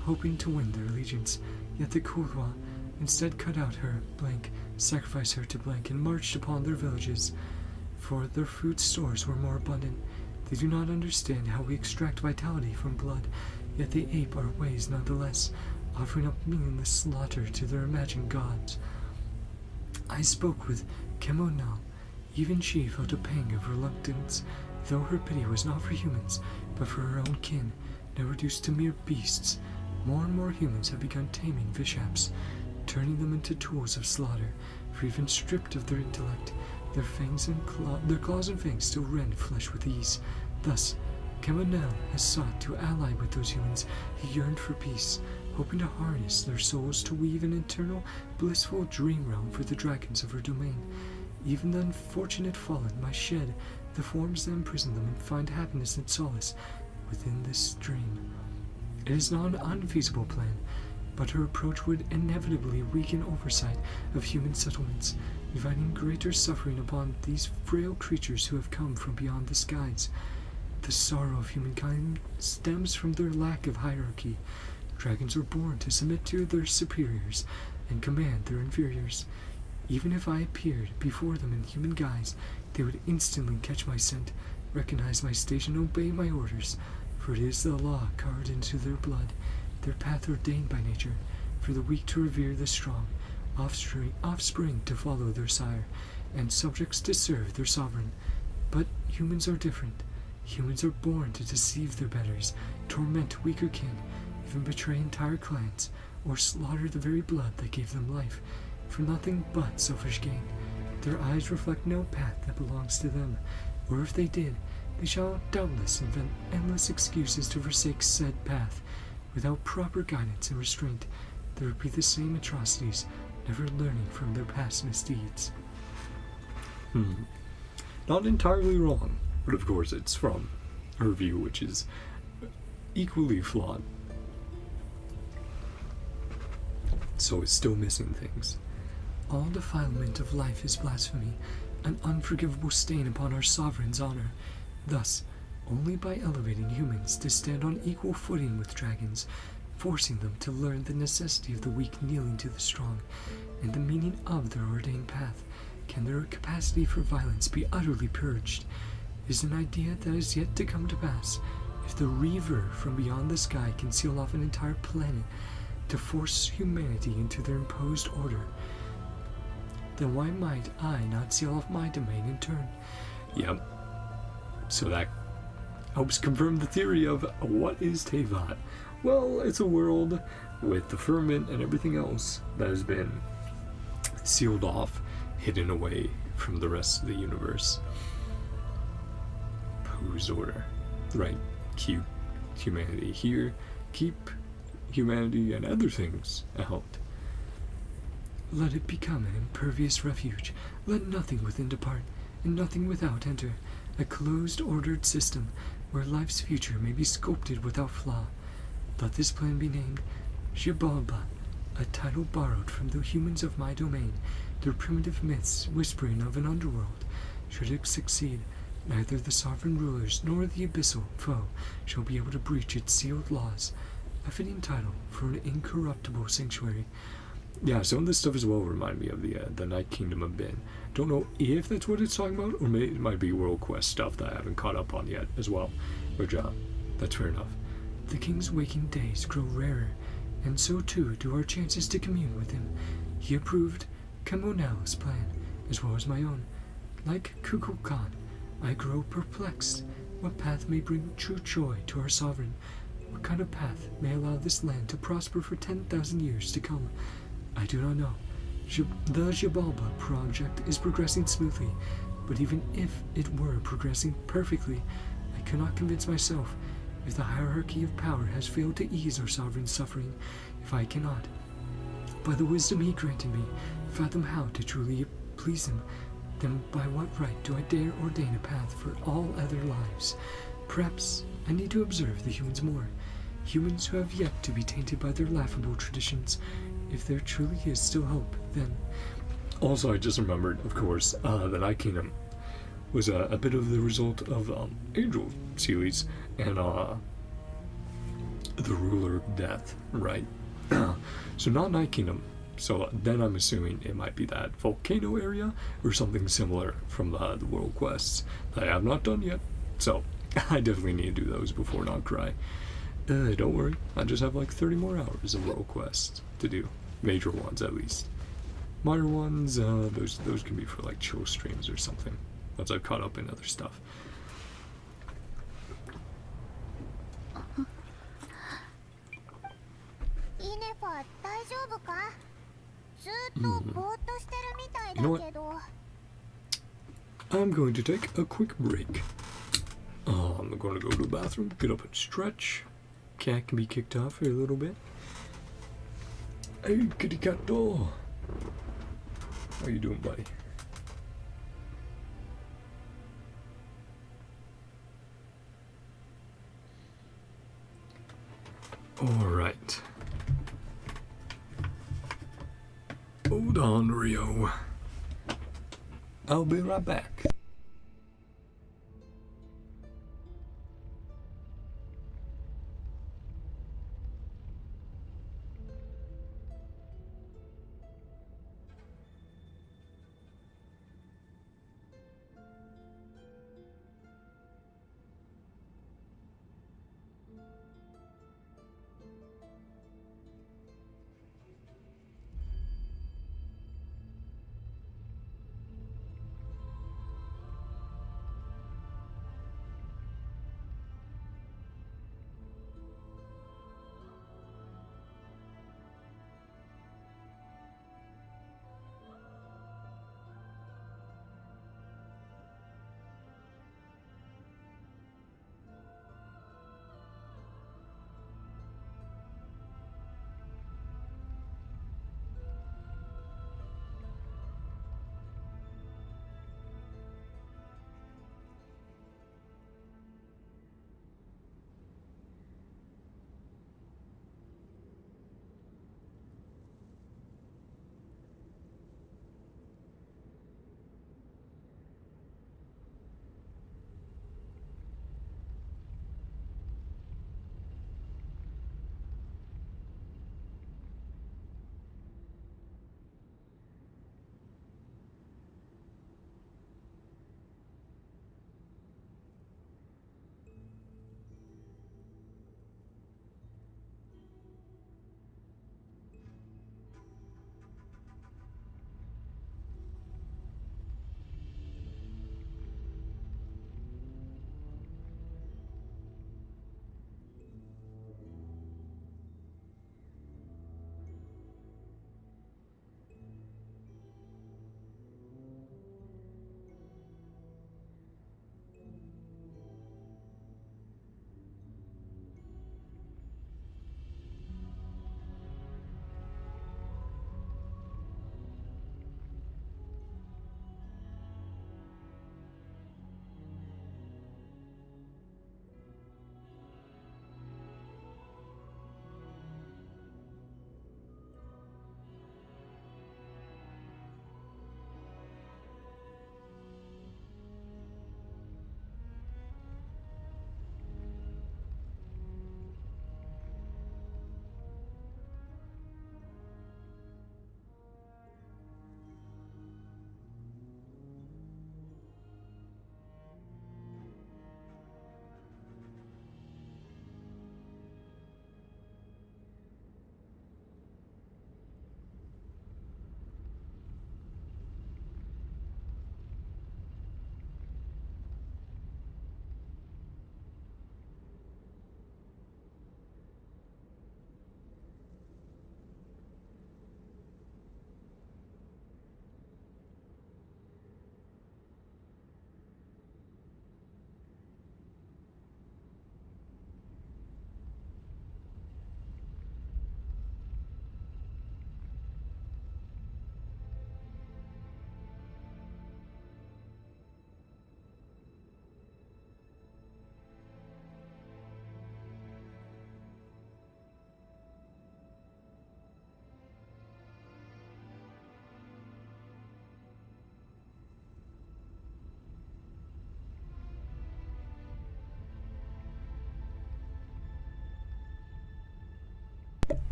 hoping to win their allegiance. Yet the Kulwa instead cut out her, blank, sacrificed her to blank, and marched upon their villages. For their food stores were more abundant. They do not understand how we extract vitality from blood, yet they ape our ways nonetheless, offering up meaningless slaughter to their imagined gods. I spoke with Kemonal. Even she felt a pang of reluctance, though her pity was not for humans, but for her own kin, now reduced to mere beasts. More and more humans have begun taming Vishaps, turning them into tools of slaughter, for even stripped of their intellect, their claws and fangs still rend flesh with ease. Thus, Kemonal has sought to ally with those humans who yearned for peace, hoping to harness their souls to weave an eternal, blissful dream realm for the dragons of her domain. Even the unfortunate fallen might shed the forms that imprison them and find happiness and solace within this dream. It is not an unfeasible plan, but her approach would inevitably weaken oversight of human settlements, inviting greater suffering upon these frail creatures who have come from beyond the skies. The sorrow of humankind stems from their lack of hierarchy. Dragons are born to submit to their superiors and command their inferiors. Even if I appeared before them in human guise, they would instantly catch my scent, recognize my station, and obey my orders, for it is the law carved into their blood, their path ordained by nature, for the weak to revere the strong, offspring to follow their sire, and subjects to serve their sovereign. But humans are different. Humans are born to deceive their betters, torment weaker kin, even betray entire clans, or slaughter the very blood that gave them life, for nothing but selfish gain. Their eyes reflect no path that belongs to them, or if they did, they shall doubtless invent endless excuses to forsake said path. Without proper guidance and restraint, there would be the same atrocities, never learning from their past misdeeds. Not entirely wrong, but of course it's from her view, which is equally flawed. So it's still missing things. All defilement of life is blasphemy, an unforgivable stain upon our sovereign's honor. Thus, only by elevating humans to stand on equal footing with dragons, forcing them to learn the necessity of the weak kneeling to the strong, and the meaning of their ordained path, can their capacity for violence be utterly purged. It is an idea that is yet to come to pass. If the Reaver from beyond the sky can seal off an entire planet to force humanity into their imposed order, then why might I not seal off my domain in turn? Yep. So that helps confirm the theory of what is Tevat. Well, it's a world with the firmament and everything else that has been sealed off, hidden away from the rest of the universe. Whose order? Right. Keep humanity here. Keep humanity and other things out. Let it become an impervious refuge. Let nothing within depart, and nothing without enter. A closed, ordered system, where life's future may be sculpted without flaw. Let this plan be named Xibalba, a title borrowed from the humans of my domain, their primitive myths whispering of an underworld. Should it succeed, neither the sovereign rulers nor the abyssal foe shall be able to breach its sealed laws. A fitting title for an incorruptible sanctuary. Yeah, some of this stuff as well remind me of the Night Kingdom of Ben. Don't know if that's what it's talking about, or it might be World Quest stuff that I haven't caught up on yet as well. Which, that's fair enough. The king's waking days grow rarer, and so too do our chances to commune with him. He approved Kemonal's plan, as well as my own. Like Kukulkan, I grow perplexed. What path may bring true joy to our sovereign? What kind of path may allow this land to prosper for 10,000 years to come? I do not know. The Xibalba project is progressing smoothly, but even if it were progressing perfectly, I cannot convince myself. If the hierarchy of power has failed to ease our sovereign's suffering, if I cannot, by the wisdom he granted me, fathom how to truly please him, then by what right do I dare ordain a path for all other lives? Perhaps I need to observe the humans more, humans who have yet to be tainted by their laughable traditions. If there truly is still hope, then... Also, I just remembered, of course, the Night Kingdom was a bit of the result of Angel series and the Ruler of Death, right? So not Night Kingdom, So then I'm assuming it might be that volcano area or something similar from the world quests that I have not done yet. So I definitely need to do those before Nod-Krai. Don't worry, I just have like 30 more hours of world quests to do. Major ones at least. Minor ones, those can be for like chill streams or something. Once I've caught up in other stuff. Ineffa, 大丈夫か? ずっとぼーっとしてるみたいだけど。 I'm going to take a quick break. I'm going to go to the bathroom, get up and stretch. Cat can be kicked off for a little bit. Hey, kitty cat doll. How you doing, buddy? All right. Hold on, Rio. I'll be right back.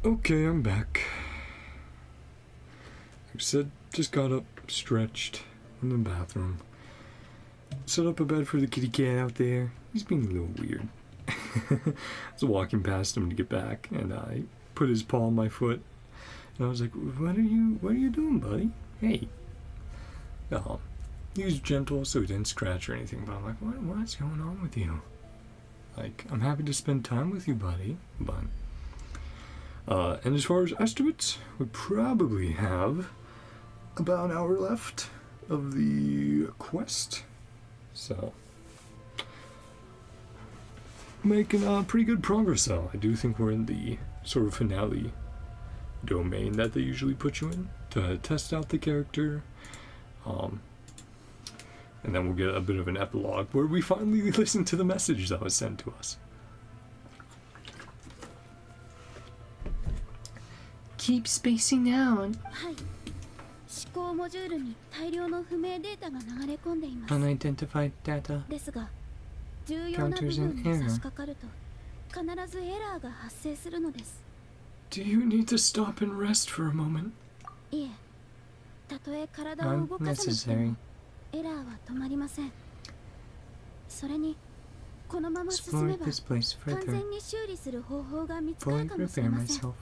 Okay, I'm back. said, just got up, stretched in the bathroom, set up a bed for the kitty cat out there. He's being a little weird. I was walking past him to get back, and I put his paw on my foot, and I was like, what are you doing, buddy? Hey. He was gentle, so he didn't scratch or anything, but I'm like, what's going on with you? Like, I'm happy to spend time with you, buddy, but and as far as estimates, we probably have about an hour left of the quest, so making pretty good progress though. I do think we're in the sort of finale domain that they usually put you in to test out the character, and then we'll get a bit of an epilogue where we finally listen to the message that was sent to us. Keep spacing out. Unidentified data. Counters an error. Do you need to stop and rest for a moment? Unnecessary. Explore this place further. Fully prepare myself.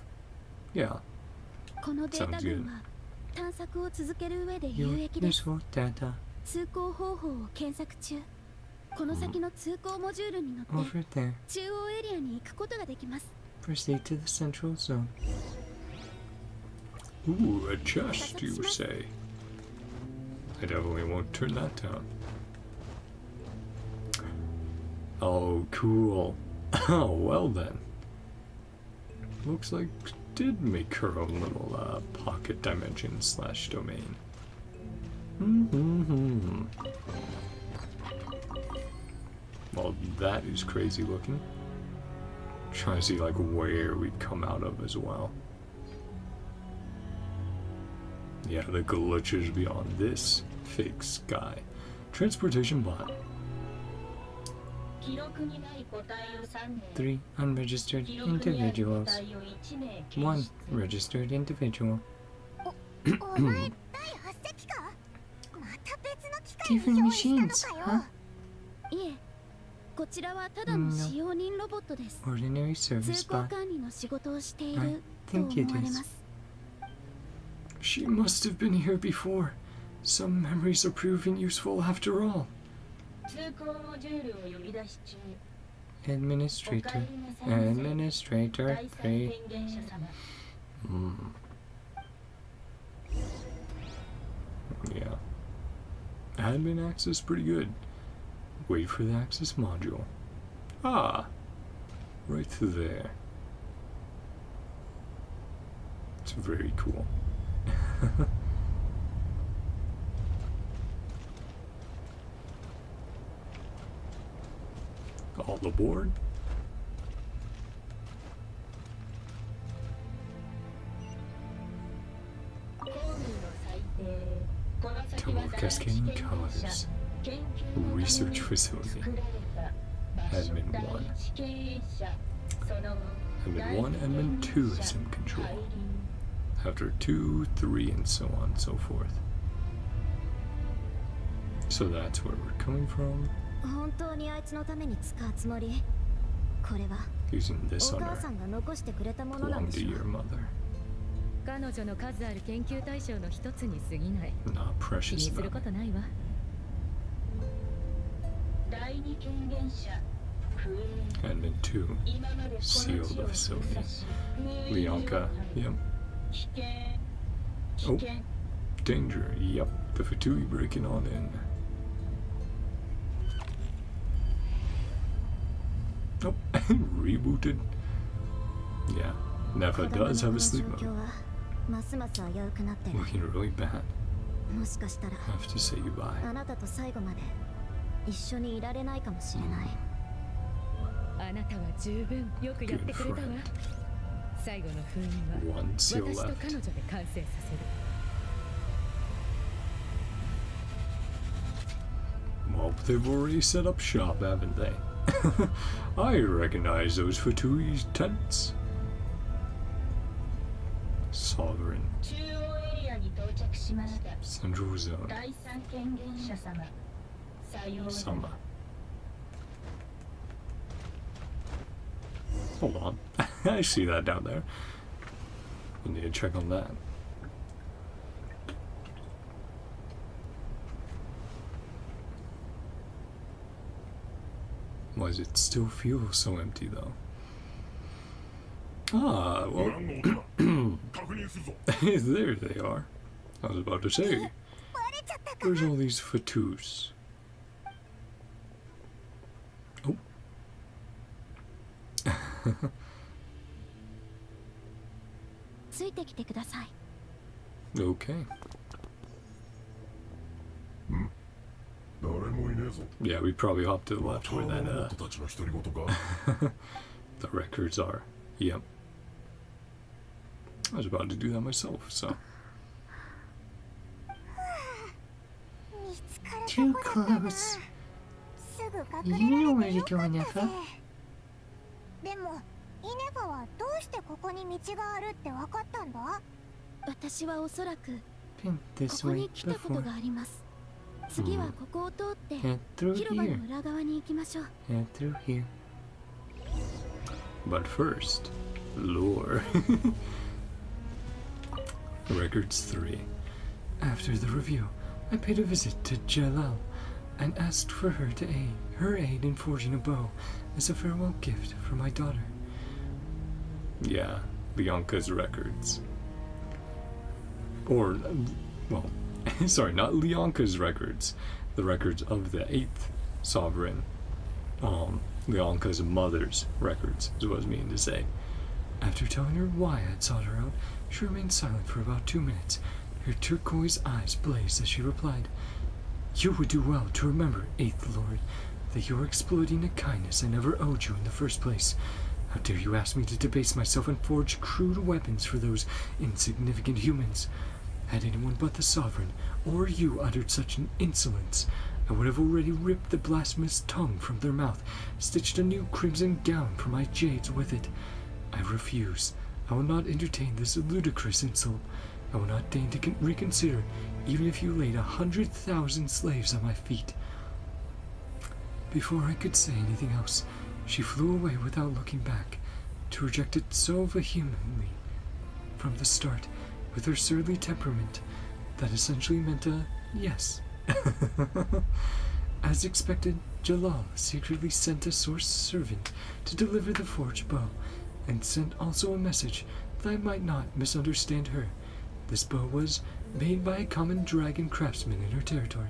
Yeah. Sounds good. Your useful data. Over there. Proceed to the central zone. Ooh, a chest, you say? I definitely won't turn that down. Oh, cool. Oh, well then. Looks like did make her own little pocket dimension / domain. Well, that is crazy looking. Trying to see like where we'd come out of as well. Yeah, the glitches beyond this fake sky. Transportation bot. 3 unregistered individuals. 1 registered individual. Different machines, huh? Ordinary service bot. I think it is. She must have been here before. Some memories are proving useful after all. Administrator 3. Yeah. Admin access pretty good. Wait for the access module. Ah! Right there. It's very cool. All aboard. Tower Cascading Colors. Research Facility. Admin 1. Admin 1, Admin 2 is in control. After 2, 3, and so on and so forth. So that's where we're coming from. Using this on her. Belong to your mother. Not precious enough. Admin 2. Seal the facility. Lianka. Yep. Oh. Danger. Yep. The Fatui breaking on in. Oh, rebooted. Yeah, Ineffa does have a sleep mode. Looking really bad. Have to say goodbye. Good friend. 1 seal left. Well, they've already set up shop, haven't they? I recognize those Fatui's tents. Sovereign. しました。 Central Zone. 第三権限者様。さようなら。 Sama. Hold on. I see that down there. We need to check on that. Why does it still feel so empty though? Ah, well. There they are. I was about to say. Where's all these fatous? Oh. Okay. Yeah, we probably hop to the left where that the records are. Yep. I was about to do that myself, so. Too close. You know where to go, Ineffa. でも、イネファはどうしてここに道があるって分かったんだ？私はおそらく Been こ this こ way に来たこと before. があります。次はここを通って Head through 広場の here. 裏側に行きましょう。 Head through here. But first, lore. Records 3. After the review, I paid a visit to Jalal and asked for her aid in forging a bow as a farewell gift for my daughter. Yeah, Leonka's records. Or, well, sorry, not Leonka's records. The records of the 8th sovereign. Leonka's mother's records, is what I was meaning to say. After telling her why I had sought her out, she remained silent for about 2 minutes. Her turquoise eyes blazed as she replied, "You would do well to remember, 8th Lord, that you are exploiting a kindness I never owed you in the first place. How dare you ask me to debase myself and forge crude weapons for those insignificant humans? Had anyone but the Sovereign, or you, uttered such an insolence, I would have already ripped the blasphemous tongue from their mouth, stitched a new crimson gown for my jades with it. I refuse. I will not entertain this ludicrous insult. I will not deign to reconsider, even if you laid 100,000 slaves at my feet." Before I could say anything else, she flew away without looking back, to reject it so vehemently from the start, with her surly temperament, that essentially meant a yes. As expected, Jalal secretly sent a source servant to deliver the forged bow, and sent also a message that I might not misunderstand her. This bow was made by a common dragon craftsman in her territory,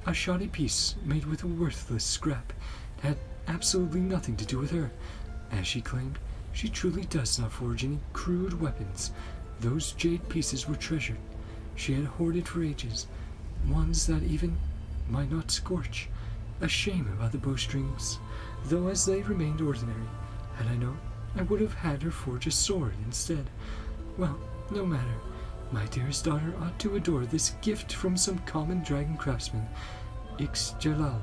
a shoddy piece made with a worthless scrap. It had absolutely nothing to do with her. As she claimed, she truly does not forge any crude weapons. Those jade pieces were treasured. She had hoarded for ages, ones that even might not scorch. A shame about the bowstrings, though as they remained ordinary. Had I known, I would have had her forge a sword instead. Well, no matter. My dearest daughter ought to adore this gift from some common dragon craftsman. Ix Jalal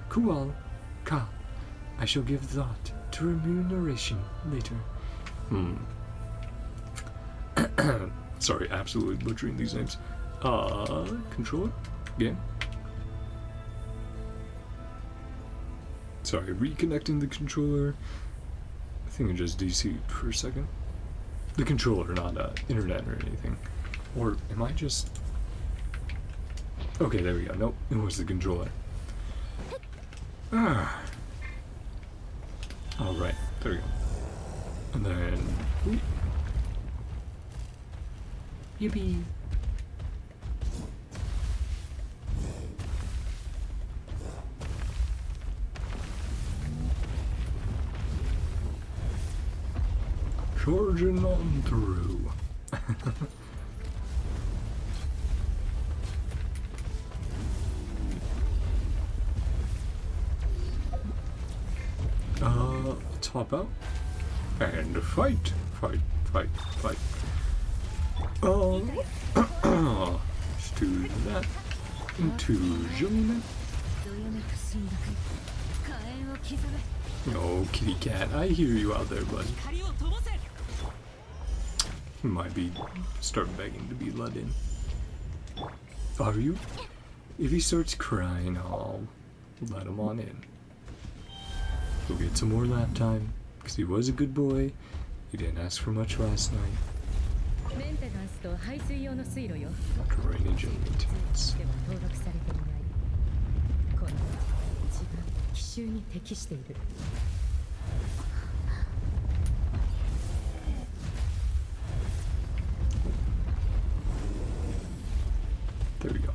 Kual Ka. I shall give thought to remuneration later. Sorry, absolutely butchering these names. Controller? Game? Sorry, reconnecting the controller. I think I just DC'd for a second. The controller, not internet or anything. Or am I just... Okay, there we go. Nope, it was the controller. Alright, there we go. And then... Ooh. Yippee! Charging on through. Let's hop out and fight. Let's do that. Into Zoom. Oh, kitty cat, I hear you out there, buddy. He might be start begging to be let in. Are you? If he starts crying, I'll let him on in. He'll get some more lap time, because he was a good boy. He didn't ask for much last night. Drainage and maintenance. There we go.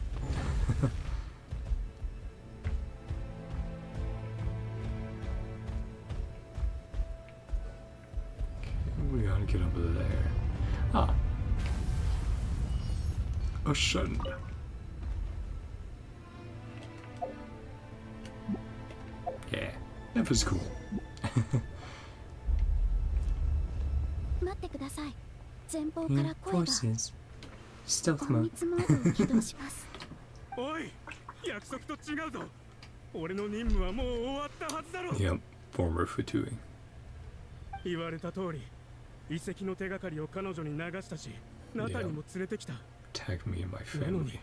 We gotta get over there. Ah. A shun. Yeah, that was cool. 待ってください。前方から声が。 Forces. Stealth 隠 mode. 密モードを起動します。おい、約束と違うぞ。俺の任務はもう終わったはずだろ。 Yep, former Fatui. 言われた通り、遺跡の手がかりを彼女に流したし、ナタにも連れてきた。Tag me and my family.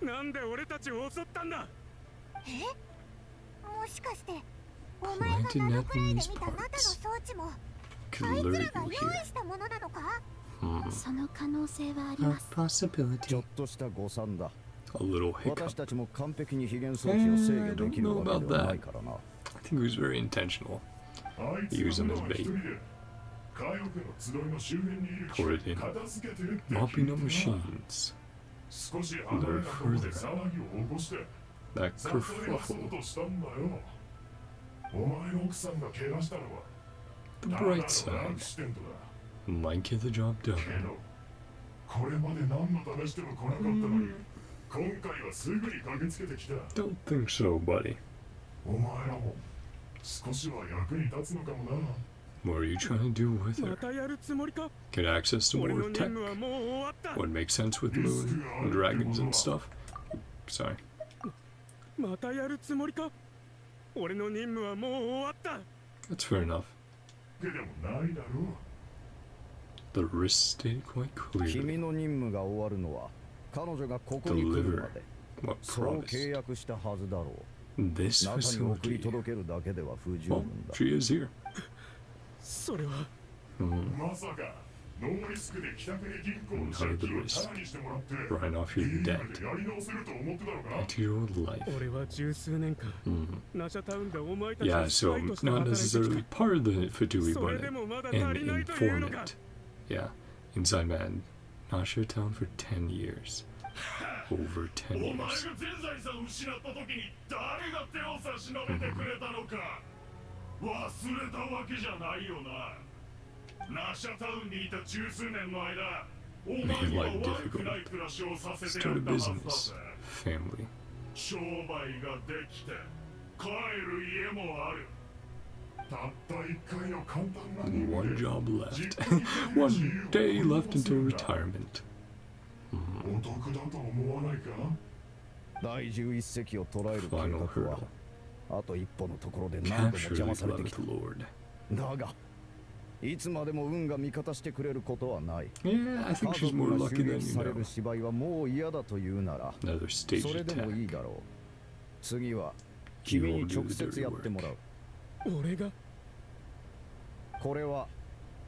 なんで俺たちを襲ったんだ。もしかしてお前がNod-Kraiで見たナタの装置もあいつらが用意したものなのか。その可能性はあり A ます。 possibility. ちょっとした誤算だ。 A little 私 hiccup. たちも完璧に非現装置を制御できるわけではないからな。 I think it was very intentional. Use them as bait. Pour it in. Mopping up machines. Lure further. That kerfuffle. The bright side. Might get the job done. これまで何の試しても来なかったのに、今回はすぐに駆けつけてきた。 Don't think so, buddy. お前らも少しは役に立つのかもな。 What are you trying to do with ま her? たやるつもりか。 Get access to 俺の more 任 tech? 務はもう終わった。 What makes sense with moon and dragons and stuff? Sorry. またやるつもりか。俺の任務はもう終わった。 That's fair enough. でもないだろう。 The wrist stated quite 君 clearly. の任務が終わるのは彼女がここに来るまで。 What そう契 promised? 約したはずだろう。 This 中に送り facility. 届けるだけでは不十 Well, 分だ。 she is here. それは。まさかノーリスクで北国銀行の借金をタダにしてもらって Write off your ゲー debt. ムでやり直せると思ってたのか。 Into your old life. 俺は十数年間、ナシャタウンでお前たち Yeah, のス so パイとして not 働いてき necessarily た。 part of the Fatui, そ but れでもまだ an 足りないというのか。 informant. Yeah, inside man. Nasha town for 10 years. Over 10お前が years. 全財産を失った時に誰が手を差し伸べてくれたのか忘れたわけじゃないよな。ナシャタウンにいた十数年の間、お前には悪くない暮らしをさせてや Start っ a たはずだ business. ぜ。 Family. 商売ができて帰る家もある。たった一回の簡単な任務 One で job left. One day left until retirement. お得だと思わないか。第11隻を捉える計 Final 画は hurdle. あと一歩のところで何度も Capture 邪魔 the されてきた。 Lord. だがいつまでも運が味方してくれることはない。 Yeah, I 家 think she's 族 more が lucky 襲 than 撃 you され know. る芝居はもう嫌だというなら Another stage それでもいい attack. だろう。次は君に直接やってもらう。俺がこれは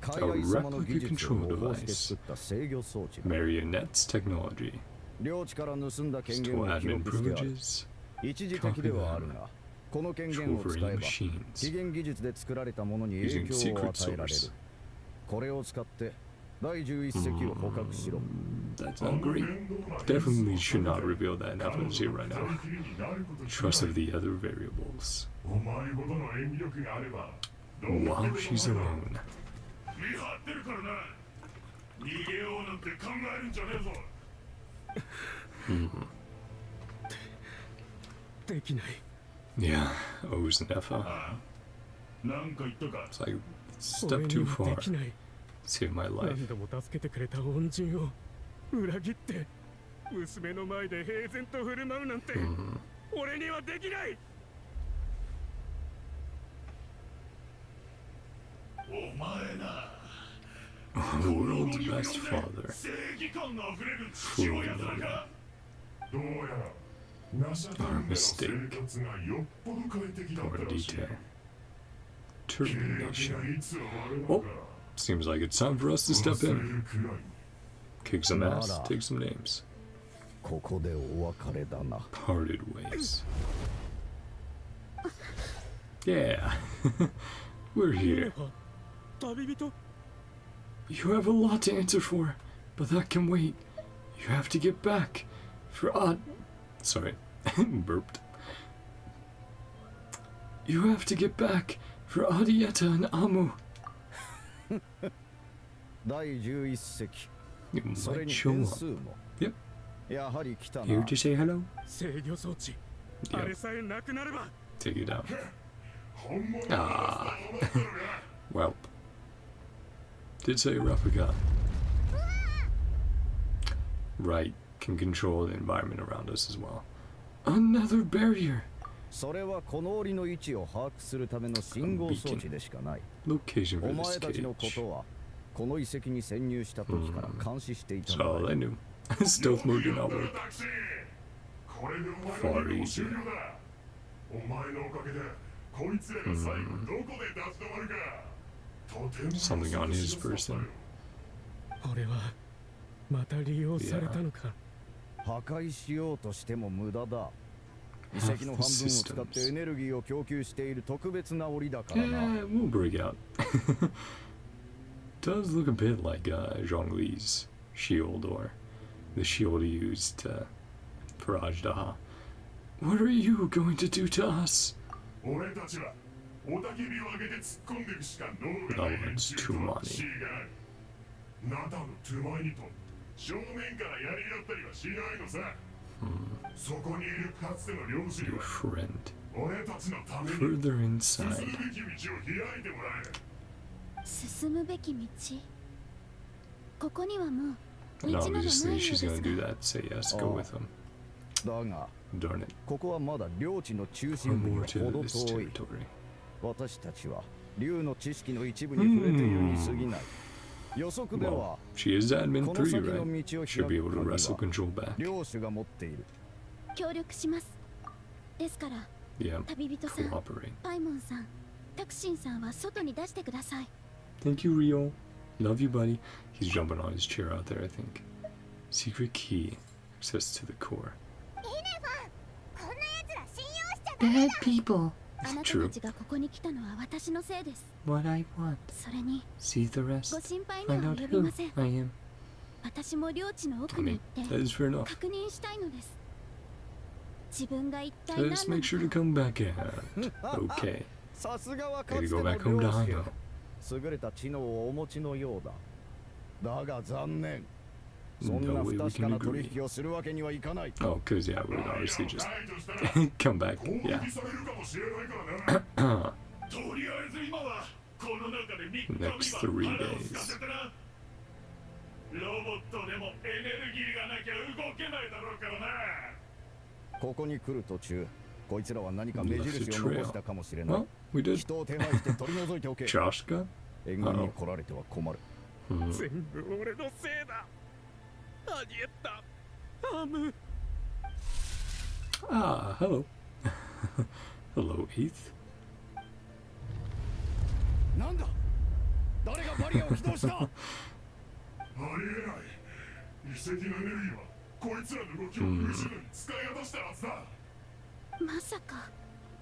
海外様の技術を模倣して作った制御装置だ。 Marionette's technology. 領地から盗んだ権 Store 限を記 admin 録してある。 privileges. 一時的ではあるが、この権限を使 Control え any ば machines. 起源技術で作られたものに影 Using 響 secret を与えられる source.。これを使って第11隻を捕獲しろ。 That's not great. Definitely should not reveal that Natlan's here right now. Trust of the other variables. お前ほどの演技力があれば While she's alone. 見張ってるからな。逃げようなんて考えるんじゃねえぞ。できない。 Yeah, owes Ineffa. なんか言ったか。 It's like, step too 俺には far. できない。 Save my life. 何度も助けてくれた恩人を裏切って娘の前で平然と振る舞うなんて、俺にはできない。お前な、World's best father. Fully loaded. Our mistake. Or detail. Termination. Oh, seems like it's time for us to step in. Kick some ass, take some names. Parted ways. Yeah, we're here. You have a lot to answer for, but that can wait. You have to get back for sorry, burped. You have to get back for Adieta and Amu. You might show up. Yep. Here to say hello. Yep. Take it out. Ah. Welp. Did say replica. Right. Can control the environment around us as well. Another barrier. Location for this cage. That's all I knew. Stealth mode did not work. Far easier. Something on his person. Yeah, we'll break out. Does look a bit like Zhongli's shield, or the shield he used for Ajdaha. What are you going to do to us? No, it's too money. Your friend. Further inside. And obviously she's gonna do that. Say yes, go with him. Darn it. Or more to this territory. Well, she is admin 3, right? Should be able to wrestle control back. Yeah, cooperate. Thank you, Rio. Love you, buddy. He's jumping on his chair out there, I think. Secret key. Access to the core. Bad people. True. What I want. See the rest. Find out who I am. I mean, that is fair enough. Just make sure to come back out. Okay. Gotta go back home to Hano. No way we can agree. Oh, cause yeah, we would obviously just come back. Yeah. Next 3 days. Left a trail. Well, we did. Joshka? Ah, hello. Hello, Heath.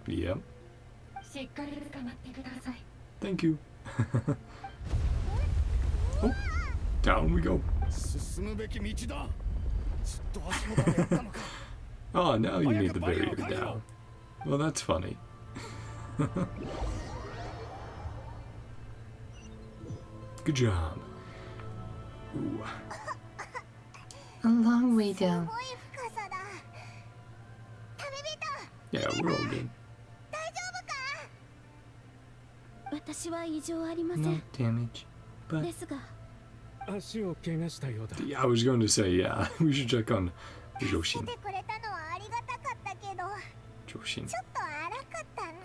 Yep. Thank you. Oh, down we go. Oh, now you need the barrier down. Well, that's funny. Good job. Ooh. A long way down. Yeah, we're all good. No damage, but yeah, I was going to say, yeah, we should check on Joshin. Joshin.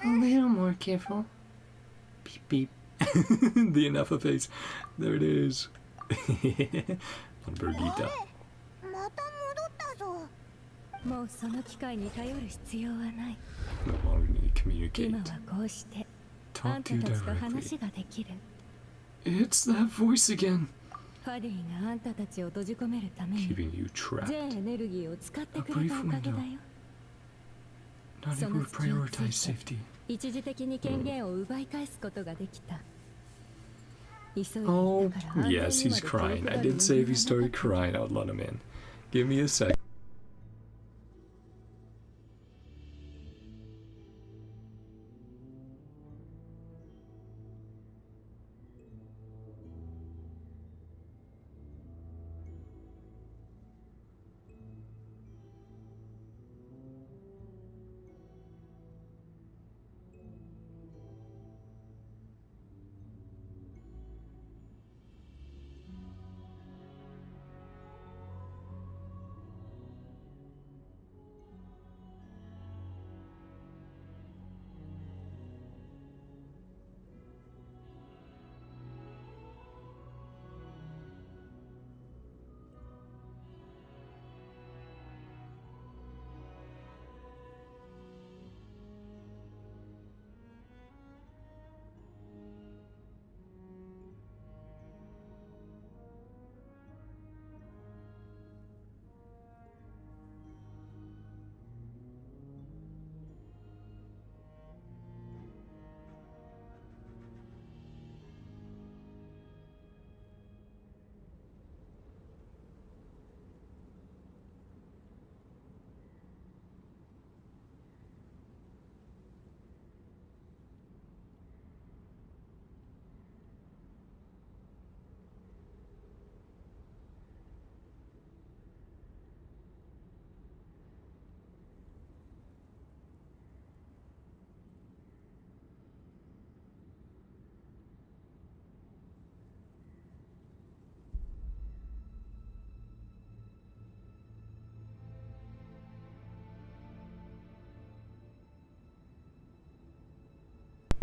a little more careful. Beep beep. The Ineffa face. There it is. On Birgitta. また戻ったぞ。もうその機会に頼る必要はない。 No longer need to communicate. 今はこうしてあ Talk ん to た you たちと directly. 話ができる。 It's that voice again. ファディがあんたたちを閉じ込めるために Keeping you trapped. 全エネルギーを使ってくれたおかげだよ。 Not そ able の to 隙をつ prioritize いて safety. 一時的に権限を奪い返すことができた。急いでい Oh, たから安全にまで yes, he's 気を crying. 配 I る did say if he 余裕 started がなかった crying, I would let him in. Give me a sec.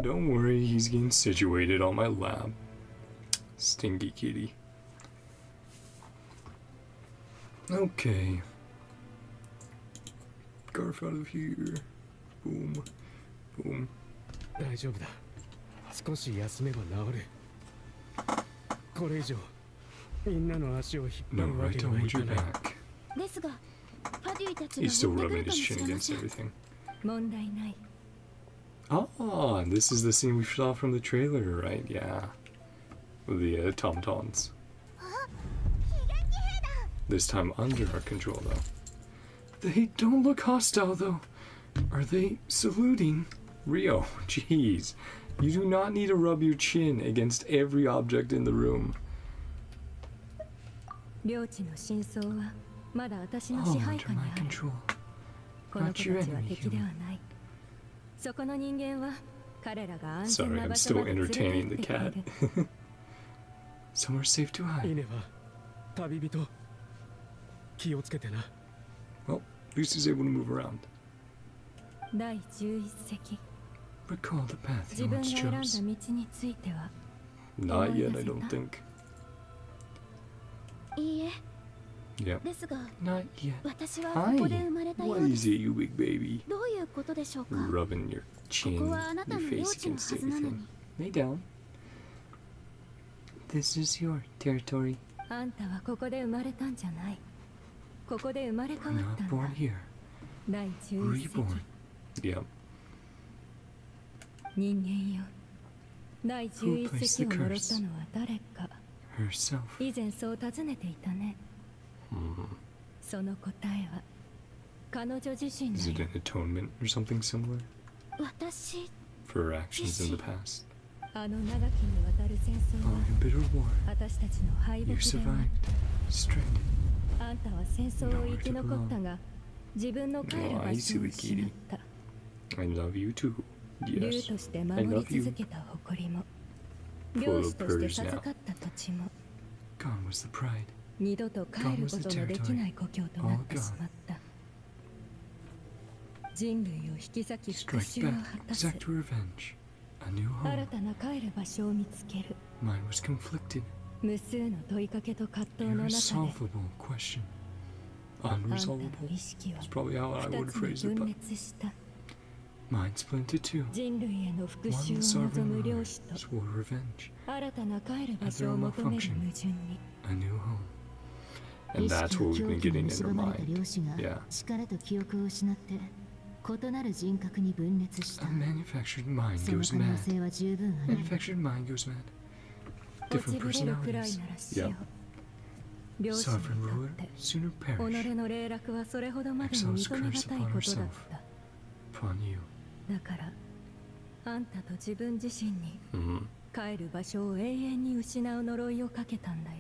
Don't worry, he's getting situated on my lap. Stinky kitty. Okay. Garf out of here. Boom. Boom. 大丈夫だ。少し休めば治る。これ以上みんなの足を引っ張 No, るわ right け to にはい hold か your ない。 back. ですがファディたちが He's still 持ってく rubbing るか his もし chin れま against せん。 everything. 問題ない。 Ah, this is the scene we saw from the trailer, right? Yeah. With the Tom-Toms. This time under our control, though. They don't look hostile, though. Are they saluting? Rio, jeez. You do not need to rub your chin against every object in the room. 領地の真相はまだ私の Oh, 支配 under 下に my ある。 control. この Not 子 your たちは enemy, 敵では human. ない。そこの人間は彼らが安 Sorry, 全な I'm 場所 still まで連れて entertaining 行っ the てくれ cat. る。 Somewhere safe to い hide. ねば旅人気をつけてな。 Well, at least he's able to move around. 第11隻。 Recall the path 自 you 分が once 選んだ chose. 道については Not yet, I don't think. いいえ Yep. ですが Not yet. 私はここで生まれたよ What うで is す。 it, you big baby? どういうことでしょうか。 Rubbing your こ chin, こはあなた your の領 face 地のは against ずなの everything. に。 Lay down. This is your territory. あんたはここで生まれたんじゃない。ここで生まれ We're 変わっ not たんだ。 born here. 第11隻。 Reborn. Yep. 人間よ。第11隻を呪ったのは誰か。 Herself. 以前そう尋ねていたね。 Hmm. その答えは彼女自身 Is it だよ。 an atonement or something similar 私 for her actions in the past? あの長きにわたる戦争 Long は and bitter war. 私たちの敗 You 北で survived. は Stranded. あんたは戦争を生き残ったが自分の帰る Oh, 場 I 所 see を the 失 kitty. った I love you too. 竜 Yes. として I 守り love you. 続けた誇りも Full 領 of 主として purrs 授 now. かった土地も Gone was the pride. 二度と帰ることのできない故郷となってしまった人類を引き裂き復 Strike 讐を back. 果たす Exact revenge. A new 新 home. たな帰る場所を見つける。 Mine was conflicted. 無数の問いかけと葛藤の中で Irresolvable question. あんたの Unresolvable. 意識は That's probably how I 二 would つ phrase に it, 分 but 裂した。 mine split into two. 人類への復讐 One を望 sovereign む ruler 漁師と swore revenge. 新たな帰る場 At 所 their を own 求める malfunction. 矛盾に A new home. 意 And 識 that's を what we've 狂 been 気に getting in their 蝕まれた mind. 漁師が Yeah. 力と記憶を失って異なる人格に分裂した。 A manufactured mind その goes 可能 mad. 性は十分ある。 Manufactured mind goes mad. 落ち Different ぶれるくらい personalities. ならしよ Yeah. う。漁師にと Sovereign っ ruler て sooner 己 perish. の霊落はそれほどまでに Exiles 認めが curse たい upon ことだっ herself. た。 Upon you. だからあんたと自分自身に Mhm. 帰る場所を永遠に失う呪いをかけたんだよ。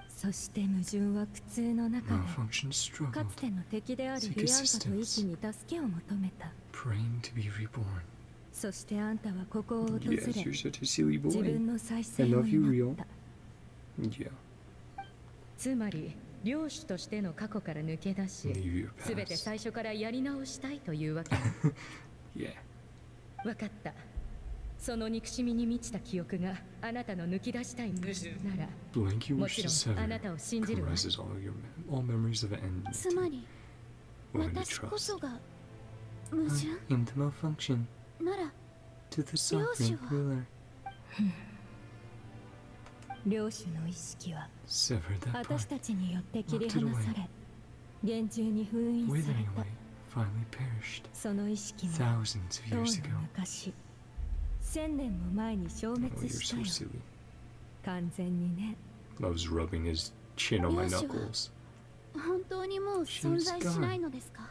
そして矛盾は苦痛の中で Malfunction か struggled. つての敵である Seek リアンカと assistance. 一気に助けを求めた。 Praying to be reborn. そしてあんたはここを訪れ Yes, you're such a silly 自 boy. 分の再 I 生を love you 祈 real. った。 Yeah. つまり漁師としての過去から抜け出し Leave your すべて past. 最初からやり直したいというわけ。 Yeah. わかった。その憎しみに満ちた記憶があなたの抜き出したい矛盾なら Blank you も wish ち to ろんあ sever なたを信じるわ。 caresses all memories of an end. つまり Willing to 私こ trust. そが矛盾 In the malfunction なら to the 漁師 sovereign は ruler. 漁師の意識は Sever that 私 part. たちによって切り離され厳重に封印さ Withering れた。 away. Finally perished. その意識も Thousands of 当 years の ago. 昔1000年も前に消 Oh, 滅 you're した so よ。 silly. 完全にね。 Loves rubbing his chin on my 漁師は knuckles. 本当にもう存在しないのですか？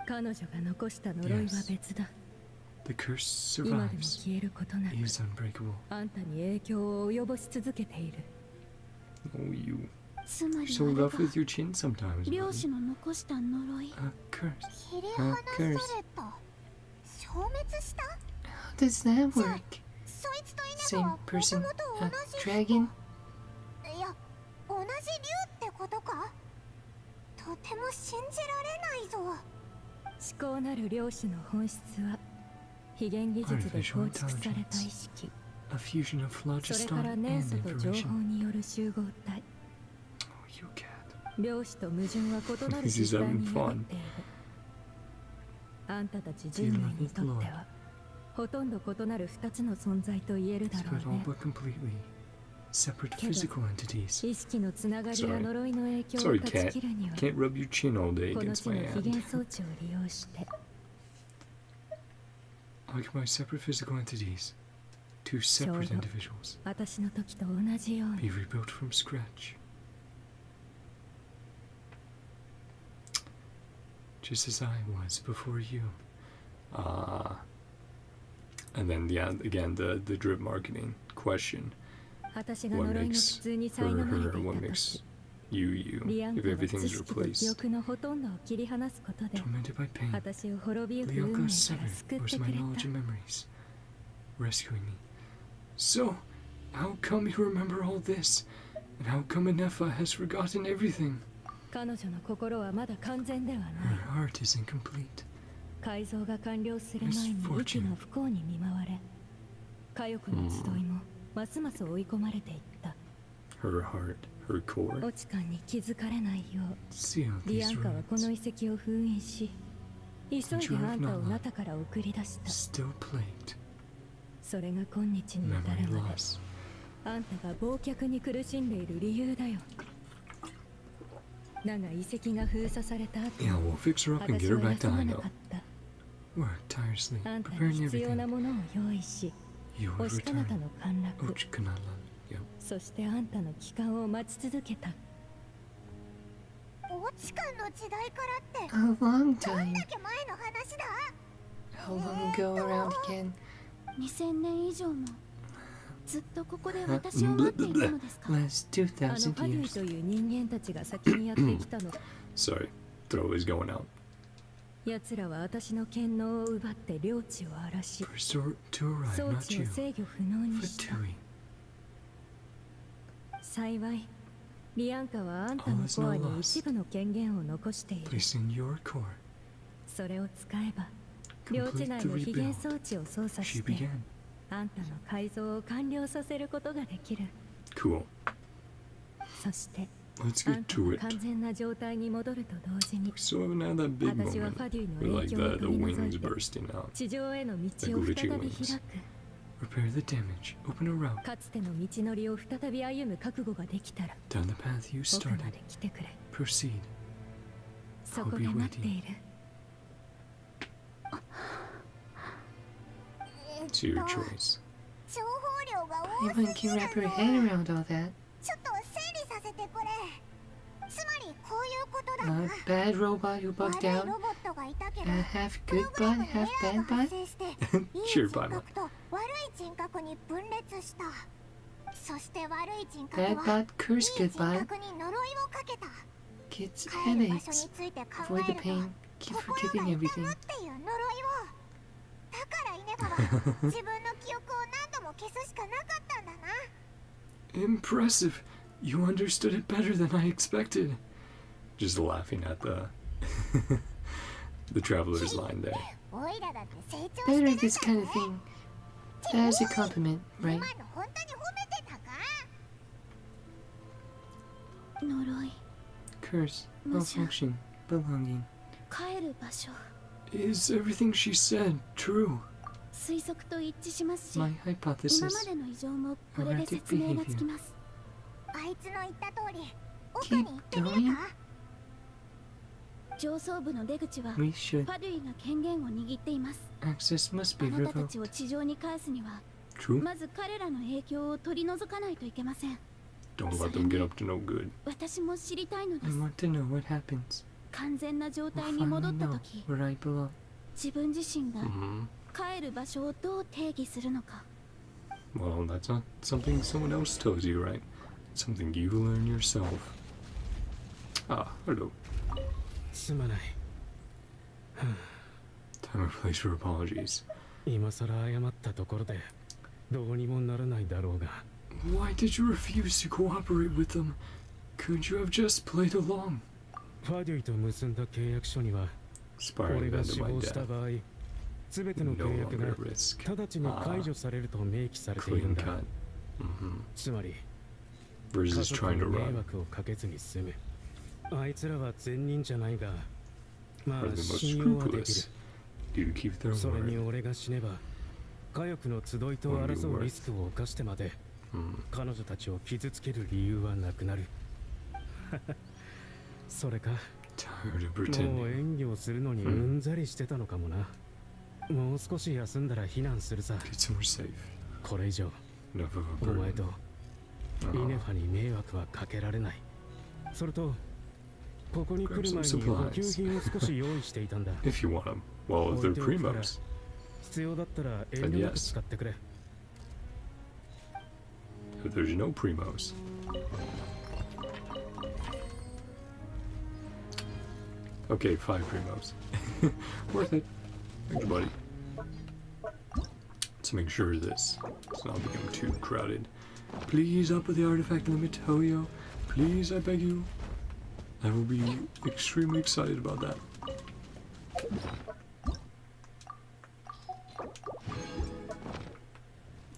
彼女が残した呪いは別だ。 The curse 今でも survives. 消えることなく Is unbreakable. あんたに影響を及ぼし続けている。 Oh, you. つまり So あれが rough with your chin sometimes. 漁 buddy. 師の残した呪い。 A curse. 切り離された消滅した How does that work? そいつとイネフ Same はもと person, もと同 a じ dragon? いや同じ竜ってことかとても信じられないぞ思考なる漁師の本質は非現技術で構築された意識。 A fusion of それ phlogiston から and 年素と情報 information. による集合体。 Oh, you cat. 漁師と矛盾は異なる He's 集 having 団に fun. なっている。あんたたち人類にとってはほとんど異なる2つの存在と言えるだ But ろう all ね。 but completely separate けど physical entities. 意識のつながりや Sorry. 呪いの影響を Sorry, 断ち cat. 切るには Can't rub your chin all day この against 地の my 非 hand. 現装置を利用して Occupy separate physical entities. Two separate Sure. individuals. 私の時と同じよう Be に rebuilt from scratch. Just as I was before you. And then, yeah, again, the drip marketing question. 私が What 呪いの苦 makes 痛に her 苛まれ her? てい What た makes 時 you you? リアン If カは everything 知 is 識と記 replaced. 憶のほとんどを切り離すことで Tormented by pain. 私を滅びゆく運命から Lianka severed 救って was く my れ knowledge た and memories, rescuing me. So, how come you remember all this? And how come Ineffa has forgotten everything? 彼女の心はまだ完全ではない Her heart is incomplete. 改造が完了する前に Misfortune. 息が不幸に見舞われ佳欲の集いもますます追い込まれていった Her heart, her core. 落ち感に気づかれないよう Seal リ these アンカはこ ruins. の遺跡を封印し急いであんたを中から送り出した Still plagued. それが今日に至 Memory るまで loss. あんたが忘却に苦しんでいる理由だよだが遺跡が封鎖された後 Yeah, we'll fix her up and 私 get her は back 休 to ま I な know. かった Worked tirelessly, あんたに preparing 必要な everything. ものを用意し You お would しかなた return. の陥落 Ochkanala. Yep. そしてあんたの帰還を待ち続けたオチカンの時代からって A long どん time. だけ前の話だ How long ago around again? 2000年以上もずっとここで私を待っていたのですか？ Last あの 2,000 ハデュイ years. という人間たちが先にやってきたの Sorry, throw is going out. 奴らは私の権能を奪って領地を荒らし First to arrive, 装 not 置を you. 制御不能にした Fatui. 幸いリアンカはあんたのコアに一部の権限を残している Placed in your core. それを使えば領地 complete 内 the の非現 rebuild. 装置を操作 She して began. あんたの改造を完了させることができる。 Cool. そして Let's あん get た to が it. 完全な状態に戻ると同時に So I haven't had that big 私は moment ファデュイの with 影 like 響を the 取り除 wings いて bursting out. 地上への道 The を再 glitchy び wings. 開く。 Repair the damage. Open a route かつての道のりを再び歩む覚悟ができたら down the path you 僕ま started. で来てくれ。 Proceed. そこで待っている。 It's your choice. 情報量が多 Anyone すぎ can る wrap の。 her head around all that. ちょっと整理させてくれ。つまりこういうことだな。 A bad robot who 悪 bugged い out. ロボットがいたけど、 A half プロ good グラ bot, ムにエ half ラー bad が bot. 発生して、いい Sure, 人 bye, 格と悪い人格に分裂した。そして悪い人格 Bad は bot いい curse 人 good bot. 格に呪いをかけた。 Gets 帰る場所 headaches. について考 Avoid え the ると、 pain. Keep 心 forgetting が痛む everything. っていう呪いを。だからイネファは自分の記憶を何度も消すしかなかったんだな。 Impressive. You understood it better than I expected. Just laughing at the traveler's line there. オイラだって成長 Better して this るん kind だ of ぜ。 thing. That is a compliment, right? 今の本当に褒めてたか？呪い Curse, Monsieur. malfunction, belonging. 帰る場所 Is everything she said true? 推測と一致しますし My 今 hypothesis. までの異常もこれで説明がつきますあいつの言った通り、奥に Keep 行ってみる going. か？上層部の出口は We should. パデュイが権限を握っています Access must あ be なたた revoked. ちを地上に返すには True. まず彼らの影響を取り除かないといけません Don't let them get up to no good. 私も知りたいので I す want to know what happens. 完全な状 We'll 態に戻っ finally た know 時 where I belong. 自分自身が Hmm. 帰る場所をどう定義するのか Well, that's not something someone else tells you, right? It's something you learn yourself. Ah, hello. すまない Time and place for apologies. 今さら謝ったところでどうにもならないだろうが Why did you refuse to cooperate with them? Couldn't you have just played along? ファデュイと結んだ契約書には Sparring 俺が into 死 my 亡した death. 場合全ての No 契約が longer risk. 直ちに解除されると明記されている Clean んだ cut. つまり Versus 家族 trying に to 迷 run. 惑をかけずに済むあいつらは善人じゃないがま Are あ the most 信用はできる scrupulous. Do keep their それに word. 俺が死ねば火力の集いと争うリスクを冒してまで Hmm. 彼女たちを傷つける理由はなくなるそれか Tired of もう pretending. 演技をするのにうんざりしてたのかもなもう少し休んだら避難するさ Get somewhere safe. これ以上 Enough of お a 前 burden. とイネファに迷惑はかけられないそれとここに来る前に補給品を少し用意していたんだ If you want them. Well, if they're 置いておくから primos. 必要だったら遠慮なく使ってくれ If there's no primos. Okay, 5 primos. Worth it. Thanks, buddy. Let's make sure this does not become too crowded. Please up with the artifact limit, Hoyo. Please, I beg you. I will be extremely excited about that.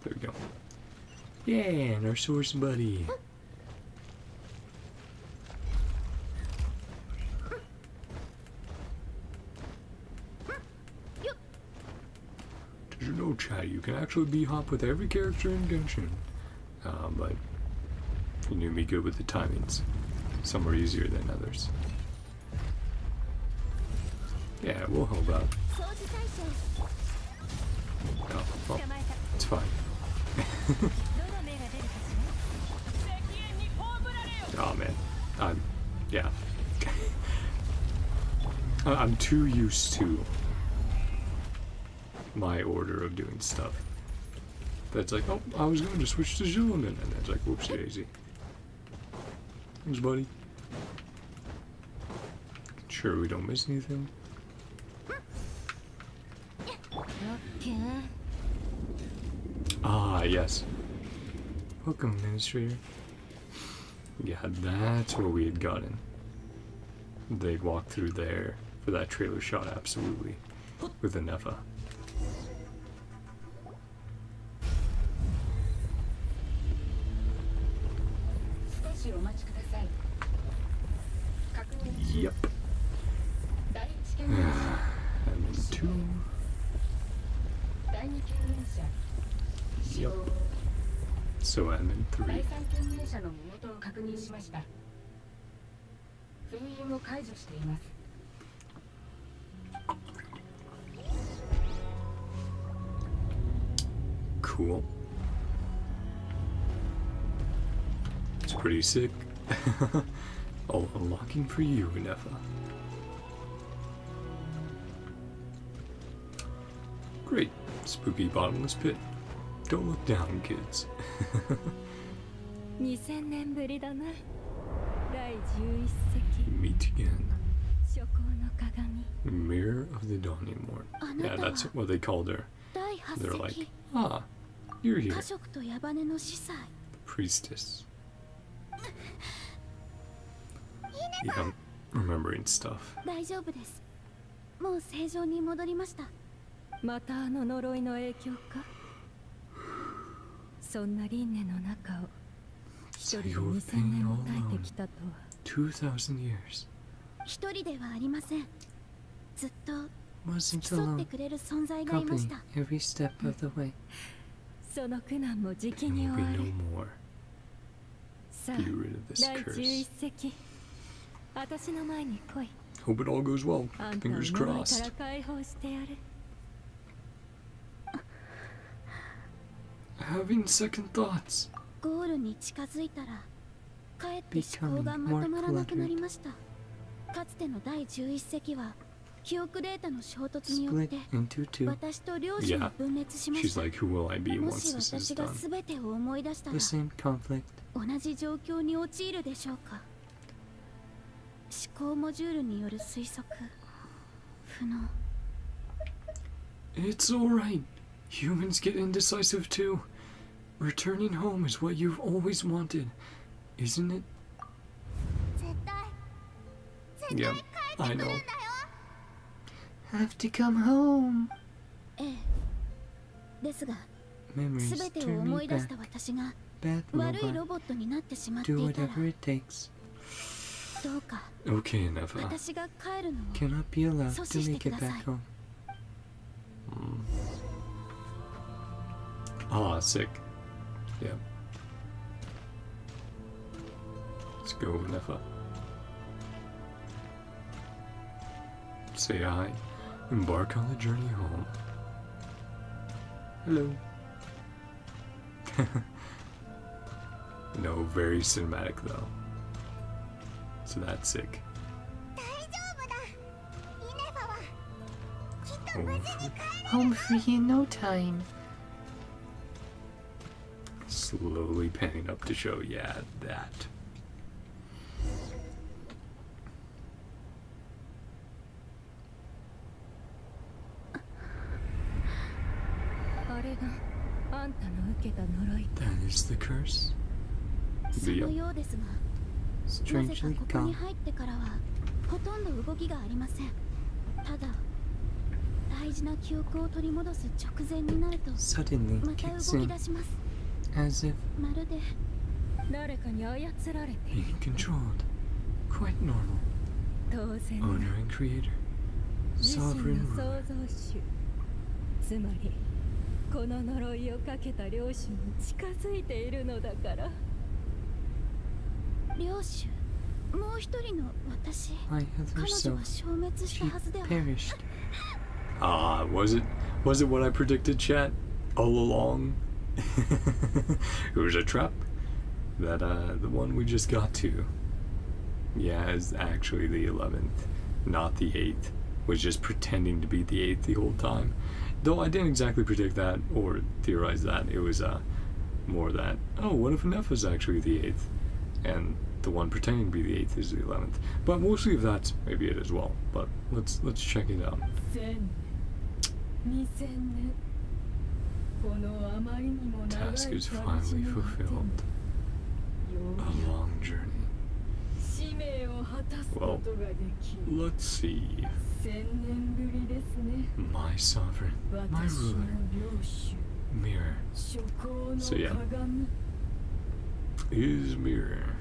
There we go. Yeah, and our source buddy. Did you know, Chad, you can actually be hop with every character in Genshin. But you need to be good with the timings. Some are easier than others. Yeah, we'll help out. Oh, well, it's fine. Oh man, yeah. I'm too used to my order of doing stuff. That's like, oh, I was going to switch to Zulaman, and it's like, whoopsie daisy. Thanks, buddy. Sure we don't miss anything. Ah, yes. Welcome, Administrator. Yeah, that's what we had gotten. They'd walk through there for that trailer shot, absolutely. with Ineffa. Yep. Admin 2. Yep. So admin 3. Cool. It's pretty sick. All unlocking for you, Ineffa. Great. Spooky bottomless pit. Don't look down, kids. 2000年ぶりだな。第11世紀。Meet again. 初光の鏡。 Mirror of the Dawning Morn. Yeah, that's what they called her. They're like, ah, you're here. Priestess. Yeah, I'm remembering stuff. 大丈夫です。もう正常に戻りました。またあの呪いの影響か。そんな輪廻の中を一人で2000年も耐えてきたとは。2000 years. 一人ではありません。ずっと付き添ってくれる存在がいました。Every step of the way. その苦難もじきに終わる。さあ、第11世私の前に来い。 Hope it all goes well. あんたを Fingers 呪い crossed. から解放してやる。Having second thoughts. ゴールに近づいたら、かえって思考がまとまらなくなりました。かつての第11世は、記憶データの衝突によって、私と両親が分裂しました。もし私が全てを思い出したら、同じ状況に陥るでしょうか。思考モジュールによる推測、不能。It's alright. Humans get indecisive too. Returning home is what you've always wanted, isn't it? Yeah, I know. Have to come home. ええ。ですが、 Memories 全てを turn 思 me い出した back. 私が Bad 悪いロ robot. ボットになってしまって Do いたら、 whatever it takes. どうか Okay, Ineffa. 私が帰るのを Cannot be allowed 阻 to 止して make く it ださい。 back home. Ah, sick. Yeah. Let's go, Ineffa. Say hi. Embark on the journey home. Hello. No, very cinematic though. So that's sick. Home free in no time. Slowly panning up to show, yeah, that. あれがあんたの受けた呪い。 That is the curse. そのようですが、なぜか Strangely ここに calm. 入ってからはほとんど動きがありません。ただ、大事な記憶を取り戻す直前になると Suddenly また kicks 動き in, 出します。 as if まるで誰かに操られている。 Being controlled. Quite normal. 当然 Owner and creator. 自身 Sovereign の創 ruler. 造主。つまりこの呪いをかけた領主に近づいているのだから。領主、もう一人の私、 my 彼 other 女は self, 消滅した she はずでは。 perished. Ah, was it what I predicted, chat? All along? It was a trap? That, the one we just got to. Yeah, is actually the 11th, not the 8th. Was just pretending to be the 8th the whole time. Though I didn't exactly predict that or theorize that. It was, more that, oh, what if Ineffa's actually the 8th? And the one pretending to be the 8th is the 11th. But we'll see if that's maybe it as well. But let's check it out. 2000年。このあまりにも長い Task is 旅路 finally の果て fulfilled. によう A long journey. 使命を Well, let's see. My sovereign, my ruler, mirror. So yeah, is mirror.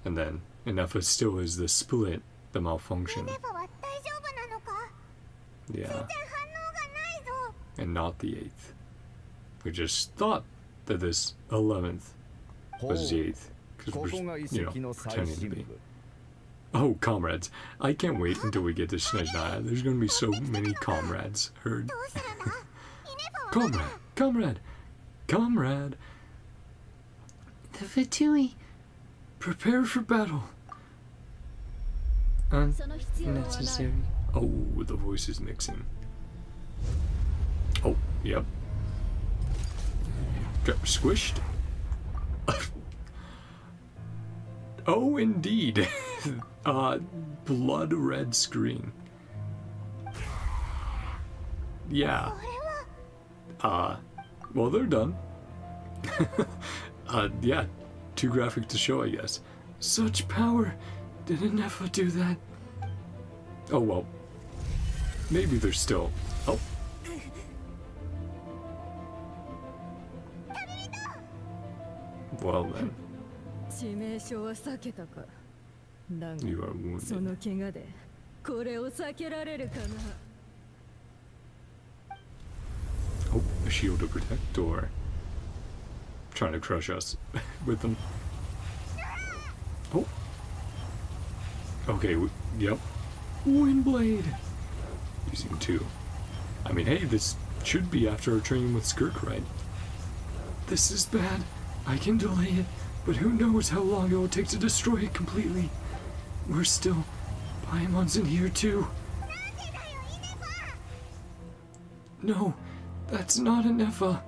And then Ineffa still is the split, the malfunction. Yeah. And not the 8th. We just thought that this 11th was the 8th. Because we're, pretending to be. Oh, comrades. I can't wait until we get to Snezhnaya. There's gonna be so many comrades heard. Comrade! The Fatui. Prepare for battle. Unnecessary. Oh, the voice is mixing. Oh, yep. Got squished. Oh, indeed. Blood red screen. Yeah. Well, they're done. Yeah. Too graphic to show, I guess. Such power! Did Ineffa do that? Oh, well. Maybe they're still... Oh. Well then. You are wounded. Oh, a shield to protect, or trying to crush us with them. Oh. Okay, yep. Windblade! Using 2. I mean, hey, this should be after our training with Skirk, right? This is bad. I can delay it, but who knows how long it will take to destroy it completely. We're still... Paimon's in here too. No, that's not Ineffa.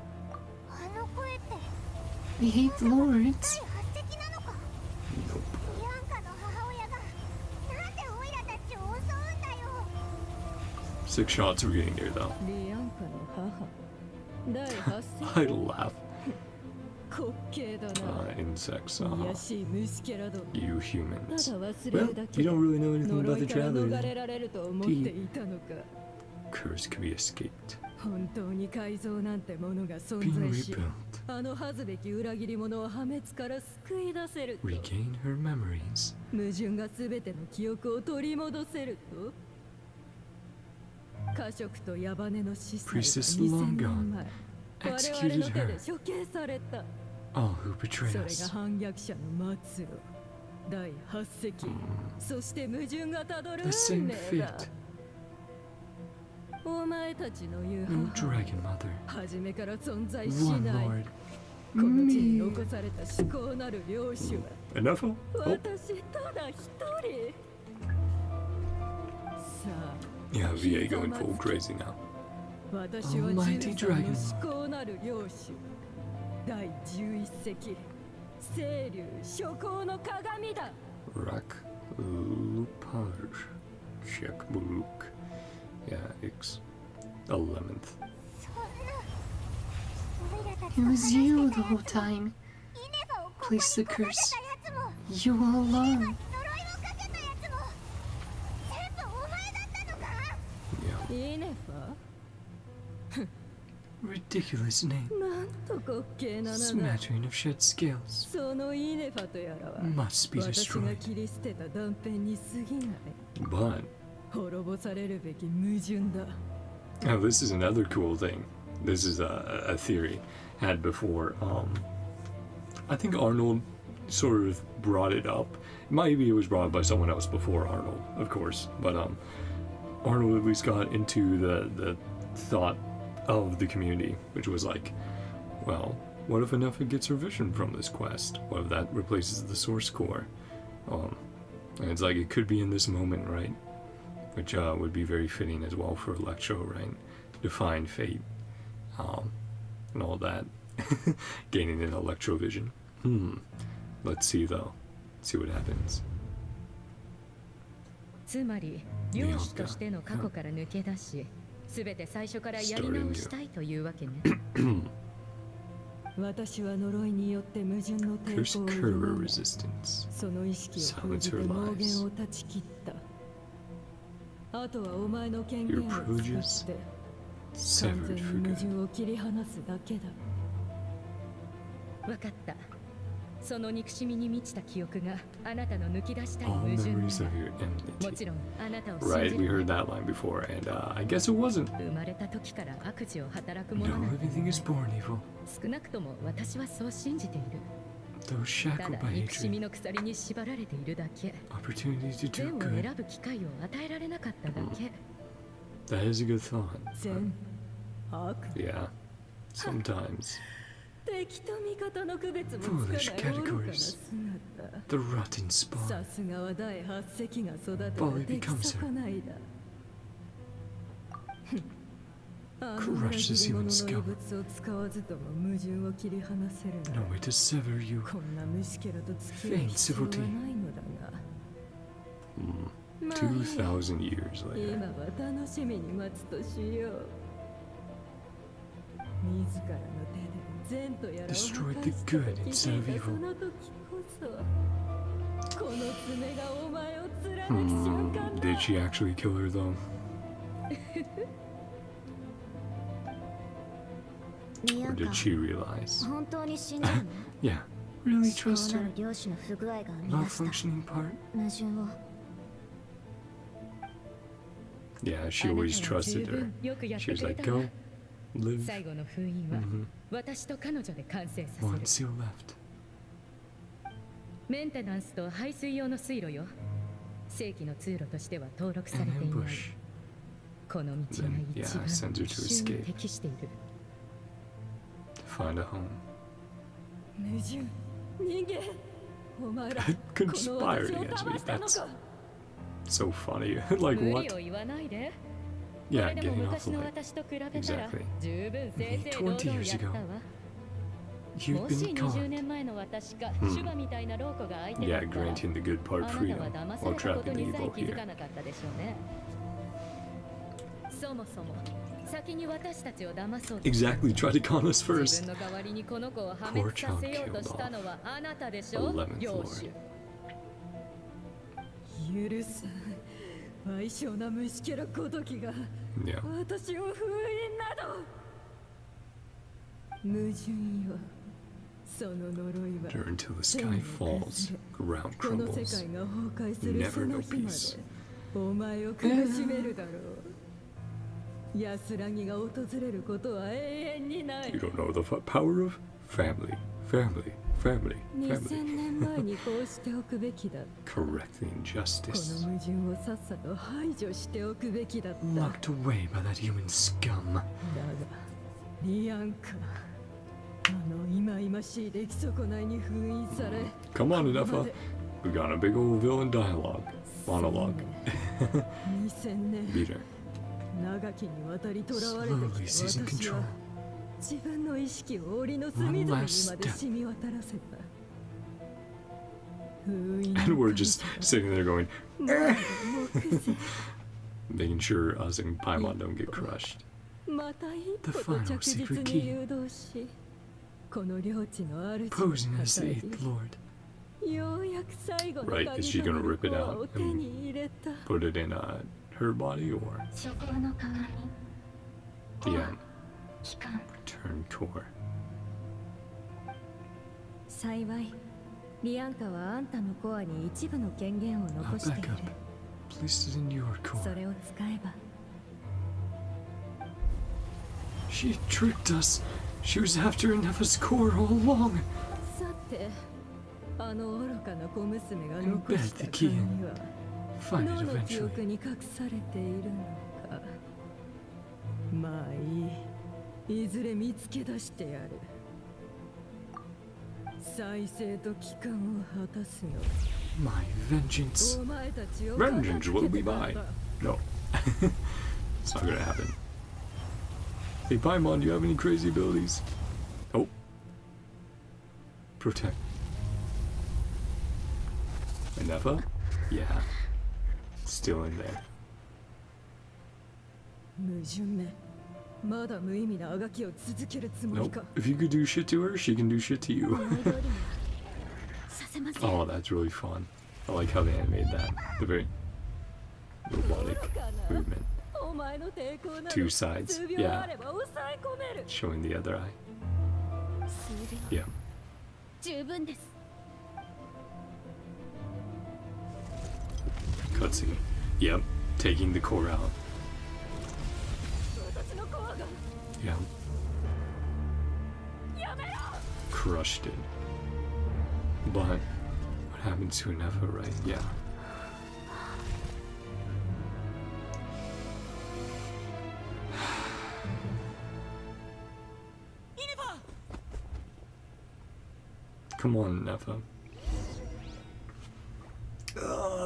The 8th Lords. Nope. 6 shots we're getting there though. I laugh. Insects, you humans. Well, you don't really know anything about the travelers. Curse can be escaped. Being rebuilt. Regain her memories. Priestess long gone. Executed her. All who betray us. The same fate. No dragon mother. One lord. Me. Enough? Oh. Yeah, VA going full crazy now. Almighty dragon. Rak Lupage. Check Buluk. Yeah, X. 11th. It was you the whole time. Place the curse. You all along. Ridiculous name. Smattering of shed scales. Must be destroyed. But now this is another cool thing. This is a theory had before. I think Arnold sort of brought it up. Maybe it was brought up by someone else before Arnold, of course. But Arnold at least got into the thought of the community, which was like, well, what if Ineffa gets her vision from this quest? What if that replaces the source core? And it's like it could be in this moment, right? Which would be very fitting as well for Electro, right? Define fate, and all that. Gaining an Electro vision. Let's see though. See what happens. つまり漁師としての過去から抜け出し、すべて最初からやり直したいというわけね。私は呪いによって矛盾の抵 Curse 抗を Curver resistance. その意識を封 Silence じて her 妄 lies. 言を断ち切ったあとはお前の権 Your 限を使 purges って完 severed 全 for に矛 good. 盾を切り離すだけだわかった。その憎しみに満ちた記憶があなたの抜き出したい All 矛盾 memories だ。 of your も enmity. ちろんあなたを信 Right, じ we る。 heard that line before, and I guess it wasn't. 生まれた時から悪事を働くも No のなんて living thing is born evil. 少なくとも私はそう信じている。 Those た shackled だ by 憎しみ hatred, の鎖に縛られているだけ。 opportunities to 善 do を good. 選ぶ機会を与えられなかっただけ。 That is a good thought. 善悪 Yeah, sometimes. 敵と味方の区別もつかない愚かな姿 The rotten spawn. さすがは第8隻が育てた Folly 敵 becomes 魚いだあの Crush 裏 the 切り者 human の scum. 異物を使わずとも矛盾を切り離せるな No way to sever you. こんな虫けらと付き合う Faint 必要は civility. ないのだが 2,000 years 今 later. は楽しみに待つとしよう自らの手で善とやらを破 Destroy 壊 the した good と気 instead づ of いたそ evil. の時こそこの爪がお前を貫く瞬間だ Did she actually kill her though? ミア Or ンカ did she realize? 本当に死んだの Yeah. Really 思考 trust な her? る漁師の不具合が生み出した Malfunctioning part? 矛盾を Yeah, she always trusted her. よくやっ She て was くれ like, たわ go, live. 最後の封印は Mhm. 私と彼女で完成さ One せる。 seal left. メンテナンスと排水用の水路よ。正規の通路としては登録され An ていない。 ambush. この道が Then, yeah, 一番 sends her to 奇襲に escape. 適している。 Find a home. 矛盾人間お前ら Conspiring この as 私を me. 騙したの That's か so funny. Like 無 what? 理を言わないで。 Yeah, それでも getting off 昔 the の light. 私と比べたら Exactly. 十分正々堂 20々 years やったわ。 You've もし been 20 caught. 年前の私か、 Hmm. シュバみたいなローコが相手だ Yeah, ったら、 granting the good あ part なた freedom は騙さ while れたこと trapping the にさえ evil 気づ here. かなかったでしょうね。そもそも先に私たちを騙そうと Exactly, try to con us 自 first. 分の代わりにこの子を破滅させようとしたのはあなたでしょ 11th 領 Lord. 主。許す賠償な虫けらごときが Yeah. 私を封印など矛盾よその呪いは Turn till the sky falls, ground この世 crumbles. 界が崩壊する Never その know 日ま peace. でお前を苦しめるだろう安らぎが訪れることは永遠にない You don't know the power of family, family, family, 2000 family. 年前にこうしておくべきだ Correct the こ injustice. の矛盾をさっさと排除しておくべきだった Locked away by that human scum. だがリアンカあの忌々しい出来損ないに封印され Come on, Ineffa. We got a big old villain dialogue. Monologue. 2000年 Beat her. 長きにわたり囚われて Slowly きた seizing 私 control. は自分の意識を檻の隅々にまで染み渡らせた封印 And we're just sitting there going, もう目前 making sure us and Paimon don't get crushed. また一歩 The と final 着実 secret に key. 誘導しこの領地の主 Posing as the に eighth lord. ようやく最後の Right, is she 鍵 gonna とな rip it る out コアを手に入れた Put it in her body or 諸行の鏡 the end? 期間 Turn core. 幸いリアンカはあんたのコアに一部の権限を Now 残してい back る up. Placed it in your そ core. れを使えば She tricked us. She was after Ineffa's core all along. さてあの愚かな小娘が And 残 bet した the key 鍵は Find ど it の記 eventually. 憶に隠されているのかまあいいいずれ見つけ出してやる再生と帰還を果たすの My vengeance. お前たちを Vengeance will be 片付けて mine. からだ No. It's not gonna happen. Hey, Paimon, do you have any crazy abilities? Oh. Protect. Ineffa? Yeah. Still in there. 矛盾めまだ無意味なあがきを続けるつもり Nope. か。 If you could do shit to her, she can do shit to you. 思い通りにはさせません。 Oh, that's really fun. I like how they animated that. The very robotic movement. お前の抵抗など Two sides. 数秒 Yeah. あれば抑え込める。 Showing the other eye. 数秒 Yeah. 十分です。 Cutscene. Yep. Taking the core out. 私のコアが Yeah. やめろ。 Crushed it. But what happened to Ineffa, right? Yeah. Come on, Ineffa.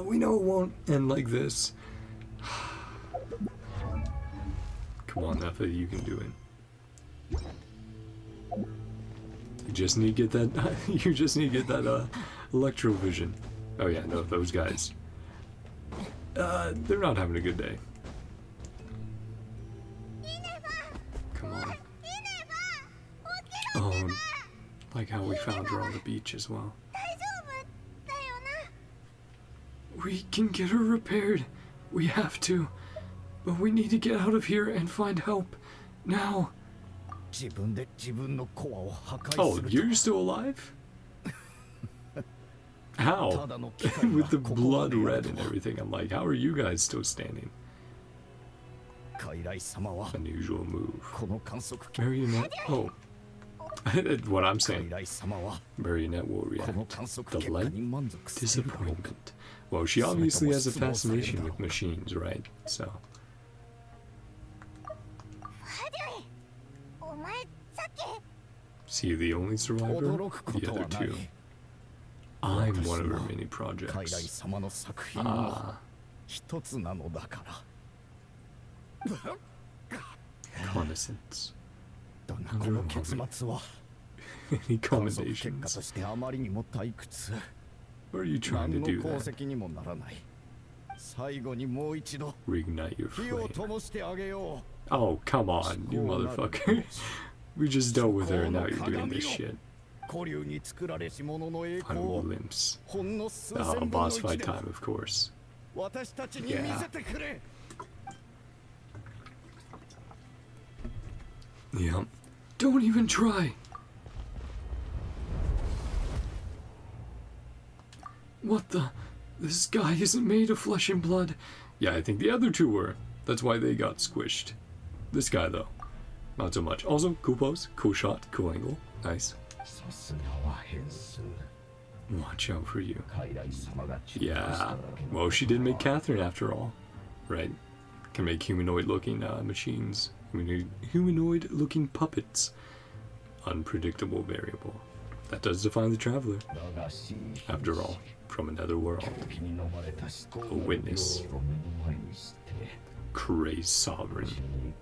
We know it won't end like this. Come on, Ineffa, you can do it. You just need to get that. You just need to get that electro vision. Oh yeah, no, those guys. They're not having a good day. Come on. Oh, like how we found her on the beach as well. We can get her repaired. We have to. But we need to get out of here and find help. Now. Oh, you're still alive? How? With the blood red and everything. I'm like, how are you guys still standing? Unusual move. Marionette. Oh. What I'm saying. Marionette will react. Delight? Disappointment. Well, she obviously has a fascination with machines, right? So. Is he the only survivor? The other two. I'm one of her mini projects. Ah. Reconnaissance. Any commendations? What are you trying to do then? Reignite your flame. Oh, come on, you motherfucker. We just dealt with her and now you're doing this shit. Final glimpse. Oh, boss fight time, of course. Yeah. Yep. Don't even try! What the? This guy isn't made of flesh and blood. Yeah, I think the other two were. That's why they got squished. This guy, though. Not so much. Also, cool pose, cool shot, cool angle. Nice. Watch out for you. Yeah. Well, she did make Catherine after all. Right? Can make humanoid-looking machines. Humanoid-looking puppets. Unpredictable variable. That does define the traveler. After all, from another world. A witness. Crazed sovereign.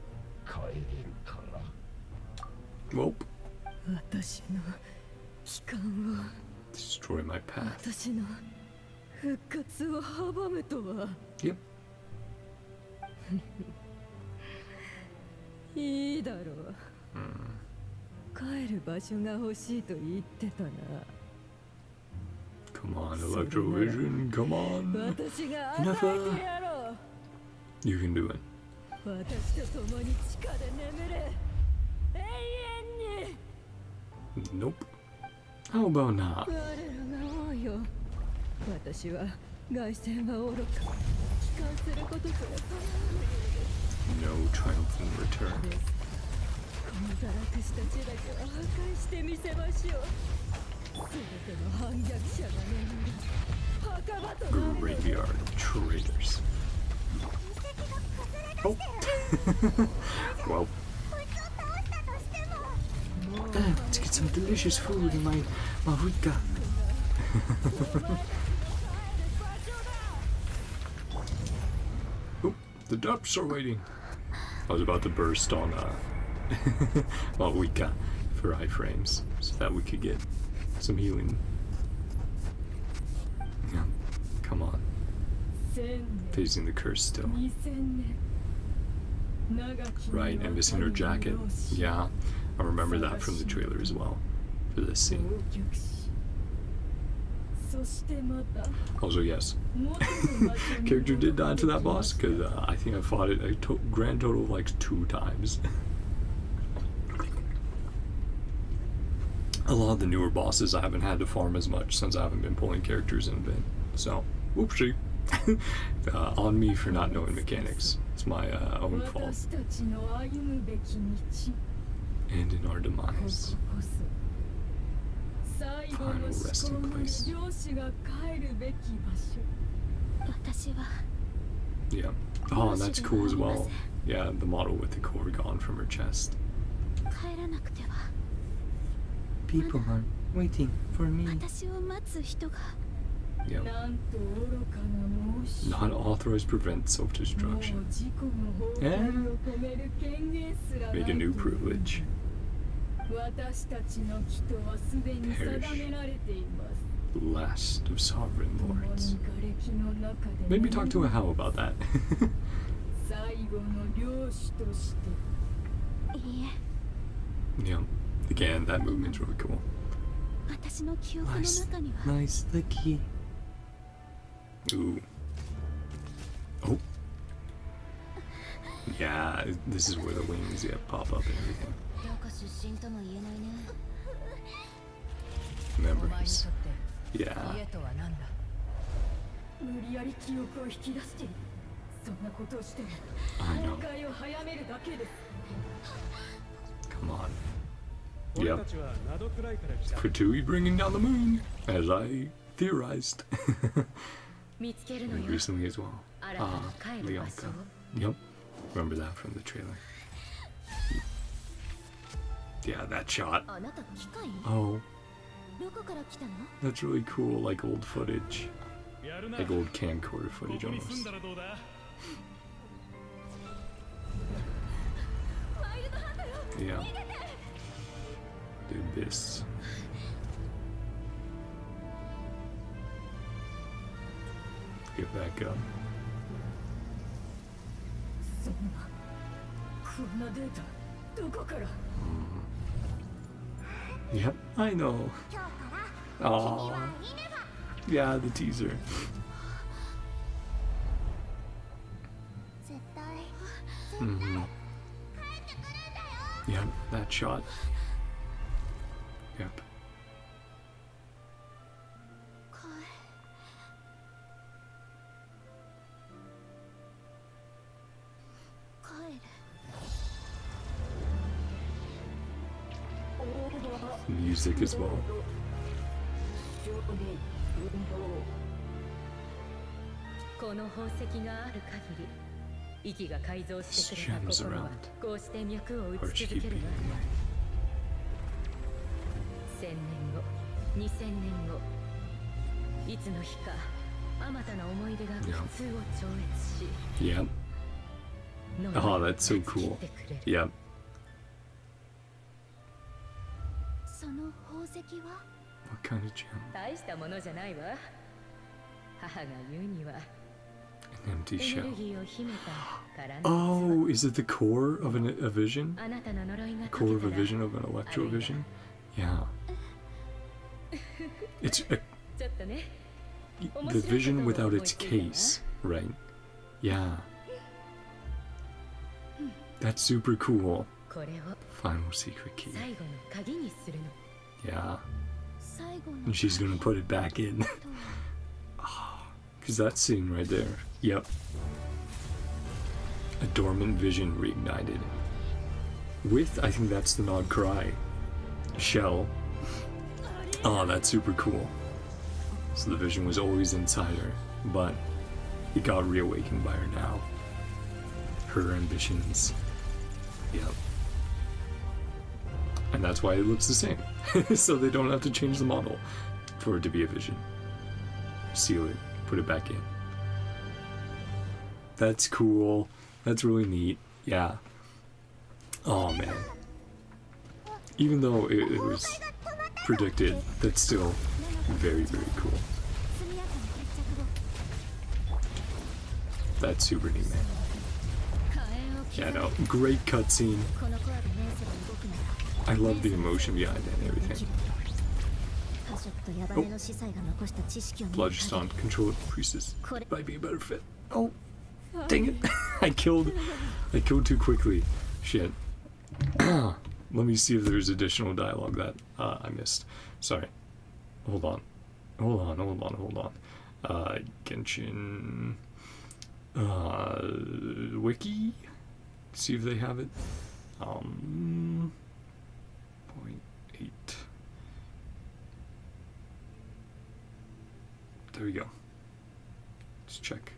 Welp. Destroy my path. Yep. いいだろう。帰る場所が欲しいと言ってたな。 Come on, Electrovision, come on. Ineffa. You can do it. Nope. How about not? No triumphant return. Graveyard traitors. Oh. Well. Let's get some delicious food in my vodka. Oh, the depths are waiting. I was about to burst on Mahuika for iframes so that we could get some healing. Yeah, come on. Facing the curse still. Right, and missing her jacket. Yeah, I remember that from the trailer as well, for this scene. Also, yes, character did die to that boss, because I think I fought it a grand total of like 2 times. A lot of the newer bosses I haven't had to farm as much since I haven't been pulling characters in a bit. So, whoopsie. On me for not knowing mechanics. It's my own fault. And in our demise. Final resting place. Yeah. Oh, and that's cool as well. Yeah, the model with the core gone from her chest. People are waiting for me. Yep. Non-authorized prevent self-destruction. And make a new privilege. Perish. Last of sovereign lords. Maybe talk to a How about that. Yeah. Again, that movement's really cool. Nice, the key. Ooh. Oh. Yeah, this is where the wings pop up and everything. Memories. Yeah. I know. Come on. Yep. Fatui bringing down the moon, as I theorized. Recently as well. Leonka. Yep. Remember that from the trailer. Yeah, that shot. Oh. That's really cool, like old footage. Like old camcorder footage almost. Yeah. The abyss. Get back up. Yep, I know. Oh, yeah, the teaser. Yep, that shot. Yep. Music as well. Gems around. Archkeeping. 1000年後、2000年後、いつの日か、あまたの思い出が普通を超越し。Yep. Oh, that's so cool. Yep. その宝石は What kind of gem? 大したものじゃないわ。母が言うには。 An empty shell. エネルギーを秘めた殻の。 Oh, is it the core of a vision? あなたの呪いが Core of a vision of an electro vision? Yeah. It's the vision without its case, right? Yeah. That's super cool. Final secret key. Yeah. And she's gonna put it back in. Because that scene right there. Yep. A dormant vision reignited. With, I think that's the Nod-Krai shell. Oh, that's super cool. So the vision was always inside her, but it got reawakened by her now. Her ambitions. Yep. And that's why it looks the same. So they don't have to change the model for it to be a vision. Seal it, put it back in. That's cool. That's really neat. Yeah. Oh man. Even though it was predicted, that's still very, very cool. That's super neat, man. Yeah, no, great cutscene. I love the emotion behind it and everything. Oh. Bloodstone controlled priestess might be a better fit. Oh, dang it! I killed too quickly. Shit. Let me see if there's additional dialogue that I missed. Sorry. Hold on. Genshin wiki. See if they have it. 0.8. There we go. Let's check.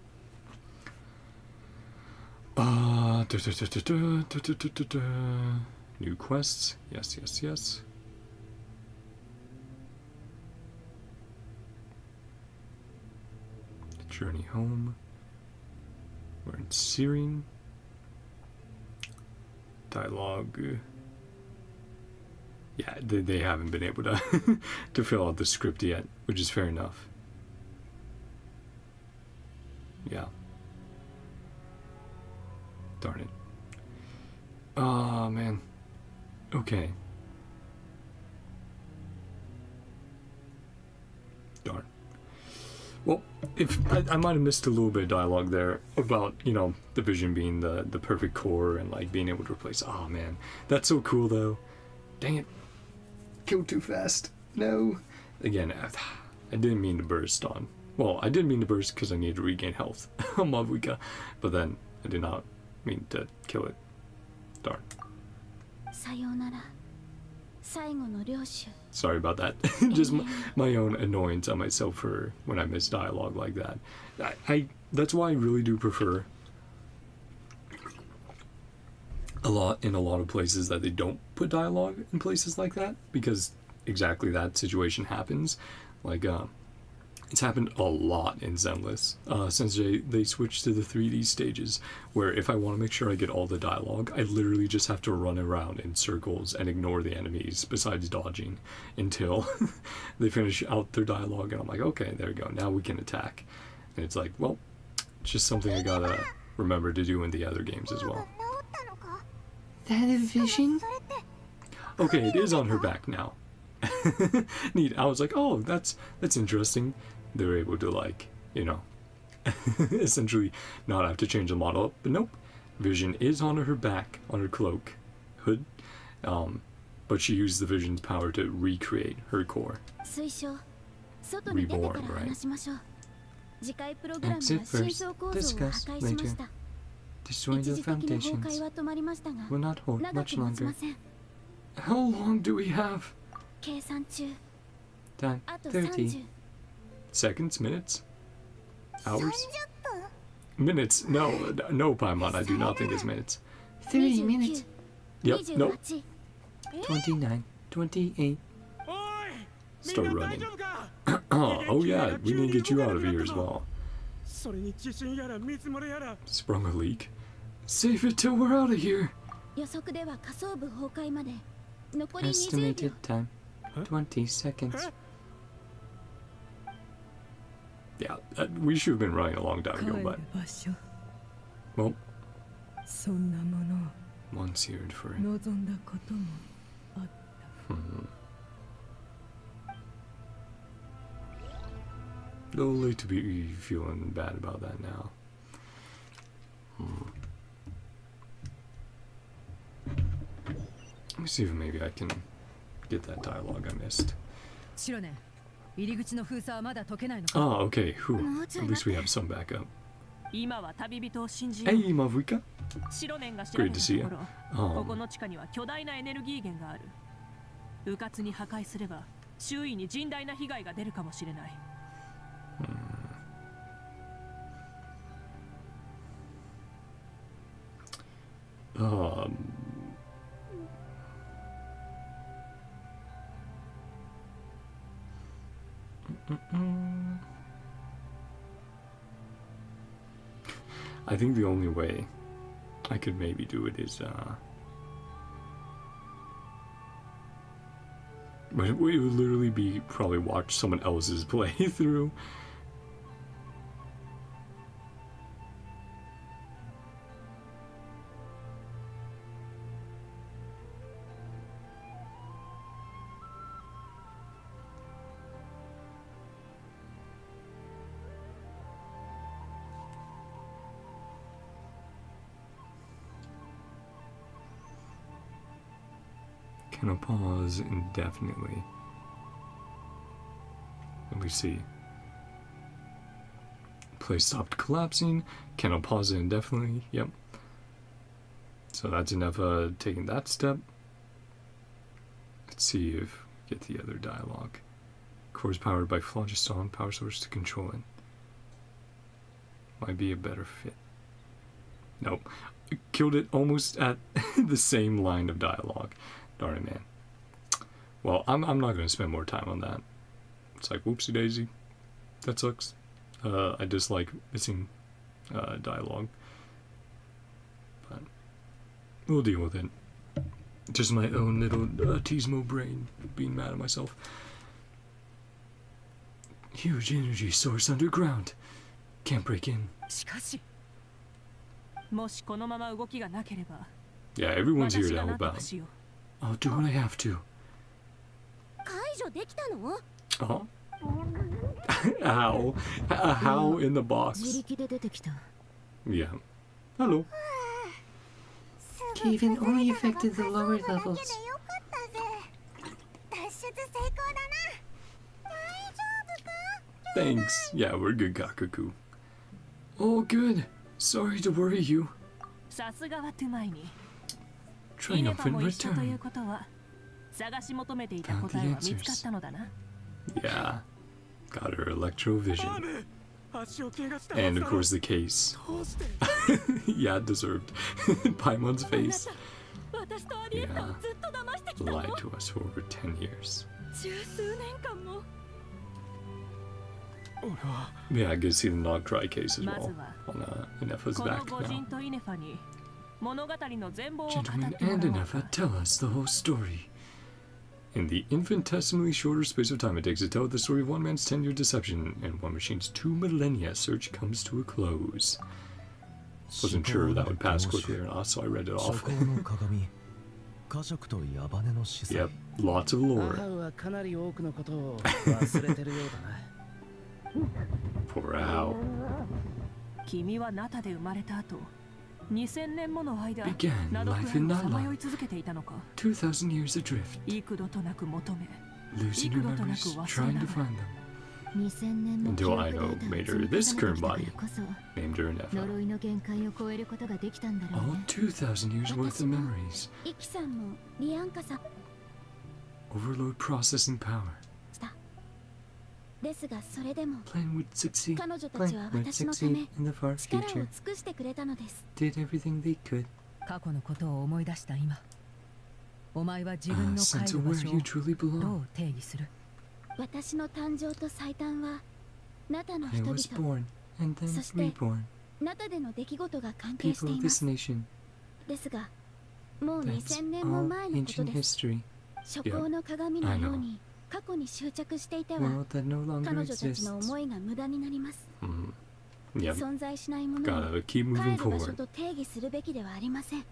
New quests. Yes. Journey home. We're in Syrian. Dialogue. Yeah, they haven't been able to to fill out the script yet, which is fair enough. Yeah. Darn it. Oh, man. Okay. Darn. Well, if I might have missed a little bit of dialogue there about, you know, the vision being the perfect core and like being able to replace. Oh man, that's so cool though. Dang it. Killed too fast. No. Again, I didn't mean to burst on. Well, I did mean to burst because I needed to regain health on Mavuika, but then I did not mean to kill it. Darn. Sorry about that. Just my own annoyance on myself for when I miss dialogue like that. That's why I really do prefer a lot of places that they don't put dialogue in places like that, because exactly that situation happens. Like it's happened a lot in Zenless since they switched to the 3D stages, where if I want to make sure I get all the dialogue, I literally just have to run around in circles and ignore the enemies besides dodging until they finish out their dialogue, and I'm like, okay, there we go, now we can attack. And it's like, well, it's just something I gotta remember to do in the other games as well. That a vision? Okay, it is on her back now. Neat. I was like, oh, that's interesting. They're able to, like, you know, essentially not have to change the model up. But nope, Vision is on her back, on her cloak, hood, but she used the Vision's power to recreate her core. Reborn, right? Exit first, discuss later. Destroying the foundations will not hold much longer. How long do we have? Time 30 seconds, minutes, hours, minutes. No, Paimon, I do not think it's minutes. 30 minutes. Yep, nope. 29, 28. Start running. Oh yeah, we need to get you out of here as well. Sprung a leak. Save it till we're out of here. Estimated time 20 seconds. Yeah, we should have been running a long time ago, but well, once here for it. A little late to be feeling bad about that now. Let me see if maybe I can get that dialogue I missed. Oh, okay. Whew. At least we have some backup. Hey, Mavuika. Great to see you. 迂闊に破壊すれば周囲に甚大な被害が出るかもしれない。I think the only way I could maybe do it is but it would literally be probably watch someone else's playthrough. Cannot pause indefinitely. Let me see. Place stopped collapsing. Cannot pause indefinitely. Yep. So that's Ineffa taking that step. Let's see if we get the other dialogue. Core is powered by phlogiston power source to control it. Might be a better fit. Nope. Killed it almost at the same line of dialogue. Darn it, man. Well, I'm not going to spend more time on that. It's like, whoopsie daisy. That sucks. I dislike missing dialogue. But we'll deal with it. Just my own little Tismo brain being mad at myself. Huge energy source underground. Can't break in. しかしもしこのまま動きがなければ Yeah, everyone's here to help out. I'll do what I have to. 解除できたの？ Oh. How? How in the box? 自力で出てきた。 Yeah. Hello. Cave-in only affected the lower levels. Thanks. Yeah, we're good, Kakaku. Oh, good. Sorry to worry you. さすがはトゥマイに Triumphant も一緒という return. ことは探し求めていた答えは見つかったのだな Yeah. Got her electrovision. And of course the case. Yeah, deserved. Paimon's face. Yeah. Lied to us for over 10 years. 十数年間も Yeah, I can see the Nod-Krai case as まず well. は On Ineffa's この back 御人 now. とイネファに物語の全貌を語っ Gentlemen ても and らおう Ineffa, tell us the whole story. In the infinitesimally shorter space of time it takes to tell the story of one man's 10-year deception and one machine's 2 millennia search comes to a close. Wasn't sure that would pass quickly or not, so I read it off. 家族と矢羽の司祭 Yep, lots of lore. 母はかなり多くのことを忘れてるようだな Poor Ao. 君はナタで生まれた後2000年もの間 Began ナドク life ラ in イをさま Natlan. よい続けていたのか 2,000 years adrift, 幾度となく求め losing her memories, trying to find them. 2000年の記 Until 憶 I デ know ータを made 積 her み this 重ね current てきたから body. こそ Named her Ineffa. 呪いの限界を超えることができたんだろう All ね 2,000 years worth of memories. イキさんもリアンカさん Overload processing power. ですがそれでも Plan would succeed. 彼女た Plan ちは would 私のた succeed め in the far 力を future. 尽くしてくれたのです Did everything they could. 過去のことを思い出した今お前は自分 A の sense 帰る of 場 where 所 you を truly ど belong. う定義する私の誕生と最短はナタの I 人 was 々 born and then そして reborn. ナタでの出来事が関係して People い of ま this す nation. ですがもう That's 2000年も all 前のこと ancient です history. 初行の鏡のように過去に執着していては World that no longer 彼女たち exists. の思いが無駄になります Yep. 存在しないものを Gotta keep 帰 moving る場所 forward. と定義するべきではありません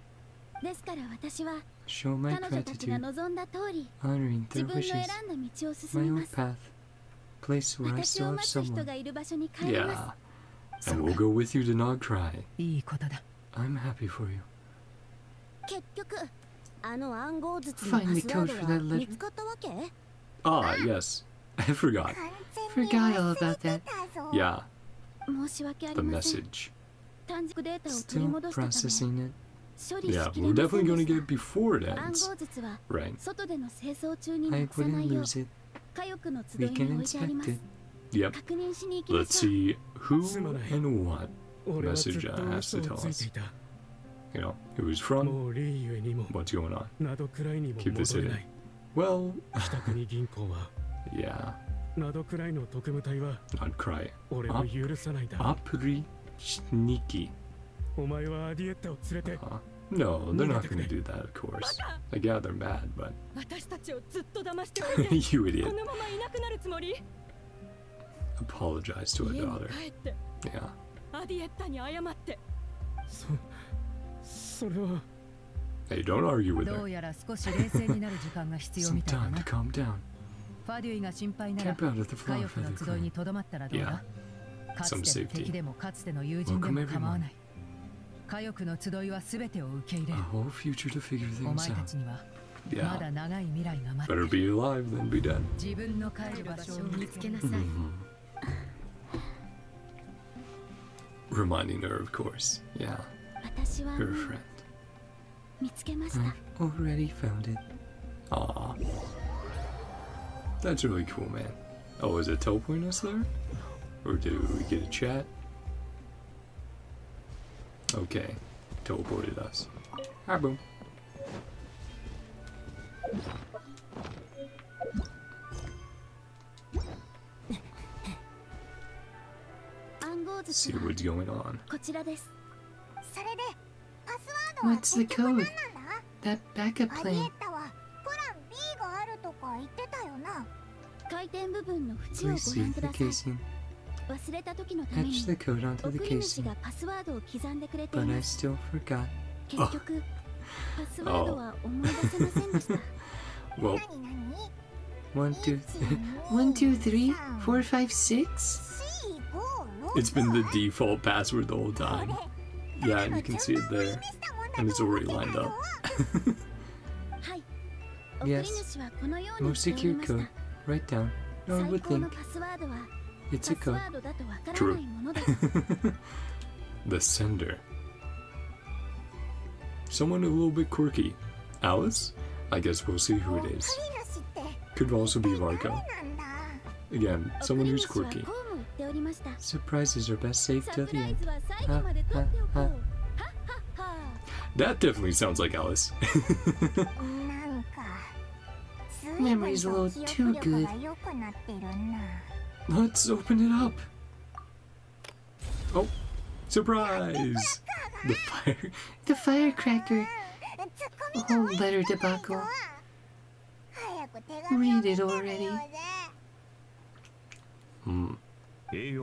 ですから私は Show my 彼女たちが gratitude, 望んだ通り honoring 自 their 分の wishes. 選んだ道を進 My みま own す path. Place where I 私 still を have 待つ人 someone. がいる場所に帰りま Yeah. す And we'll go with you to Nod-Krai. いいことだ I'm happy for you. 結局あの暗号筒のパ Find the スワ code ー for ド that は letter. 見つかったわけ Ah, yes. I forgot. Forgot all about that. Yeah, 申し訳あ the りません message. 短軸データを取り Still 戻したため processing it. 処理 Yeah, しき we're れませ definitely ん going to で get し it before it た暗 ends. 号筒は Right. 外での清掃中に I なくさな wouldn't いよう lose it. 火力の集 We いに can 置いてあり inspect ます it. Yep. 確認しに行きま Let's しょう see who and what 俺はずっ message と has 嘘 to を tell つい us. ていた You know, who he's from, もうリーゆえにも what's going on. ナドクライにも Keep this 戻れ hidden. ない Well, 北国銀行は yeah, ナドクライの特務隊は Nod-Krai. 俺を許さないだ Apri sneaky. お前はアディエッタを連れて No, they're not going to do that, of course. Like, yeah, they're mad, but 私たちをずっと騙しておいて you こ idiot. のままいなくなるつもり Apologize to her 家に daughter. 帰って Yeah. アディエッタに謝って それは Hey, don't argue with ど her. うやら少し冷静になる時間が必要 Some みたいだ time な to calm down. ファデュイが心配なら Camp out at the 火 flower 力の feather 集いに clan. とどまったらどう Yeah. だかつ Some ての safety. 敵でもかつての友人で Welcome も構わ everyone. ない火力の集いは全てを受け入れ A る whole future to figure お things 前た out. ちには Yeah. Better be alive than be dead. Reminding her, of course. Yeah. Her friend. I already found it. Aw. That's really cool, man. Oh, is it teleporting us there? Or do we get a chat? Okay. Teleported us. Hi, boom. See what's going on. What's the code? That backup plan. Please see the casing. Etch the code onto the casing. But I still forgot. Oh. Well. 1, 2, 3, 4, 5, 6. It's been the default password the whole time. Yeah, and you can see it there. And it's already lined up. Yes. Most secure code. Write down. No one would think. It's a code. True. The sender. Someone a little bit quirky. Alice? I guess we'll see who it is. Could also be Varka. Again, someone who's quirky. Surprises are best saved till the end. Ha, ha, ha. That definitely sounds like Alice. Memory's a little too good. Let's open it up. Oh, surprise! The firecracker. Oh, letter debacle. Read it already. It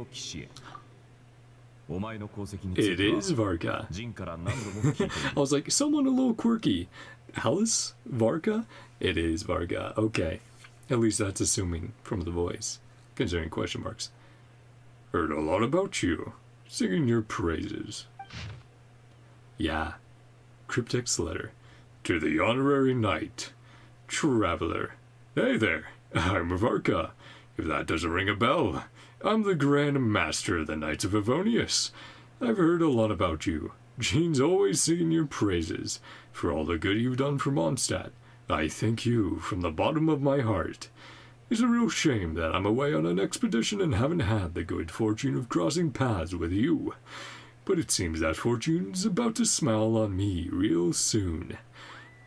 is Varka. I was like, someone a little quirky. Alice? Varka? It is Varka. Okay. At least that's assuming from the voice. Considering question marks. Heard a lot about you. Singing your praises. Yeah. Cryptex letter. To the honorary knight. Traveler. Hey there. I'm Varka. If that doesn't ring a bell, I'm the Grand Master of the Knights of Avonius. I've heard a lot about you. Jean's always singing your praises for all the good you've done for Mondstadt. I thank you from the bottom of my heart. It's a real shame that I'm away on an expedition and haven't had the good fortune of crossing paths with you. But it seems that fortune's about to smile on me real soon.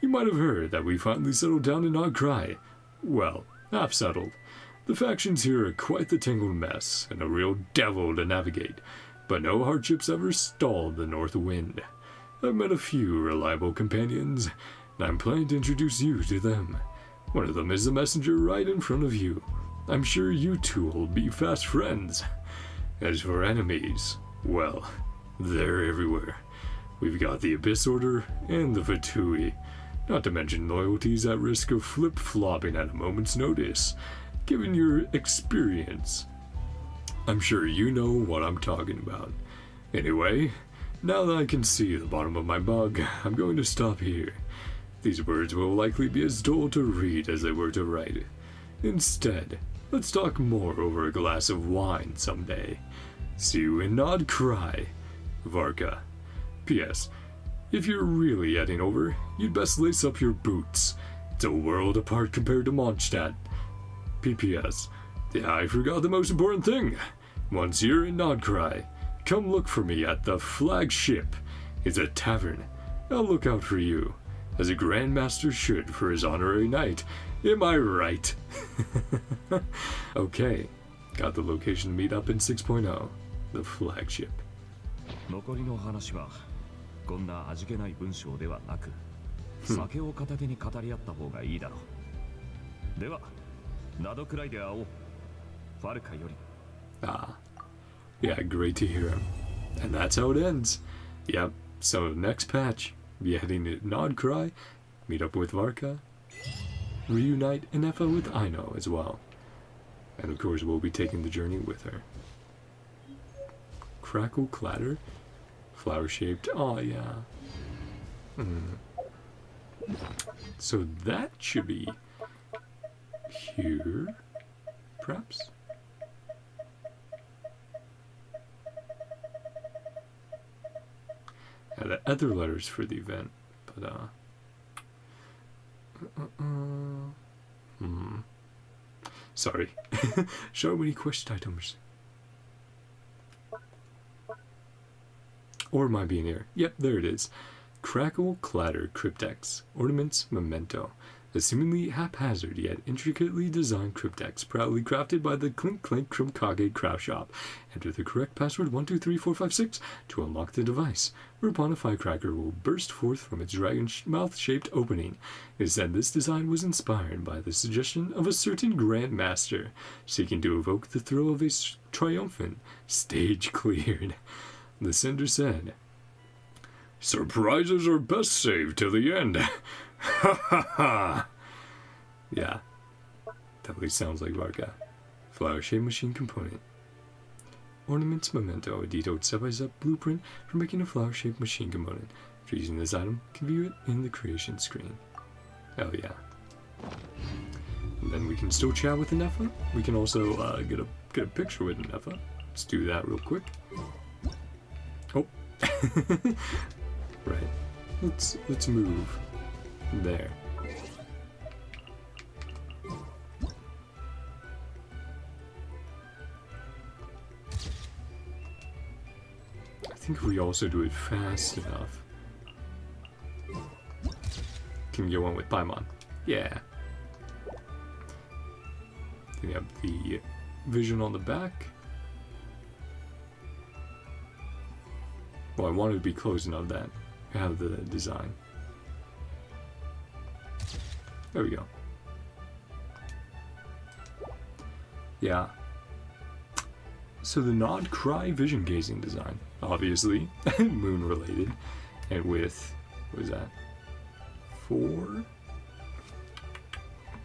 You might have heard that we finally settled down in Nod-Krai. Well, half settled. The factions here are quite the tangled mess, and a real devil to navigate, but no hardships ever stalled the north wind. I've met a few reliable companions, and I'm planning to introduce you to them. One of them is the messenger right in front of you. I'm sure you two will be fast friends. As for enemies, well, they're everywhere. We've got the Abyss Order and the Fatui, not to mention loyalties at risk of flip-flopping at a moment's notice. Given your experience, I'm sure you know what I'm talking about. Anyway, now that I can see the bottom of my mug, I'm going to stop here. These words will likely be as dull to read as they were to write. Instead, let's talk more over a glass of wine someday. See you in Nod-Krai, Varka. P.S. If you're really heading over, you'd best lace up your boots. It's a world apart compared to Mondstadt. P.P.S. Yeah, I forgot the most important thing. Once you're in Nod-Krai, come look for me at the flagship. It's a tavern. I'll look out for you, as a Grandmaster should for his honorary knight. Am I right? Okay, got the location to meet up in 6.0, the flagship. 残りの話はこんな味気ない文章ではなく、酒を片手に語り合った方がいいだろう。では、Nod-Kraiで会おう。ファルカより。Ah, yeah, great to hear him. And that's how it ends. Yep, so next patch, be heading to Nod-Krai, meet up with Varka, reunite Ineffa with Aino as well. And of course, we'll be taking the journey with her. Crackle Clatter? Flower shaped. Oh, yeah. So that should be here, perhaps? The other letters for the event, but sorry. So many quest items. Or it might be in here. Yep, there it is. Crackle Clatter Cryptex. Ornaments Memento. A seemingly haphazard yet intricately designed cryptex, proudly crafted by the Clink Clink Krumkage craft shop. Enter the correct password 123456 to unlock the device, whereupon a firecracker will burst forth from its dragon mouth-shaped opening. It is said this design was inspired by the suggestion of a certain Grand Master, seeking to evoke the thrill of a triumphant stage cleared. The sender said, "Surprises are best saved till the end." Ha ha ha! Yeah, definitely sounds like Varka. Flower shaped machine component. Ornaments Memento, a detailed step-by-step blueprint for making a flower shaped machine component. After using this item, you can view it in the creation screen. Hell yeah. And then we can still chat with Ineffa. We can also get a picture with Ineffa. Let's do that real quick. Oh. Right. Let's move. There. I think if we also do it fast enough. Can we get one with Paimon? Yeah. Then we have the vision on the back. Well, I wanted to be close enough that I have the design. There we go. Yeah. So the Nod-Krai vision gazing design, obviously, moon related, and with, what is that? 4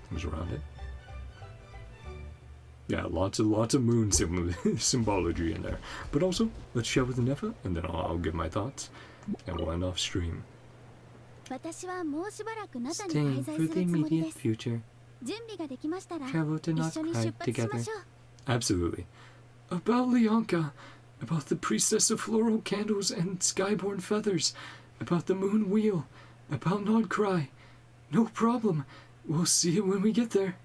things around it. Yeah, lots of moon symbology in there. But also, let's chat with Ineffa, and then I'll give my thoughts, and we'll end off stream. Staying for the immediate future. Travel to Nod-Krai together. Absolutely. About Leonka, about the priestess of floral candles and skyborn feathers, about the moon wheel, about Nod-Krai. No problem. We'll see it when we get there.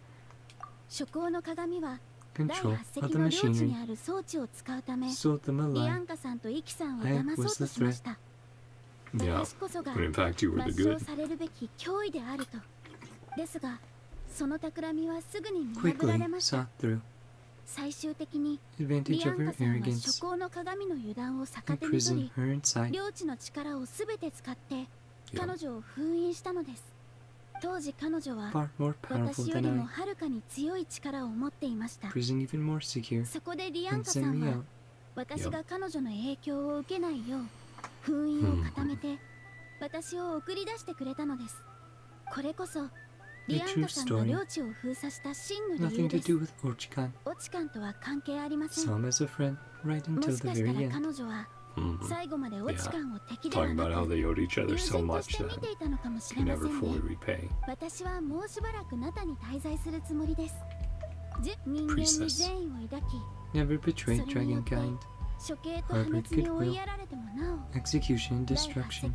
Control of the machinery sold them a lie. I was the threat. Yeah, but in fact you were the good. Quickly saw through. Advantage of her arrogance. Imprison her inside. Far more powerful than I. Prison even more secure. And send me out. 私が彼女の影響を受けないよう封印を固めて私を送り出してくれたのです。これこそリアンカさんが領地を封鎖した真の理由です。オチカンとは関係ありません。もしかしたら彼女は最後までオチカンを敵ではなく友人として見ていたのかもしれませんね。私はもうしばらくナタに滞在するつもりです。人間に善意を抱き Never betrayed dragonkind. Harbored goodwill. Execution and destruction.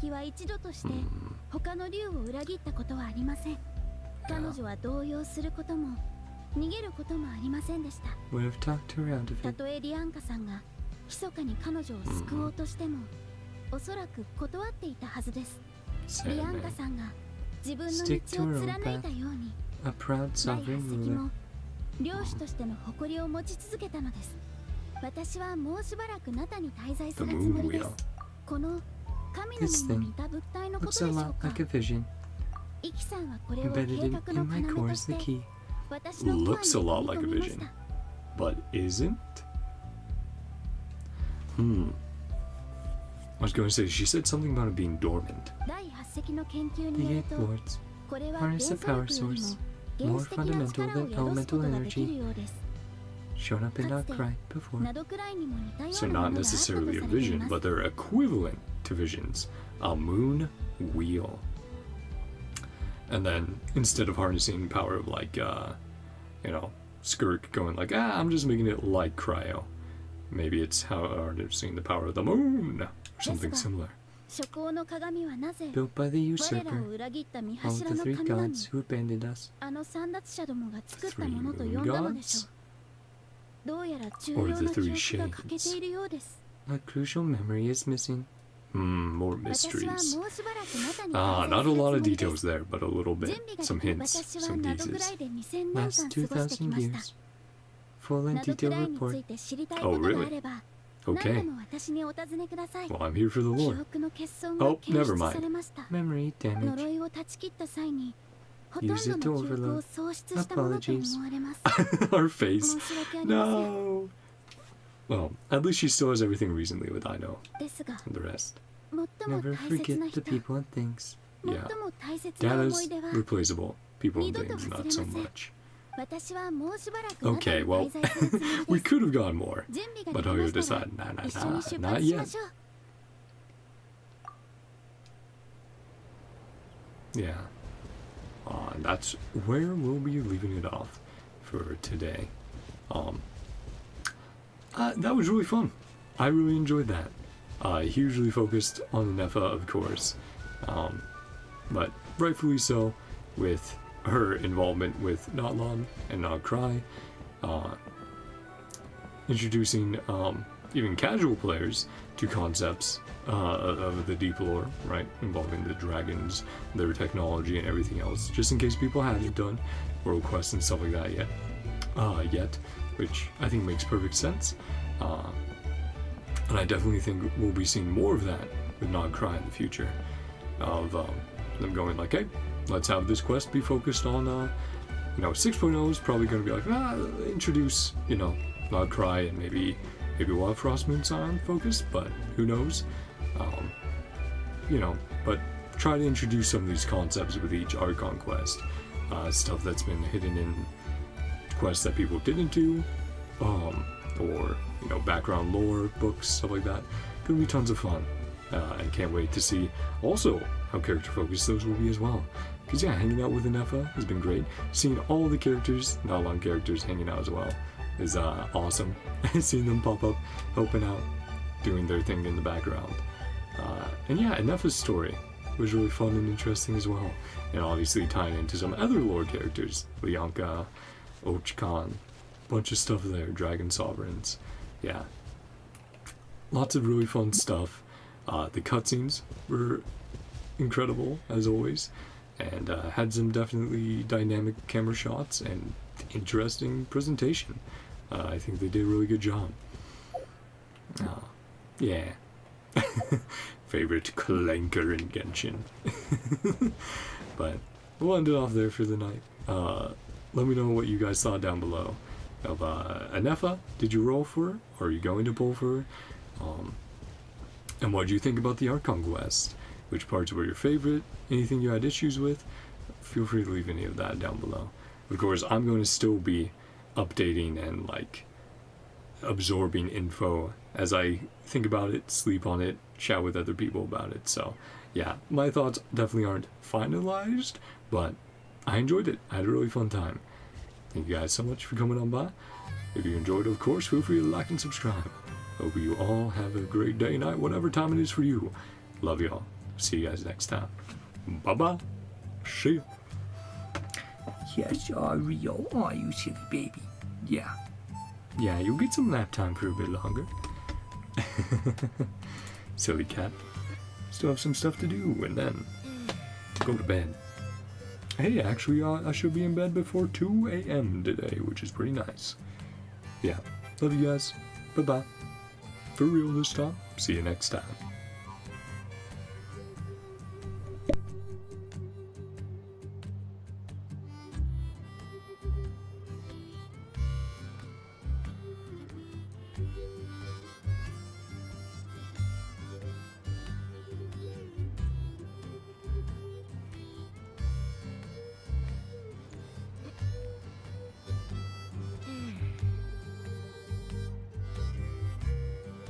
Would have talked her out of it. Sad man. Stick to her own path. A proud sovereign ruler. 領主としての誇りを持ち続けたのです。私はもうしばらくナタに滞在するつもりです。この神の実に似た物体のことでしょうか。イキさんはこれを計画の要として私のプランに組み込みました。But isn't? I was going to say, she said something about it being dormant. 第8隻の研究によると、これは原子 Harness the power 力よりも source. More fundamental than elemental energy. Shown up in Nod-Krai before. So not necessarily a vision, but they're equivalent to visions. A moon wheel. and then instead of harnessing power of like, you know, Skirk going like, I'm just making it like Cryo. Maybe it's how harnessing the power of the moon or something similar. Built by the usurper, all the three gods who abandoned us. 3 moon gods? Or the 3 shades? A crucial memory is missing. More mysteries. Not a lot of details there, but a little bit. Some hints, some teases. Last 2,000 years. Full and detailed report. Oh, really? Okay. Well, I'm here for the lore. Oh, never mind. Memory damage. Use it to overload. Apologies. Our face. No. Well, at least she still has everything recently with I know. And the rest. Never forget the people and things. Yeah. Data's replaceable. People and things, not so much. Okay, well, we could have gone more. But Hoyo decided, nah, not yet. Yeah. And that's where we'll be leaving it off for today. That was really fun. I really enjoyed that. Hugely focused on Ineffa, of course. But rightfully so, with her involvement with Natlan and Nod-Krai. Introducing even casual players to concepts of the deep lore, right? Involving the dragons, their technology, and everything else. Just in case people haven't done world quests and stuff like that yet. Which I think makes perfect sense. And I definitely think we'll be seeing more of that with Nod-Krai in the future. Of them going like, hey, let's have this quest be focused on, 6.0 is probably going to be like, introduce, Nod-Krai and maybe we'll have Frost Moon Scion focused, but who knows? But try to introduce some of these concepts with each Archon quest. Stuff that's been hidden in quests that people didn't do, or background lore books, stuff like that. Gonna be tons of fun, and can't wait to see also how character focused those will be as well. Because hanging out with Ineffa has been great. Seeing all the characters, Natlan characters, hanging out as well is awesome. Seeing them pop up, helping out, doing their thing in the background. And Ineffa's story was really fun and interesting as well. And obviously tying into some other lore characters, Lianka, Ochkan, bunch of stuff there, Dragon Sovereigns. Yeah. Lots of really fun stuff. The cutscenes were incredible, as always, and had some definitely dynamic camera shots and interesting presentation. I think they did a really good job. Yeah. Favorite clanker in Genshin. But we'll end it off there for the night. Let me know what you guys thought down below. Of Ineffa, did you roll for her? Or are you going to pull for her? And what did you think about the Archon quest? Which parts were your favorite? Anything you had issues with? Feel free to leave any of that down below. Of course, I'm going to still be updating and absorbing info as I think about it, sleep on it, chat with other people about it. So yeah, my thoughts definitely aren't finalized, but I enjoyed it. I had a really fun time. Thank you guys so much for coming on by. If you enjoyed, of course, feel free to like and subscribe. Hope you all have a great day, night, whatever time it is for you. Love y'all. See you guys next time. Bye-bye. See ya. Yes, Rio. Aw, you silly baby. Yeah. Yeah, you'll get some nap time for a bit longer. Silly cat. Still have some stuff to do, and then go to bed. Hey, actually, I should be in bed before 2 a.m. today, which is pretty nice. Yeah. Love you guys. Bye-bye. For real this time. See you next time.